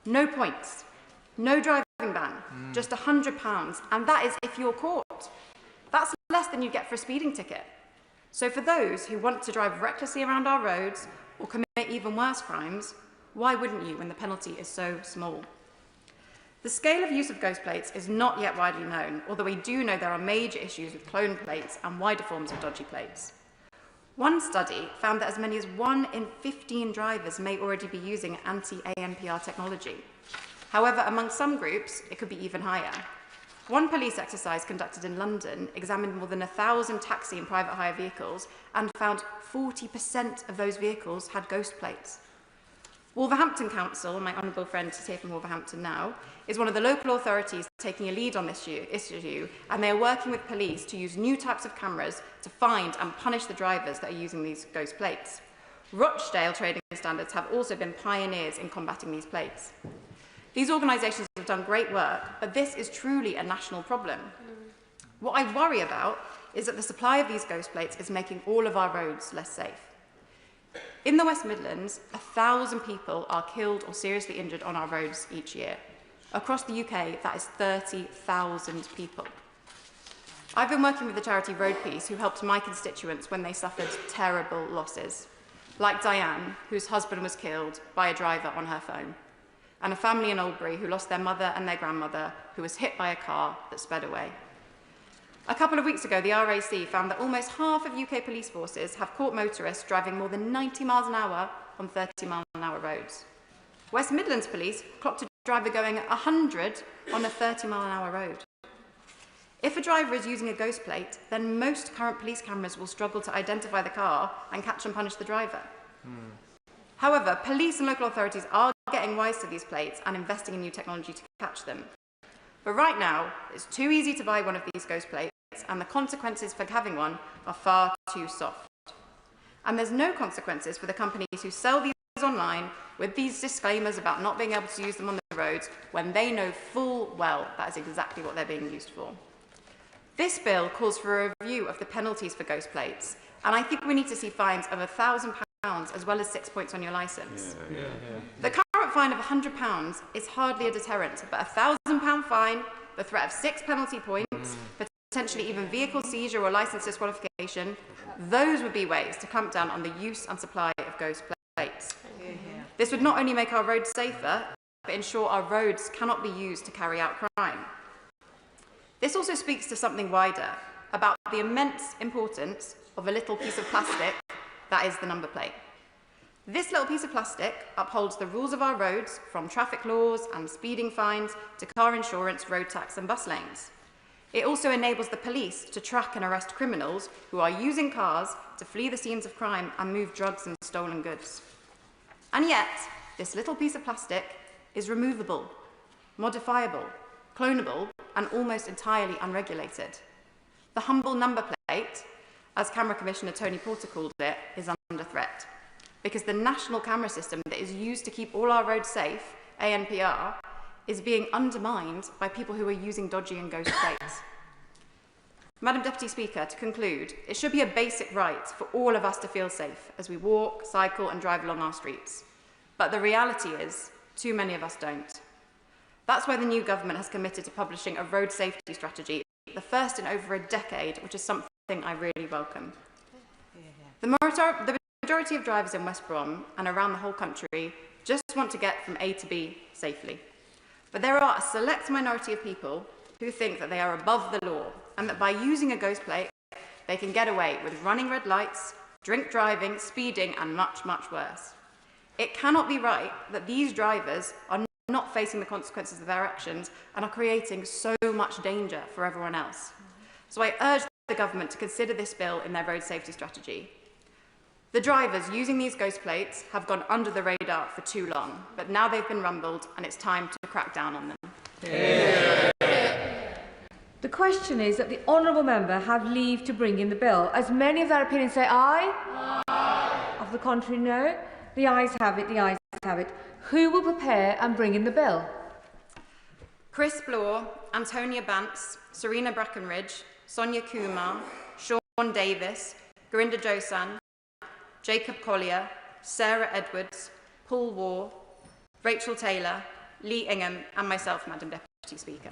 S17: No points, no driving ban, just £100, and that is if you're caught. That's less than you get for a speeding ticket. So for those who want to drive recklessly around our roads or commit even worse crimes, why wouldn't you when the penalty is so small? The scale of use of ghost plates is not yet widely known, although we do know there are major issues with clone plates and wider forms of dodgy plates. One study found that as many as 1 in 15 drivers may already be using anti-ANPR technology. However, among some groups, it could be even higher. One police exercise conducted in London examined more than 1,000 taxi and private hire vehicles and found 40% of those vehicles had ghost plates. Wolverhampton Council, my honourable friend is here from Wolverhampton now, is one of the local authorities taking a lead on this issue, and they are working with police to use new types of cameras to find and punish the drivers that are using these ghost plates. Rochdale Trading Standards have also been pioneers in combating these plates. These organisations have done great work, but this is truly a national problem. What I worry about is that the supply of these ghost plates is making all of our roads less safe. In the West Midlands, 1,000 people are killed or seriously injured on our roads each year. Across the UK, that is 30,000 people. I've been working with the charity Road Peace, who helped my constituents when they suffered terrible losses, like Diane, whose husband was killed by a driver on her phone, and a family in Albury who lost their mother and their grandmother, who was hit by a car that sped away. A couple of weeks ago, the RAC found that almost half of UK police forces have caught motorists driving more than 90 miles an hour on 30-mile-an-hour roads. West Midlands Police clocked a driver going at 100 on a 30-mile-an-hour road. If a driver is using a ghost plate, then most current police cameras will struggle to identify the car and catch and punish the driver. However, police and local authorities are getting wise to these plates and investing in new technology to catch them. But right now, it's too easy to buy one of these ghost plates, and the consequences for having one are far too soft. And there's no consequences for the companies who sell these online with these disclaimers about not being able to use them on the roads when they know full well that is exactly what they're being used for. This bill calls for a review of the penalties for ghost plates, and I think we need to see fines of £1,000 as well as 6 points on your licence. The current fine of £100 is hardly a deterrent, but a £1,000 fine, the threat of 6 penalty points, potentially even vehicle seizure or licence disqualification, those would be ways to clamp down on the use and supply of ghost plates. This would not only make our roads safer, but ensure our roads cannot be used to carry out crime. This also speaks to something wider, about the immense importance of a little piece of plastic that is the number plate. This little piece of plastic upholds the rules of our roads, from traffic laws and speeding fines to car insurance, road tax and bus lanes. It also enables the police to track and arrest criminals who are using cars to flee the scenes of crime and move drugs and stolen goods. And yet, this little piece of plastic is removable, modifiable, clonable, and almost entirely unregulated. The humble number plate, as Camera Commissioner Tony Porter called it, is under threat, because the national camera system that is used to keep all our roads safe, ANPR, is being undermined by people who are using dodgy and ghost plates. Madam Deputy Speaker, to conclude, it should be a basic right for all of us to feel safe as we walk, cycle and drive along our streets. But the reality is, too many of us don't. That's why the new government has committed to publishing a road safety strategy, the first in over a decade, which is something I really welcome. The majority of drivers in West Brom and around the whole country just want to get from A to B safely. But there are a select minority of people who think that they are above the law and that by using a ghost plate, they can get away with running red lights, drink driving, speeding, and much, much worse. It cannot be right that these drivers are not facing the consequences of their actions and are creating so much danger for everyone else. So I urge the government to consider this bill in their road safety strategy. The drivers using these ghost plates have gone under the radar for too long, but now they've been rumbled and it's time to crack down on them.
S11: Yeah. The question is that the honourable member have leave to bring in the bill. As many of their opinions say aye, aye. Of the contrary, no. The ayes have it, the ayes have it. Who will prepare and bring in the bill?
S17: Chris Blore, Antonia Bantz, Serena Brackenridge, Sonia Kumar, Sean Davis, Gurinder Josan, Jacob Collier, Sarah Edwards, Paul Waugh, Rachel Taylor, Lee Ingham and myself, Madam Deputy Speaker.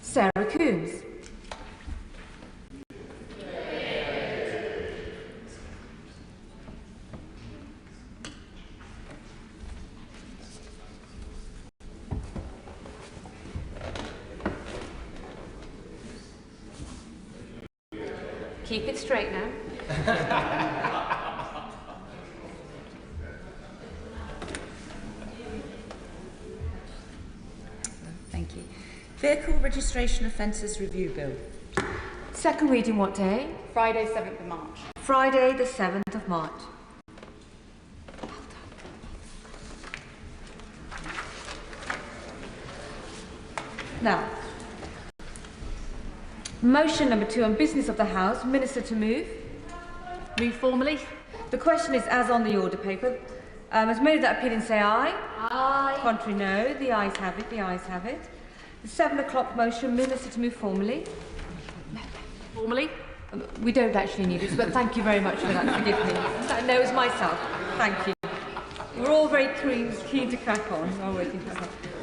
S11: Sarah Coombs. Keep it straight now.
S6: Thank you. Vehicle Registration Offences Review Bill.
S11: Second reading what day?
S17: Friday, 7th of March.
S11: Friday, the 7th of March. Now, motion number 2 on business of the House. Minister to move.
S2: Move formally.
S11: The question is as on the order paper. As many of that opinion say aye.
S2: Aye.
S11: Contrary, no. The ayes have it. The ayes have it. The 7 o'clock motion. Minister to move formally.
S2: Formally.
S11: We don't actually need it, but thank you very much for that. Forgive me. No, it was myself. Thank you. We're all very keen to crack on.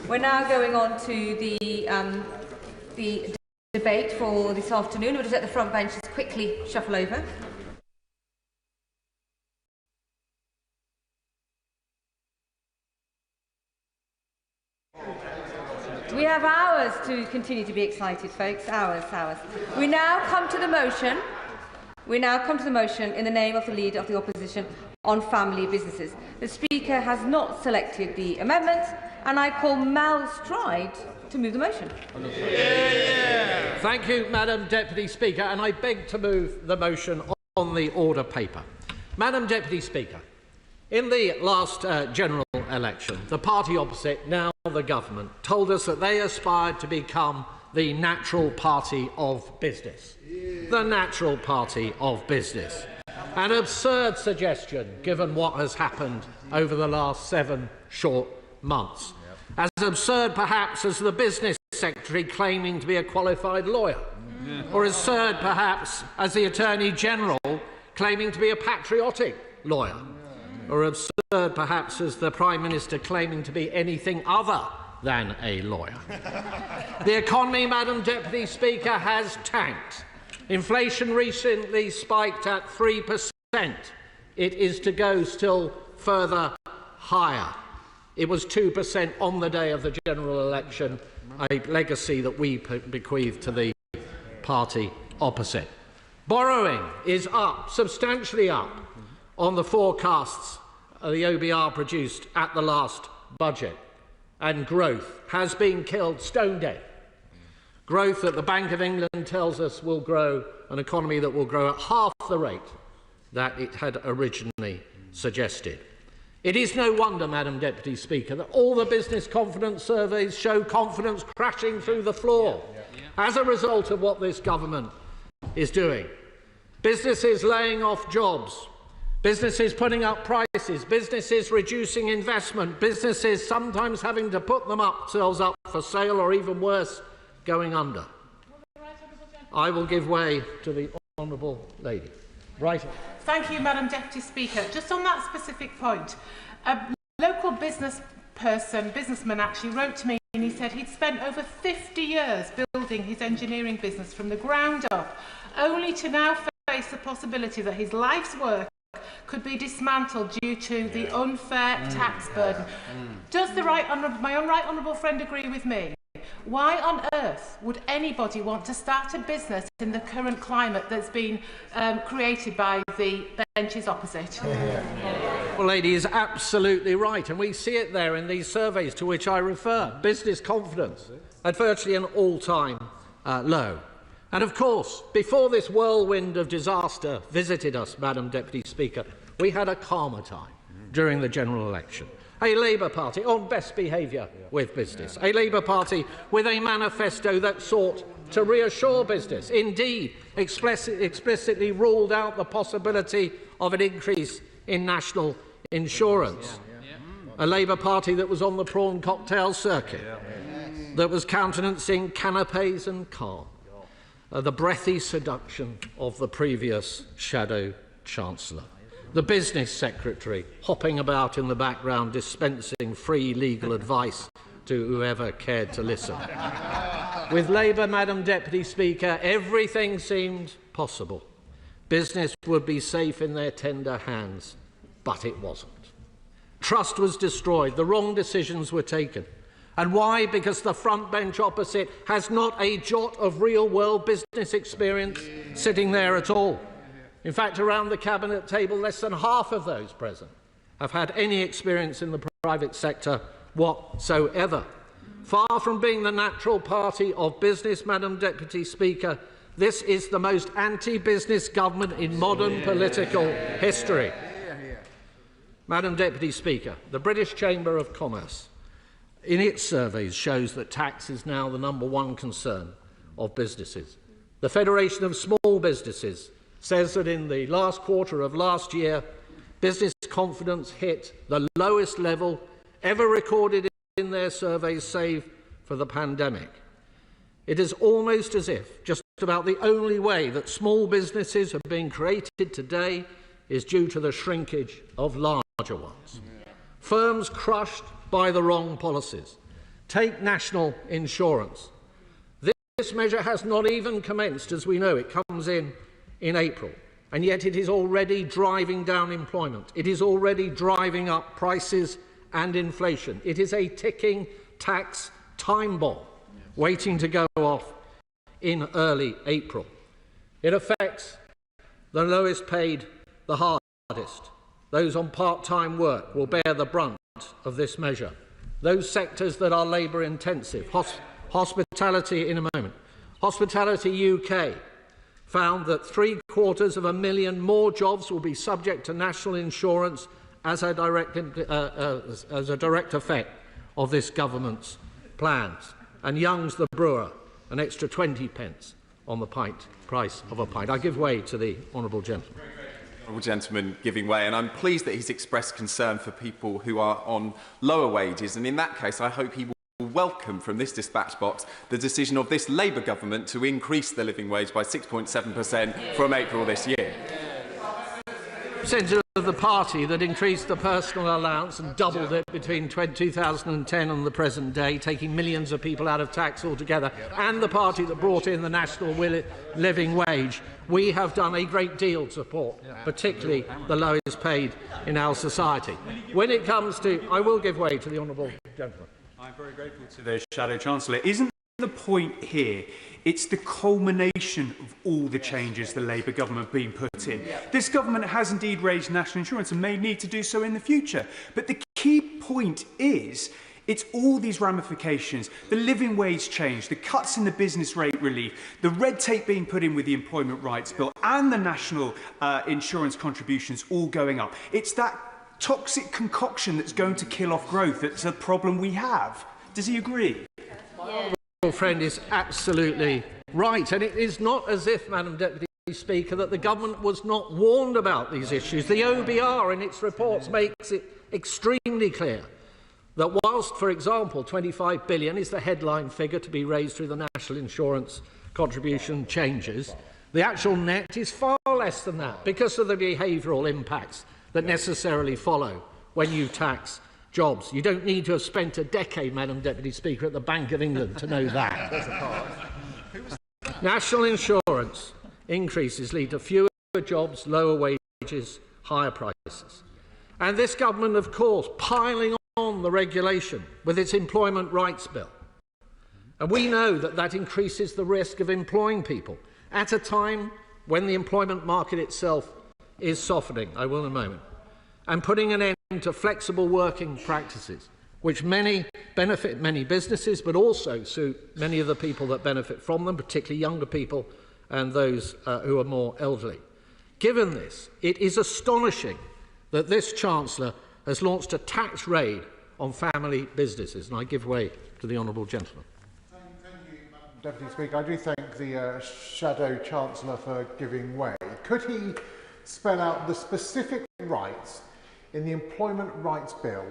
S11: We're now going on to the debate for this afternoon. We'll just let the front benches quickly shuffle over. We have hours to continue to be excited, folks. Hours. We now come to the motion. In the name of the Leader of the Opposition on family businesses. The Speaker has not selected the amendments, and I call Mal Stride to move the motion.
S1: Thank you, Madam Deputy Speaker, and I beg to move the motion on the order paper. Madam Deputy Speaker, in the last general election, the party opposite, now the government, told us that they aspired to become the natural party of business. The natural party of business. An absurd suggestion, given what has happened over the last 7 short months. As absurd, perhaps, as the business secretary claiming to be a qualified lawyer. Or as absurd, perhaps, as the Attorney General claiming to be a patriotic lawyer. Or absurd, perhaps, as the Prime Minister claiming to be anything other than a lawyer. The economy, Madam Deputy Speaker, has tanked. Inflation recently spiked at 3%. It is to go still further higher. It was 2% on the day of the general election, a legacy that we bequeath to the party opposite. Borrowing is up, substantially up, on the forecasts the OBR produced at the last budget. And growth has been killed stone dead. Growth that the Bank of England tells us will grow, an economy that will grow at half the rate that it had originally suggested. It is no wonder, Madam Deputy Speaker, that all the business confidence surveys show confidence crashing through the floor as a result of what this government is doing. Businesses laying off jobs, businesses putting up prices, businesses reducing investment, businesses sometimes having to put themselves up for sale or, even worse, going under. I will give way to the honourable lady. Right.
S10: Thank you, Madam Deputy Speaker. Just on that specific point, a local businessman actually wrote to me and he said he'd spent over 50 years building his engineering business from the ground up, only to now face the possibility that his life's work could be dismantled due to the unfair tax burden. Does my right honourable friend agree with me? Why on earth would anybody want to start a business in the current climate that's been created by the benches opposite?
S1: Well, lady is absolutely right, and we see it there in these surveys to which I refer. Business confidence at virtually an all-time low. And of course, before this whirlwind of disaster visited us, Madam Deputy Speaker, we had a calmer time during the general election. A Labour Party on best behaviour with business. A Labour Party with a manifesto that sought to reassure business. Indeed, explicitly ruled out the possibility of an increase in national insurance. A Labour Party that was on the prawn cocktail circuit, that was countenancing canapes and calm. The breathy seduction of the previous Shadow Chancellor. The Business Secretary hopping about in the background dispensing free legal advice to whoever cared to listen. With Labour, Madam Deputy Speaker, everything seemed possible. Business would be safe in their tender hands, but it wasn't. Trust was destroyed, the wrong decisions were taken. And why? Because the front bench opposite has not a jot of real-world business experience sitting there at all. In fact, around the cabinet table, less than half of those present have had any experience in the private sector whatsoever. Far from being the natural party of business, Madam Deputy Speaker, this is the most anti-business government in modern political history. Madam Deputy Speaker, the British Chamber of Commerce, in its surveys, shows that tax is now the #1 concern of businesses. The Federation of Small Businesses says that in the last quarter of last year, business confidence hit the lowest level ever recorded in their surveys, save for the pandemic. It is almost as if just about the only way that small businesses have been created today is due to the shrinkage of larger ones. Firms crushed by the wrong policies. Take national insurance. This measure has not even commenced, as we know. It comes in April, and yet it is already driving down employment. It is already driving up prices and inflation. It is a ticking tax time bomb waiting to go off in early April. It affects the lowest paid the hardest, those on part-time work, will bear the brunt of this measure. Those sectors that are labour-intensive, hospitality in a moment. Hospitality UK found that 750,000 more jobs will be subject to national insurance as a direct effect of this government's plans. And Young's the brewer, an extra 20 pence on the price of a pint. I give way to the honourable gentleman.
S7: Honourable gentleman giving way, and I'm pleased that he's expressed concern for people who are on lower wages, and in that case I hope he will welcome from this dispatch box the decision of this Labour government to increase the living wage by 6.7% from April this year.
S1: Centre of the party that increased the personal allowance and doubled it between 2010 and the present day, taking millions of people out of tax altogether, and the party that brought in the national living wage. We have done a great deal to support, particularly the lowest paid in our society. When it comes to, I will give way to the honourable gentleman.
S19: I'm very grateful to the Shadow Chancellor. Isn't the point here, it's the culmination of all the changes the Labour government being put in. This government has indeed raised national insurance and may need to do so in the future. But the key point is, it's all these ramifications, the living wage change, the cuts in the business rate relief, the red tape being put in with the Employment Rights Bill and the national insurance contributions all going up. It's that toxic concoction that's going to kill off growth that's a problem we have. Does he agree?
S1: Your friend is absolutely right, and it is not as if, Madam Deputy Speaker, that the government was not warned about these issues. The OBR in its reports makes it extremely clear that whilst, for example, 25 billion is the headline figure to be raised through the national insurance contribution changes, the actual net is far less than that because of the behavioural impacts that necessarily follow when you tax jobs. You don't need to have spent a decade, Madam Deputy Speaker, at the Bank of England to know that. National insurance increases lead to fewer jobs, lower wages, higher prices. And this government, of course, piling on the regulation with its Employment Rights Bill. And we know that that increases the risk of employing people at a time when the employment market itself is softening, I will in a moment, and putting an end to flexible working practices, which benefit many businesses, but also suit many of the people that benefit from them, particularly younger people and those who are more elderly. Given this, it is astonishing that this Chancellor has launched a tax raid on family businesses, and I give way to the honourable gentleman.
S21: Thank you, Madam Deputy Speaker. I do thank the Shadow Chancellor for giving way. Could he spell out the specific rights in the Employment Rights Bill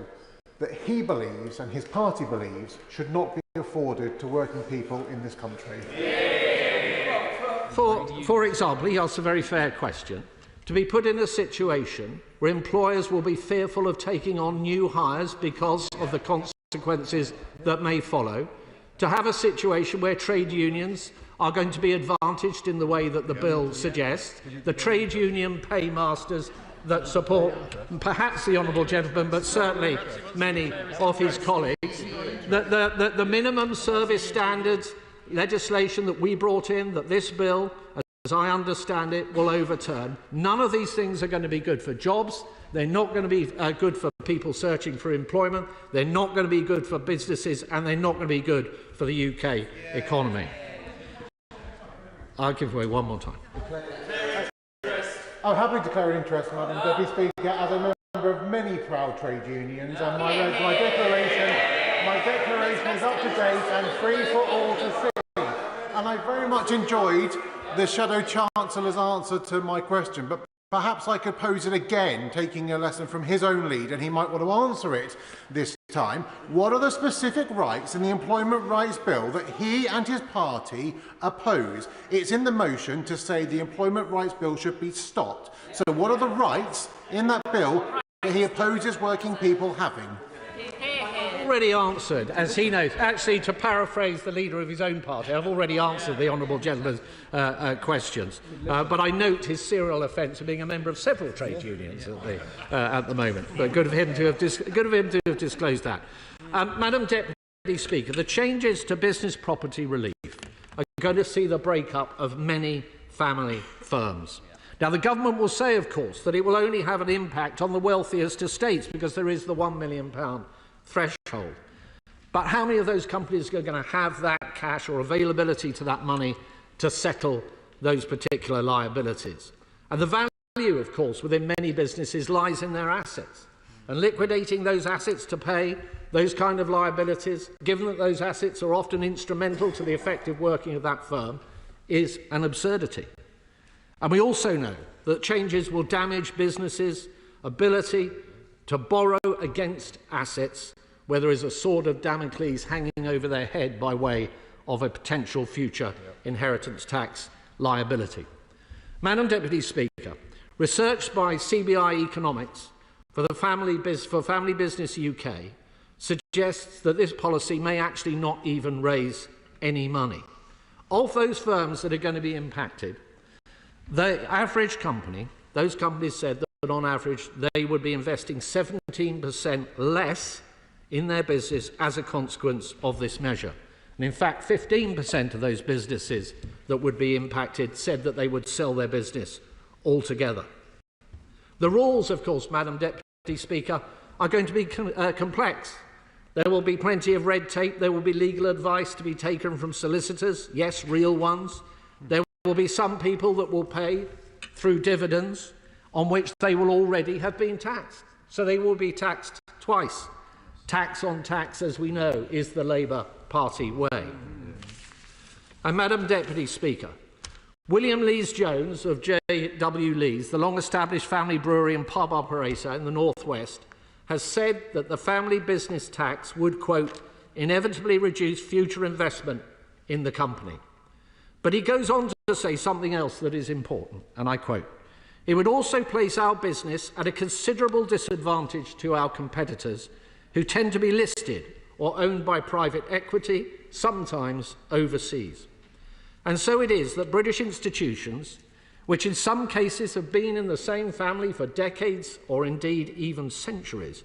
S21: that he believes and his party believes should not be afforded to working people in this country?
S1: For example, he asked a very fair question. To be put in a situation where employers will be fearful of taking on new hires because of the consequences that may follow. To have a situation where trade unions are going to be advantaged in the way that the bill suggests. The trade union paymasters that support perhaps the honourable gentleman, but certainly many of his colleagues. The minimum service standards legislation that we brought in, that this bill, as I understand it, will overturn. None of these things are going to be good for jobs. They're not going to be good for people searching for employment. They're not going to be good for businesses, and they're not going to be good for the UK economy. I'll give way one more time.
S21: I'll happily declare an interest, Madam Deputy Speaker, as a member of many proud trade unions, and my declaration is up to date and free for all to see. And I very much enjoyed the Shadow Chancellor's answer to my question, but perhaps I could pose it again, taking a lesson from his own lead, and he might want to answer it this time. What are the specific rights in the Employment Rights Bill that he and his party oppose? It's in the motion to say the Employment Rights Bill should be stopped. So what are the rights in that bill that he opposes working people having?
S1: Already answered, as he knows. Actually, to paraphrase the leader of his own party, I've already answered the honourable gentleman's questions. But I note his serial offence of being a member of several trade unions at the moment. But good of him to have disclosed that. Madam Deputy Speaker, the changes to business property relief are going to see the break-up of many family firms. Now, the government will say, of course, that it will only have an impact on the wealthiest estates because there is the £1 million threshold. But how many of those companies are going to have that cash or availability to that money to settle those particular liabilities? And the value, of course, within many businesses lies in their assets. And liquidating those assets to pay those kind of liabilities, given that those assets are often instrumental to the effective working of that firm, is an absurdity. And we also know that changes will damage businesses' ability to borrow against assets where there is a sword of Damocles hanging over their head by way of a potential future inheritance tax liability. Madam Deputy Speaker, research by CBI Economics for Family Business UK suggests that this policy may actually not even raise any money. Of those firms that are going to be impacted, the average company, those companies said that on average they would be investing 17% less in their business as a consequence of this measure. And in fact, 15% of those businesses that would be impacted said that they would sell their business altogether. The rules, of course, Madam Deputy Speaker, are going to be complex. There will be plenty of red tape. There will be legal advice to be taken from solicitors, yes, real ones. There will be some people that will pay through dividends on which they will already have been taxed. So they will be taxed twice. Tax on tax, as we know, is the Labour Party way. And Madam Deputy Speaker, William Lees-Jones of J.W. Lees, the long-established family brewery and pub operator in the North West, has said that the family business tax would, quote, inevitably reduce future investment in the company. But he goes on to say something else that is important, and I quote, it would also place our business at a considerable disadvantage to our competitors who tend to be listed or owned by private equity, sometimes overseas. And so it is that British institutions, which in some cases have been in the same family for decades or indeed even centuries,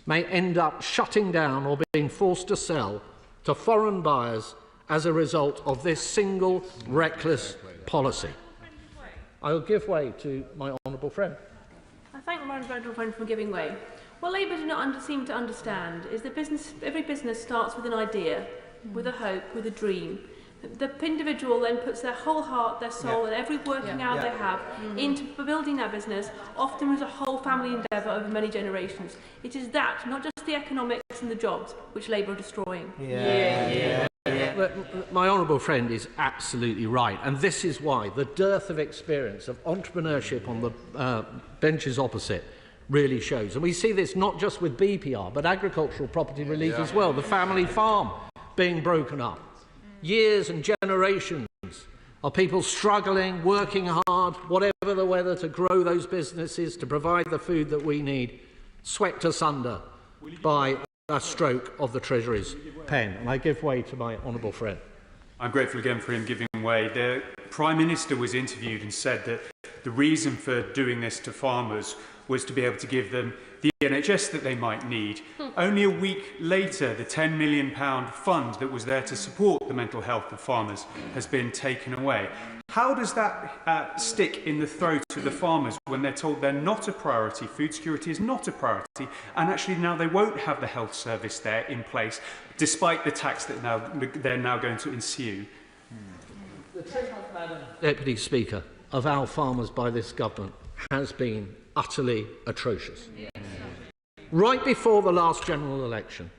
S1: may end up shutting down or being forced to sell to foreign buyers as a result of this single reckless policy. I will give way to my honourable friend.
S3: I thank my honourable friend for giving way. What Labour do not seem to understand is that every business starts with an idea, with a hope, with a dream. The individual then puts their whole heart, their soul, and every working hour they have into building their business, often as a whole family endeavour over many generations. It is that, not just the economics and the jobs, which Labour are destroying.
S1: My honourable friend is absolutely right, and this is why the dearth of experience of entrepreneurship on the benches opposite really shows. And we see this not just with BPR, but agricultural property relief as well, the family farm being broken up. Years and generations of people struggling, working hard, whatever the weather, to grow those businesses, to provide the food that we need, swept asunder by a stroke of the Treasury's pen. And I give way to my honourable friend.
S19: I'm grateful again for him giving way. The Prime Minister was interviewed and said that the reason for doing this to farmers was to be able to give them the NHS that they might need. Only a week later, the £10 million fund that was there to support the mental health of farmers has been taken away. How does that stick in the throat of the farmers when they're told they're not a priority, food security is not a priority, and actually now they won't have the health service there in place, despite the tax that they're now going to ensue?
S1: The treatment, Madam Deputy Speaker, of our farmers by this government has been utterly atrocious. Right before the last general election,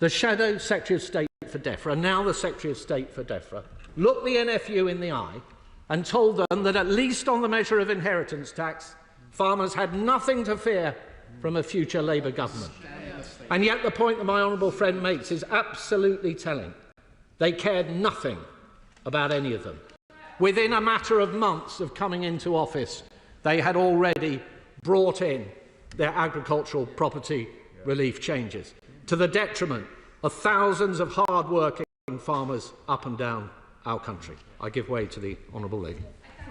S1: the Shadow Secretary of State for DEFRA, and now the Secretary of State for DEFRA, looked the NFU in the eye and told them that at least on the measure of inheritance tax, farmers had nothing to fear from a future Labour government. And yet the point that my honourable friend makes is absolutely telling. They cared nothing about any of them. Within a matter of months of coming into office, they had already brought in their agricultural property relief changes, to the detriment of thousands of hard-working farmers up and down our country. I give way to the honourable lady.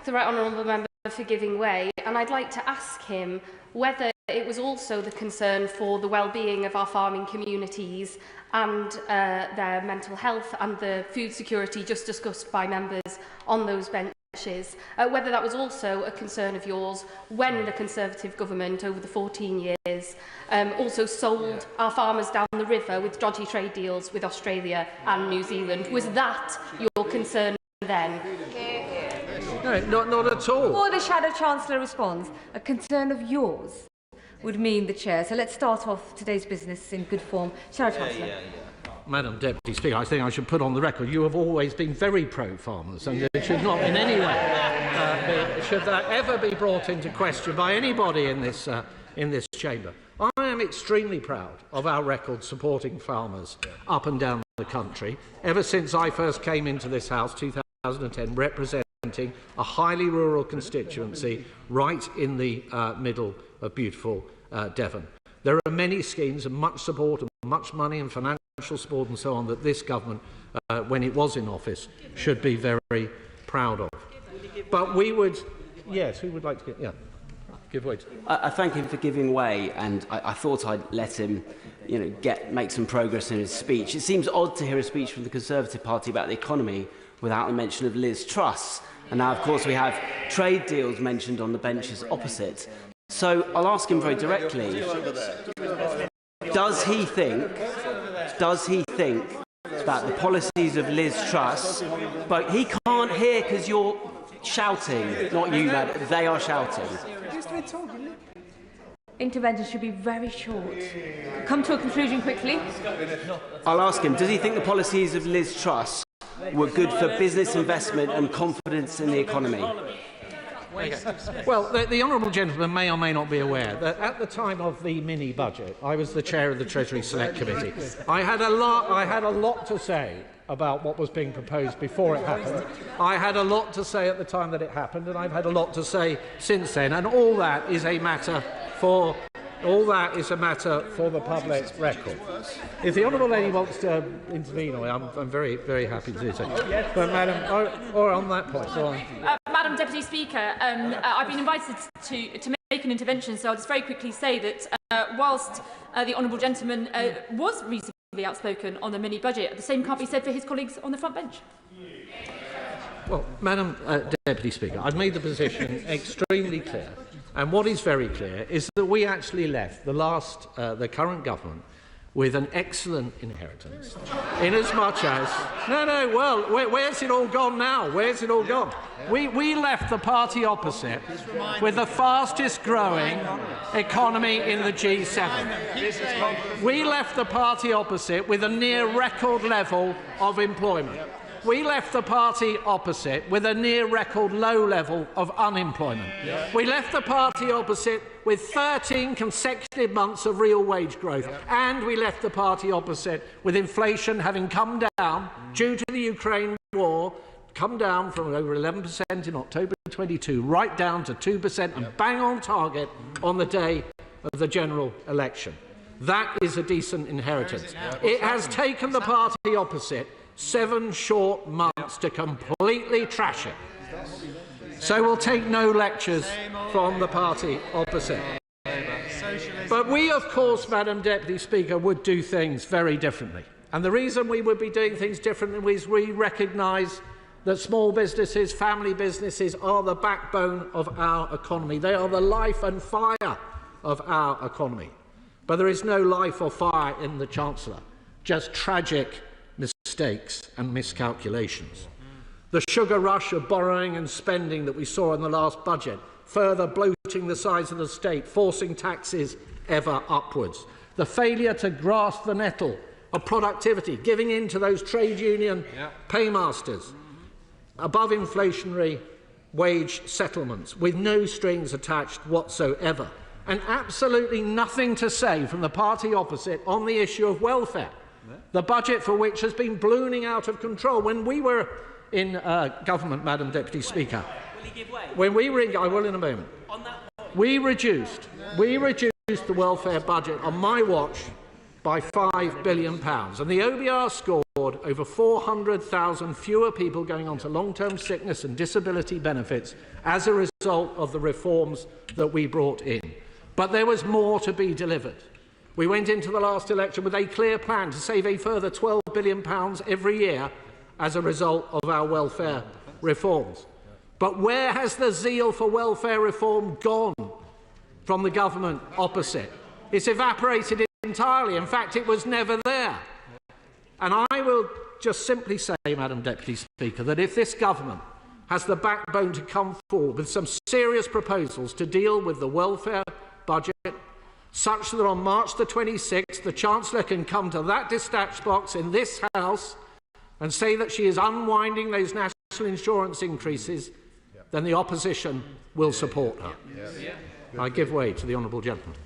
S8: The right honourable member for giving way, and I'd like to ask him whether it was also the concern for the well-being of our farming communities and their mental health and the food security just discussed by members on those benches whether that was also a concern of yours when the Conservative government over the 14 years also sold our farmers down the river with dodgy trade deals with Australia and New Zealand. Was that your concern then?
S1: No, not at all.
S11: Before the Shadow Chancellor responds, a concern of yours would mean the Chair. So let's start off today's business in good form. Shadow Chancellor.
S1: Madam Deputy Speaker, I think I should put on the record you have always been very pro-farmers, and it should not in any way should that ever be brought into question by anybody in this chamber. I am extremely proud of our record supporting farmers up and down the country ever since I first came into this House 2010 representing a highly rural constituency right in the middle of beautiful Devon. There are many schemes and much support and much money and financial support and so on that this government, when it was in office, should be very proud of. But we would, yes, who would like to give way?
S4: I thank him for giving way, and I thought I'd let him, make some progress in his speech. It seems odd to hear a speech from the Conservative Party about the economy without a mention of Liz Truss. And now, of course, we have trade deals mentioned on the benches opposite. So I'll ask him very directly, does he think that the policies of Liz Truss, but he can't hear because you're shouting, not you, madam, they are shouting.
S11: Intervention should be very short. Come to a conclusion quickly.
S4: I'll ask him, does he think the policies of Liz Truss were good for business investment and confidence in the economy?
S1: Well, the honourable gentleman may or may not be aware that at the time of the mini-budget, I was the chair of the Treasury Select Committee. I had a lot to say about what was being proposed before it happened. I had a lot to say at the time that it happened, and I've had a lot to say since then. And all that is a matter for the public record. If the honourable lady wants to intervene, I'm very, very happy to do so. But, Madam, or on that point, go on.
S22: Madam Deputy Speaker, I've been invited to make an intervention, so I'll just very quickly say that whilst the honourable gentleman was reasonably outspoken on the mini-budget, the same can't be said for his colleagues on the front bench.
S1: Well, Madam Deputy Speaker, I've made the position extremely clear. And what is very clear is that we actually left the current government with an excellent inheritance. In as much as... where's it all gone now? Where's it all gone? We left the party opposite with the fastest growing economy in the G7. We left the party opposite with a near record level of employment. We left the party opposite with a near-record low level of unemployment. We left the party opposite with 13 consecutive months of real wage growth. And we left the party opposite with inflation having come down, due to the Ukraine war, come down from over 11% in October 22, right down to 2% and bang on target on the day of the general election. That is a decent inheritance. It has taken the party opposite 7 short months to completely trash it. So we'll take no lectures from the party opposite. But we, of course, Madam Deputy Speaker, would do things very differently. And the reason we would be doing things differently is we recognise that small businesses, family businesses, are the backbone of our economy. They are the life and fire of our economy. But there is no life or fire in the Chancellor, just tragic mistakes and miscalculations. The sugar rush of borrowing and spending that we saw in the last budget, further bloating the size of the state, forcing taxes ever upwards. The failure to grasp the nettle of productivity, giving in to those trade union paymasters, above inflationary wage settlements with no strings attached whatsoever, and absolutely nothing to say from the party opposite on the issue of welfare. The budget for which has been ballooning out of control. When we were in government, Madam Deputy Speaker, when we were in, I will in a moment, we reduced the welfare budget on my watch by £5 billion, and the OBR scored over 400,000 fewer people going on to long-term sickness and disability benefits as a result of the reforms that we brought in. But there was more to be delivered. We went into the last election with a clear plan to save a further £12 billion every year as a result of our welfare reforms. But where has the zeal for welfare reform gone from the government opposite? It's evaporated entirely. In fact, it was never there. And I will just simply say, Madam Deputy Speaker, that if this government has the backbone to come forward with some serious proposals to deal with the welfare budget, such that on March the 26th, the Chancellor can come to that dispatch box in this House and say that she is unwinding those national insurance increases, then the opposition will support her. I give way to the honourable gentleman.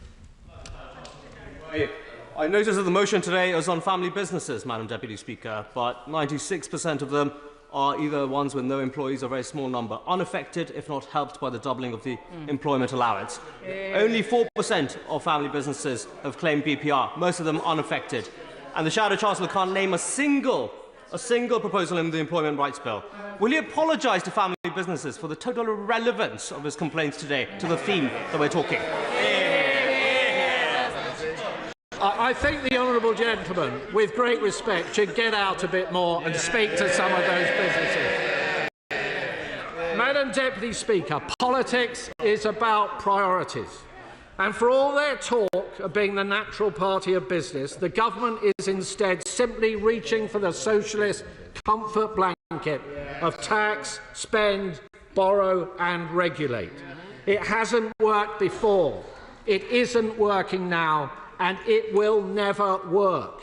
S9: I noticed that the motion today is on family businesses, Madam Deputy Speaker, but 96% of them are either ones with no employees or a very small number, unaffected, if not helped, by the doubling of the employment allowance. Only 4% of family businesses have claimed BPR, most of them unaffected. And the Shadow Chancellor can't name a single proposal in the Employment Rights Bill. Will he apologise to family businesses for the total irrelevance of his complaints today to the theme that we're talking?
S1: I think the honourable gentleman, with great respect, should get out a bit more and speak to some of those businesses. Madam Deputy Speaker, politics is about priorities. And for all their talk of being the natural party of business, the government is instead simply reaching for the socialist comfort blanket of tax, spend, borrow and regulate. It hasn't worked before. It isn't working now. And it will never work.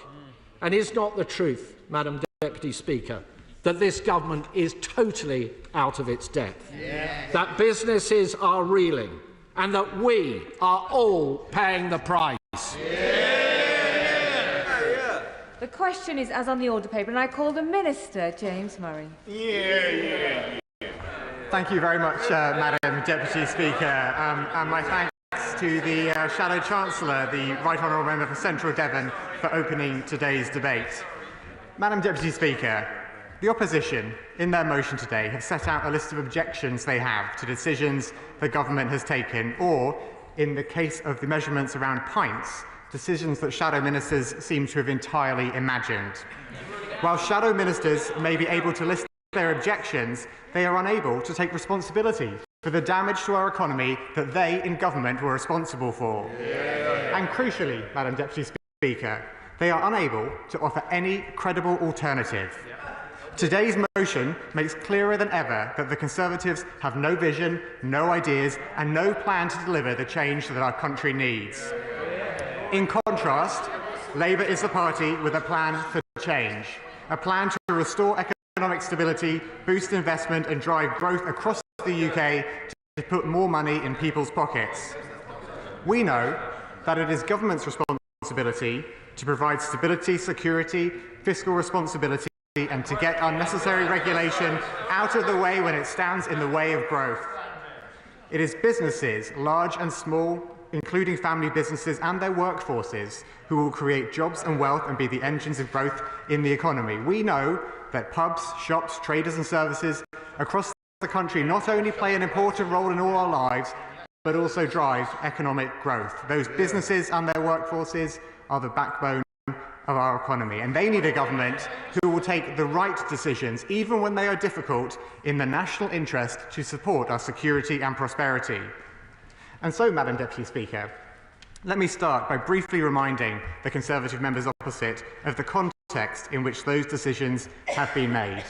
S1: And is not the truth, Madam Deputy Speaker, that this government is totally out of its depth, that businesses are reeling, and that we are all paying the price?
S11: The question is as on the order paper, and I call the Minister, James Murray.
S21: Thank you very much, Madam Deputy Speaker, and my thanks to the Shadow Chancellor, the Right Honourable Member for Central Devon, for opening today's debate. Madam Deputy Speaker, the opposition, in their motion today, have set out a list of objections they have to decisions the government has taken, or, in the case of the measurements around pints, decisions that shadow ministers seem to have entirely imagined. While shadow ministers may be able to list their objections, they are unable to take responsibility for the damage to our economy that they in government were responsible for. And crucially, Madam Deputy Speaker, they are unable to offer any credible alternative. Today's motion makes clearer than ever that the Conservatives have no vision, no ideas and no plan to deliver the change that our country needs. In contrast, Labour is the party with a plan for change, a plan to restore economic stability, boost investment and drive growth across the UK to put more money in people's pockets. We know that it is government's responsibility to provide stability, security, fiscal responsibility and to get unnecessary regulation out of the way when it stands in the way of growth. It is businesses, large and small, including family businesses and their workforces, who will create jobs and wealth and be the engines of growth in the economy. We know that pubs, shops, traders and services across the country not only play an important role in all our lives, but also drive economic growth. Those businesses and their workforces are the backbone of our economy, and they need a government who will take the right decisions, even when they are difficult, in the national interest to support our security and prosperity. And so, Madam Deputy Speaker, let me start by briefly reminding the Conservative members opposite of the context in which those decisions have been made.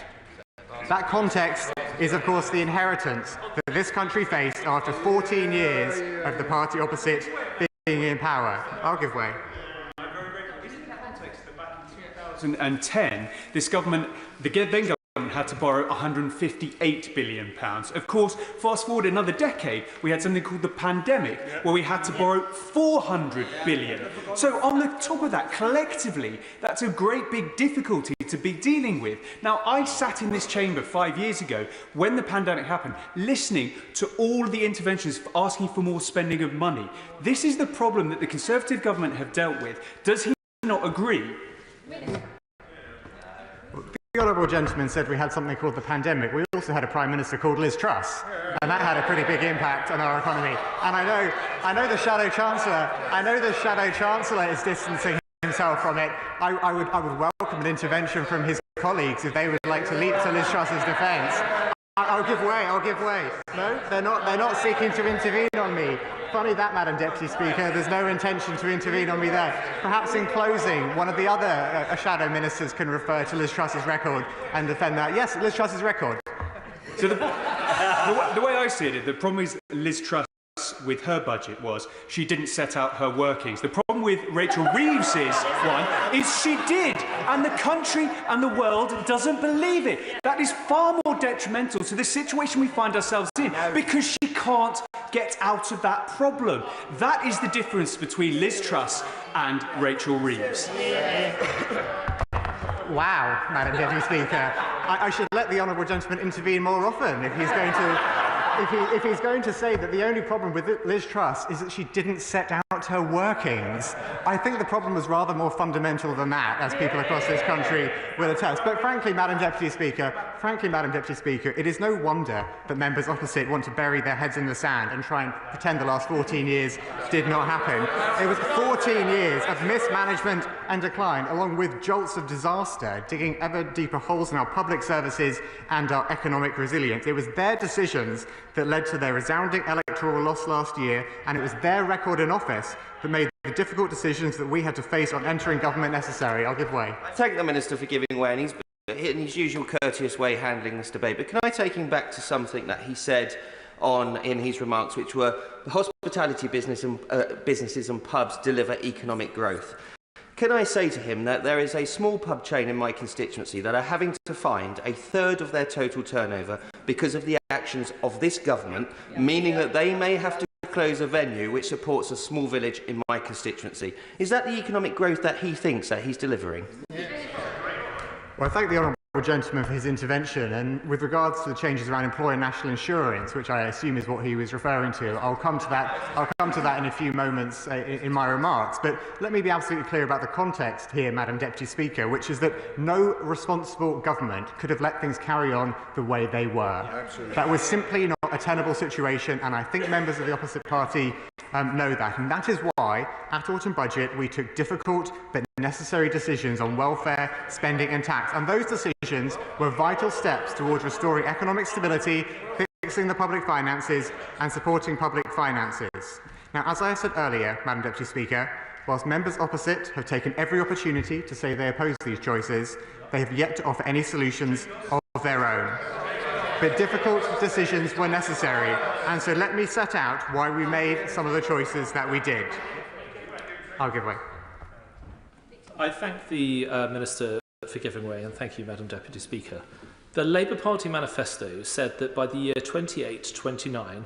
S21: That context is, of course, the inheritance that this country faced after 14 years of the party opposite being in power. I'll give way.
S19: In 2010, this government, the then government, had to borrow £158 billion. Of course, fast forward another decade, we had something called the pandemic, where we had to borrow £400 billion. So on the top of that, collectively, that's a great big difficulty to be dealing with. Now, I sat in this chamber 5 years ago, when the pandemic happened, listening to all the interventions asking for more spending of money. This is the problem that the Conservative government have dealt with. Does he not agree?
S21: The honourable gentleman said we had something called the pandemic. We also had a Prime Minister called Liz Truss, and that had a pretty big impact on our economy. And I know the Shadow Chancellor is distancing himself from it. I would welcome an intervention from his colleagues if they would like to leap to Liz Truss's defence. I'll give way. I'll give way. No, they're not. They're not seeking to intervene on me. Funny that, Madam Deputy Speaker. There's no intention to intervene on me there. Perhaps in closing, one of the other shadow ministers can refer to Liz Truss's record and defend that. Yes, Liz Truss's record.
S19: So the way I see it, the problem is Liz Truss with her budget was she didn't set out her workings. The problem with Rachel Reeves's one is she did, and the country and the world doesn't believe it. That is far more detrimental to the situation we find ourselves in because she can't get out of that problem. That is the difference between Liz Truss and Rachel Reeves.
S21: Wow, Madam Deputy Speaker. I should let the honourable gentleman intervene more often if he's going to. If he's going to say that the only problem with Liz Truss is that she didn't set out her workings, I think the problem was rather more fundamental than that, as people across this country will attest. But frankly, Madam Deputy Speaker, it is no wonder that members opposite want to bury their heads in the sand and try and pretend the last 14 years did not happen. It was 14 years of mismanagement and decline, along with jolts of disaster, digging ever deeper holes in our public services and our economic resilience. It was their decisions that led to their resounding electoral loss last year, and it was their record in office that made the difficult decisions that we had to face on entering government necessary. I'll give way.
S12: I thank the Minister for giving way, and he's in his usual courteous way handling this debate. But can I take him back to something that he said in his remarks, which were the hospitality businesses and pubs deliver economic growth? Can I say to him that there is a small pub chain in my constituency that are having to find a third of their total turnover because of the actions of this government, meaning that they may have to close a venue which supports a small village in my constituency? Is that the economic growth that he thinks that he's delivering?
S21: Well, I thank the honourable gentleman for his intervention, and with regards to the changes around employer national insurance, which I assume is what he was referring to, I'll come to that in a few moments in my remarks. But let me be absolutely clear about the context here, Madam Deputy Speaker, which is that no responsible government could have let things carry on the way they were. Absolutely. That was simply not a tenable situation, and I think members of the opposite party know that. And that is why, at autumn budget, we took difficult but necessary decisions on welfare, spending and tax. And those decisions were vital steps towards restoring economic stability, fixing the public finances and supporting public finances. Now, as I said earlier, Madam Deputy Speaker, whilst members opposite have taken every opportunity to say they oppose these choices, they have yet to offer any solutions of their own. But difficult decisions were necessary, and so let me set out why we made some of the choices that we did. I'll give way.
S18: I thank the Minister for giving way, and thank you, Madam Deputy Speaker. The Labour Party manifesto said that by the year 28-29,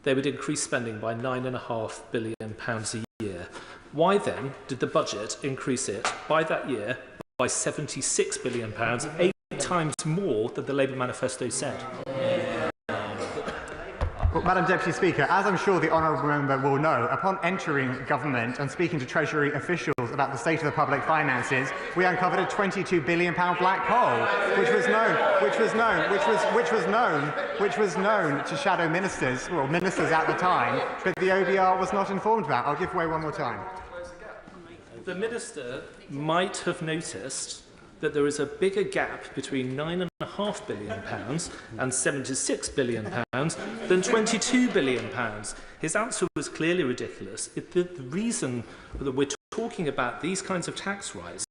S18: they would increase spending by £9.5 billion a year. Why then did the budget increase it by that year by £76 billion, 8 times more than the Labour manifesto said?
S21: Well, Madam Deputy Speaker, as I'm sure the honourable member will know, upon entering government and speaking to Treasury officials about the state of the public finances, we uncovered a £22 billion black hole, which was known to shadow ministers, well, ministers at the time, but the OBR was not informed about. I'll give way one more time.
S18: The Minister might have noticed that there is a bigger gap between £9.5 billion and £76 billion than £22 billion. His answer was clearly ridiculous. The reason that we're talking about these kinds of tax rises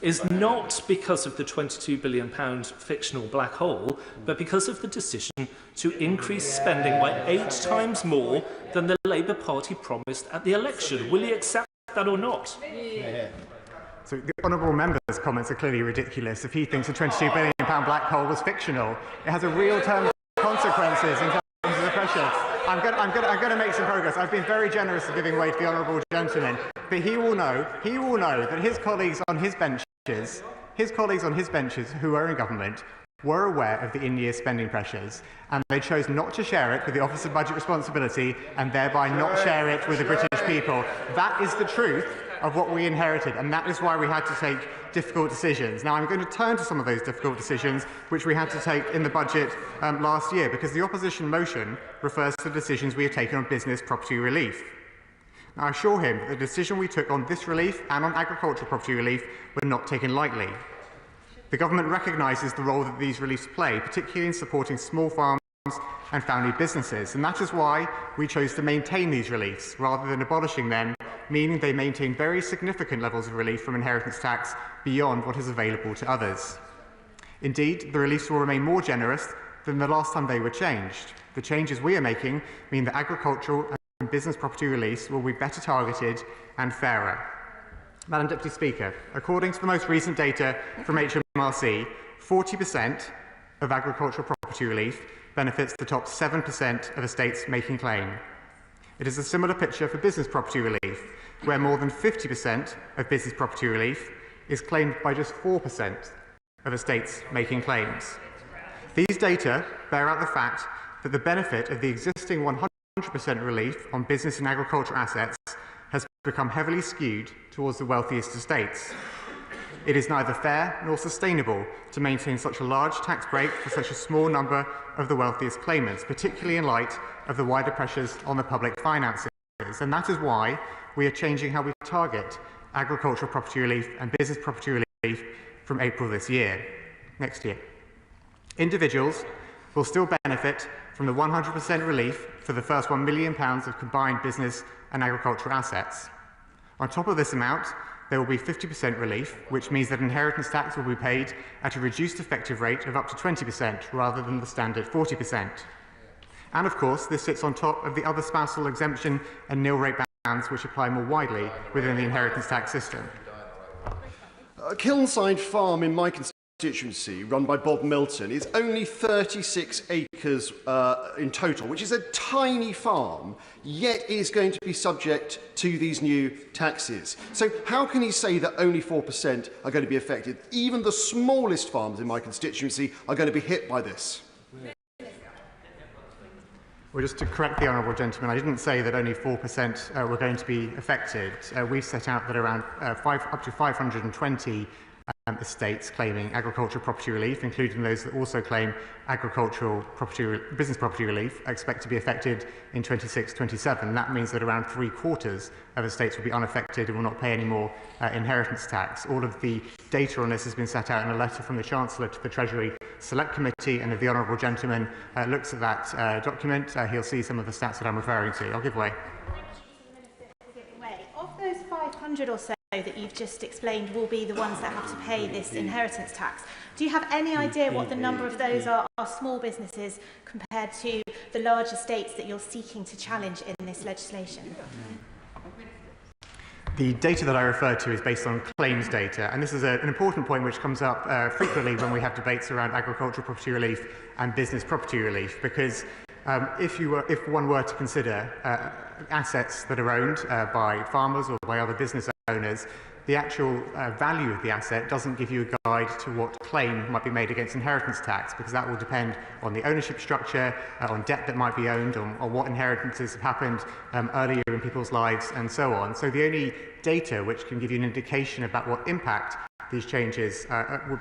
S18: is not because of the £22 billion fictional black hole, but because of the decision to increase spending by 8 times more than the Labour Party promised at the election. Will he accept that or not?
S21: So the honourable member's comments are clearly ridiculous. If he thinks a £22 billion black hole was fictional, it has a real-term consequences in terms of the pressure. I'm going to make some progress. I've been very generous in giving way to the honourable gentleman, but he will know that his colleagues on his benches who are in government were aware of the in-year spending pressures, and they chose not to share it with the Office of Budget Responsibility and thereby not share it with the British people. That is the truth of what we inherited, and that is why we had to take difficult decisions. Now, I'm going to turn to some of those difficult decisions which we had to take in the budget last year, because the opposition motion refers to the decisions we have taken on business property relief. Now, I assure him that the decision we took on this relief and on agricultural property relief were not taken lightly.
S13: The government recognises the role that these reliefs play, particularly in supporting small farms and family businesses, and that is why we chose to maintain these reliefs rather than abolishing them, meaning they maintain very significant levels of relief from inheritance tax beyond what is available to others. Indeed, the reliefs will remain more generous than the last time they were changed. The changes we are making mean that agricultural and business property reliefs will be better targeted and fairer. Madam Deputy Speaker, according to the most recent data from HMRC, 40% of agricultural property relief benefits the top 7% of estates making claim. It is a similar picture for business property relief, where more than 50% of business property relief is claimed by just 4% of estates making claims. These data bear out the fact that the benefit of the existing 100% relief on business and agricultural assets has become heavily skewed towards the wealthiest estates. It is neither fair nor sustainable to maintain such a large tax break for such a small number of the wealthiest claimants, particularly in light of the wider pressures on the public finances. And that is why we are changing how we target agricultural property relief and business property relief from April next year. Individuals will still benefit from the 100% relief for the first £1 million of combined business and agricultural assets. On top of this amount, there will be 50% relief, which means that inheritance tax will be paid at a reduced effective rate of up to 20% rather than the standard 40%. And of course, this sits on top of the other spousal exemption and nil rate bans which apply more widely within the inheritance tax system.
S20: Kilnside Farm in my constituency, run by Bob Milton, is only 36 acres in total, which is a tiny farm, yet is going to be subject to these new taxes. So how can he say that only 4% are going to be affected? Even the smallest farms in my constituency are going to be hit by this.
S13: Well, just to correct the honourable gentleman, I didn't say that only 4% were going to be affected. We've set out that around up to 520 estates claiming agricultural property relief, including those that also claim agricultural business property relief, expect to be affected in 26-27. That means that around 3/4 of estates will be unaffected and will not pay any more inheritance tax. All of the data on this has been set out in a letter from the Chancellor to the Treasury Select Committee, and if the honourable gentleman looks at that document, he'll see some of the stats that I'm referring to. I'll give way.
S6: Of those 500 or so that you've just explained will be the ones that have to pay this inheritance tax, do you have any idea what the number of those are small businesses compared to the large estates that you're seeking to challenge in this legislation?
S13: The data that I referred to is based on claims data, and this is an important point which comes up frequently when we have debates around agricultural property relief and business property relief, because if one were to consider assets that are owned by farmers or by other business owners, the actual value of the asset doesn't give you a guide to what claim might be made against inheritance tax, because that will depend on the ownership structure, on debt that might be owned, on what inheritances have happened earlier in people's lives, and so on. So the only data which can give you an indication about what impact these changes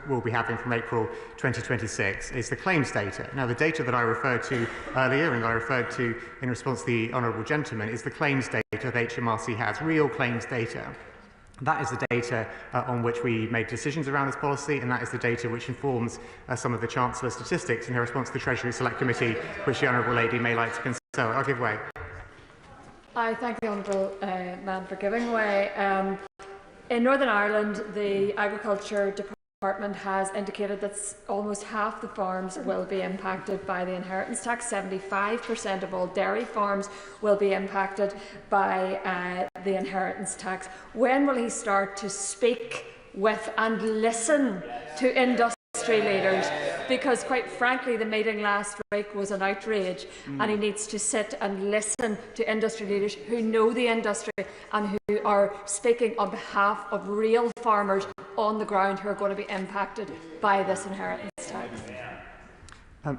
S13: will be having from April 2026 is the claims data. Now, the data that I referred to earlier and that I referred to in response to the honourable gentleman is the claims data that HMRC has, real claims data. That is the data on which we made decisions around this policy, and that is the data which informs some of the Chancellor's statistics in her response to the Treasury Select Committee, which the honourable lady may like to consult. I'll give way.
S22: I thank the honourable man for giving way. In Northern Ireland, the Agriculture Department has indicated that almost half the farms will be impacted by the inheritance tax. 75% of all dairy farms will be impacted by the inheritance tax. When will he start to speak with and listen to industry leaders? Because quite frankly, the meeting last week was an outrage, and he needs to sit and listen to industry leaders who know the industry and who are speaking on behalf of real farmers on the ground who are going to be impacted by this inheritance tax.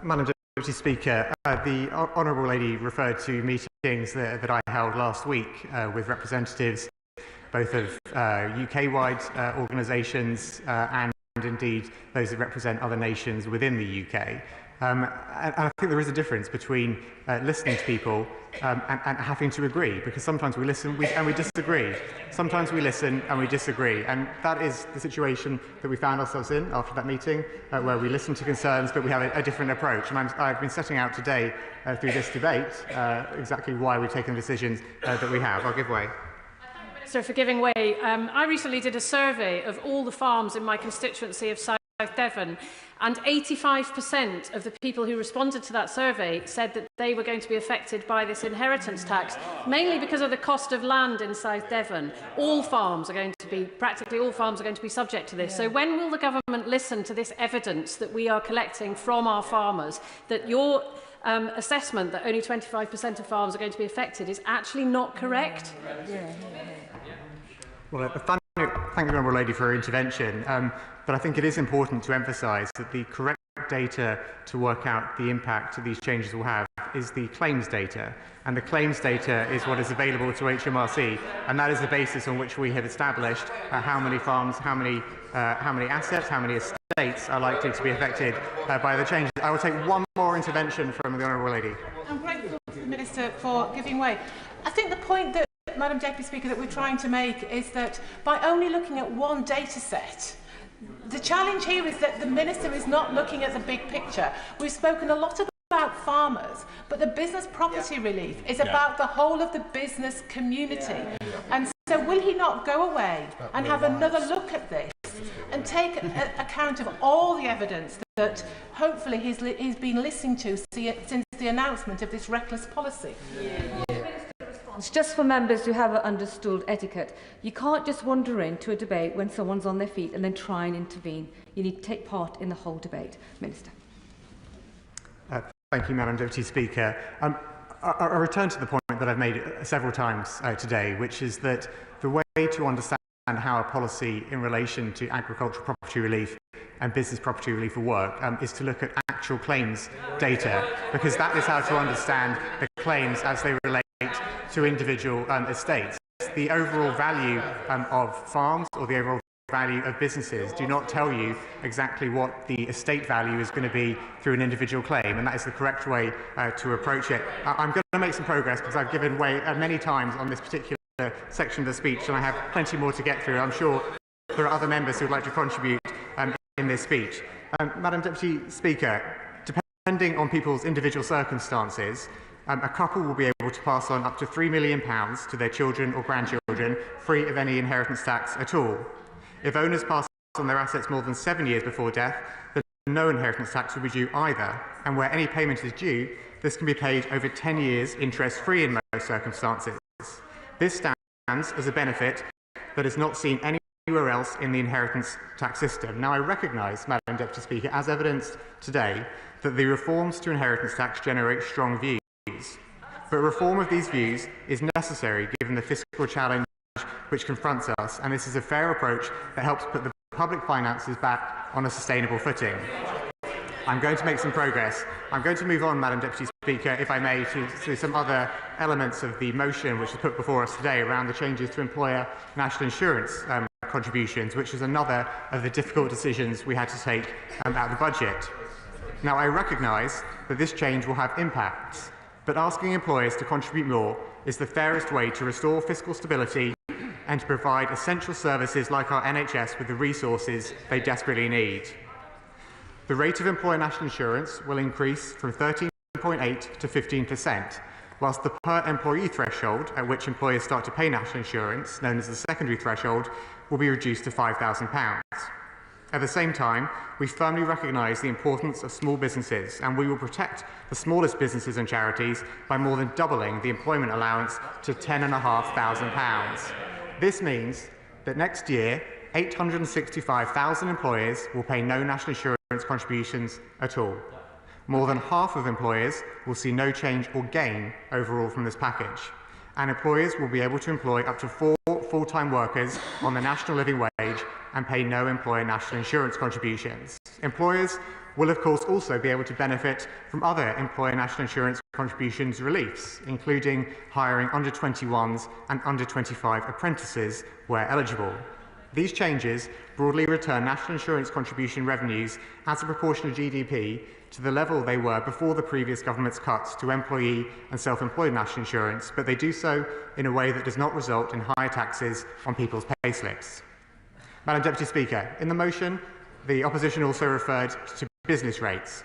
S13: Madam Deputy Speaker, the honourable lady referred to meetings that I held last week with representatives both of UK-wide organisations and indeed those that represent other nations within the UK. And I think there is a difference between listening to people and having to agree, because sometimes we listen and we disagree. Sometimes we listen and we disagree. And that is the situation that we found ourselves in after that meeting, where we listened to concerns, but we have a different approach. And I've been setting out today through this debate exactly why we've taken the decisions that we have. I'll give way.
S14: Minister, for giving way. I recently did a survey of all the farms in my constituency of South Devon, and 85% of the people who responded to that survey said that they were going to be affected by this inheritance tax, mainly because of the cost of land in South Devon. Practically all farms are going to be subject to this. So when will the government listen to this evidence that we are collecting from our farmers, that your assessment that only 25% of farms are going to be affected is actually not correct?
S13: Well, thank you, Honourable Lady, for her intervention. But I think it is important to emphasise that the correct data to work out the impact these changes will have is the claims data. And the claims data is what is available to HMRC, and that is the basis on which we have established how many farms, how many assets, how many estates are likely to be affected by the changes. I will take one more intervention from the Honourable Lady.
S15: I'm grateful to the Minister for giving way. I think the point that, Madam Deputy Speaker, that we're trying to make is that by only looking at one data set, the challenge here is that the Minister is not looking at the big picture. We've spoken a lot about farmers, but the business property relief is about the whole of the business community. And so will he not go away and have another look at this and take account of all the evidence that hopefully he's been listening to since the announcement of this reckless policy?
S11: Just for members who haven't understood etiquette, you can't just wander into a debate when someone's on their feet and then try and intervene. You need to take part in the whole debate. Minister.
S13: Thank you, Madam Deputy Speaker. I'll return to the point that I've made several times today, which is that the way to understand how a policy in relation to agricultural property relief and business property relief will work is to look at actual claims data, because that is how to understand the claims as they relate to individual estates. The overall value of farms or the overall value of businesses do not tell you exactly what the estate value is going to be through an individual claim, and that is the correct way to approach it. I'm going to make some progress because I've given way many times on this particular section of the speech, and I have plenty more to get through. I'm sure there are other members who would like to contribute in this speech. Madam Deputy Speaker, depending on people's individual circumstances, a couple will be able to pass on up to £3 million to their children or grandchildren free of any inheritance tax at all. If owners pass on their assets more than 7 years before death, then no inheritance tax will be due either, and where any payment is due, this can be paid over 10 years interest-free in most circumstances. This stands as a benefit that is not seen anywhere else in the inheritance tax system. Now, I recognise, Madam Deputy Speaker, as evidenced today, that the reforms to inheritance tax generate strong views. But reform of these views is necessary given the fiscal challenge which confronts us, and this is a fair approach that helps put the public finances back on a sustainable footing. I'm going to make some progress. I'm going to move on, Madam Deputy Speaker, if I may, to some other elements of the motion which is put before us today around the changes to employer national insurance contributions, which is another of the difficult decisions we had to take about the budget. Now, I recognise that this change will have impacts, but asking employers to contribute more is the fairest way to restore fiscal stability and to provide essential services like our NHS with the resources they desperately need. The rate of employer national insurance will increase from 13.8% to 15%, whilst the per employee threshold at which employers start to pay national insurance, known as the secondary threshold, will be reduced to £5,000. At the same time, we firmly recognise the importance of small businesses, and we will protect the smallest businesses and charities by more than doubling the employment allowance to £10,500. This means that next year, 865,000 employers will pay no national insurance contributions at all. More than half of employers will see no change or gain overall from this package, and employers will be able to employ up to 4 full-time workers on the national living wage and pay no employer national insurance contributions. Employers will, of course, also be able to benefit from other employer national insurance contributions reliefs, including hiring under 21s and under 25 apprentices where eligible. These changes broadly return national insurance contribution revenues as a proportion of GDP to the level they were before the previous government's cuts to employee and self-employed national insurance, but they do so in a way that does not result in higher taxes on people's payslips. Madam Deputy Speaker, in the motion, the opposition also referred to business rates.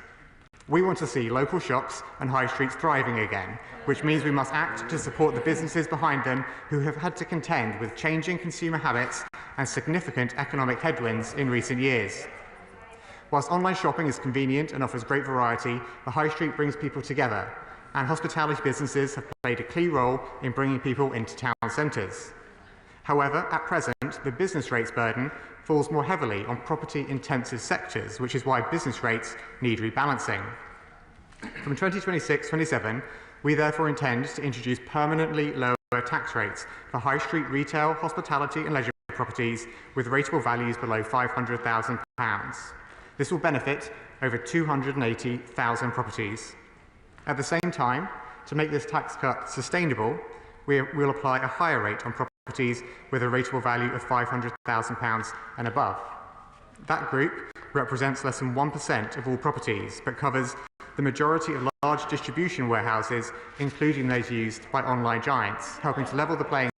S13: We want to see local shops and high streets thriving again, which means we must act to support the businesses behind them who have had to contend with changing consumer habits and significant economic headwinds in recent years. Whilst online shopping is convenient and offers great variety, the high street brings people together, and hospitality businesses have played a key role in bringing people into town centres. However, at present, the business rates burden falls more heavily on property-intensive sectors, which is why business rates need rebalancing. From 2026-27, we therefore intend to introduce permanently lower tax rates for high street retail, hospitality and leisure properties with rateable values below £500,000. This will benefit over 280,000 properties. At the same time, to make this tax cut sustainable, we will apply a higher rate on properties with a rateable value of £500,000 and above. That group represents less than 1% of all properties, but covers the majority of large distribution warehouses, including those used by online giants, helping to level the playing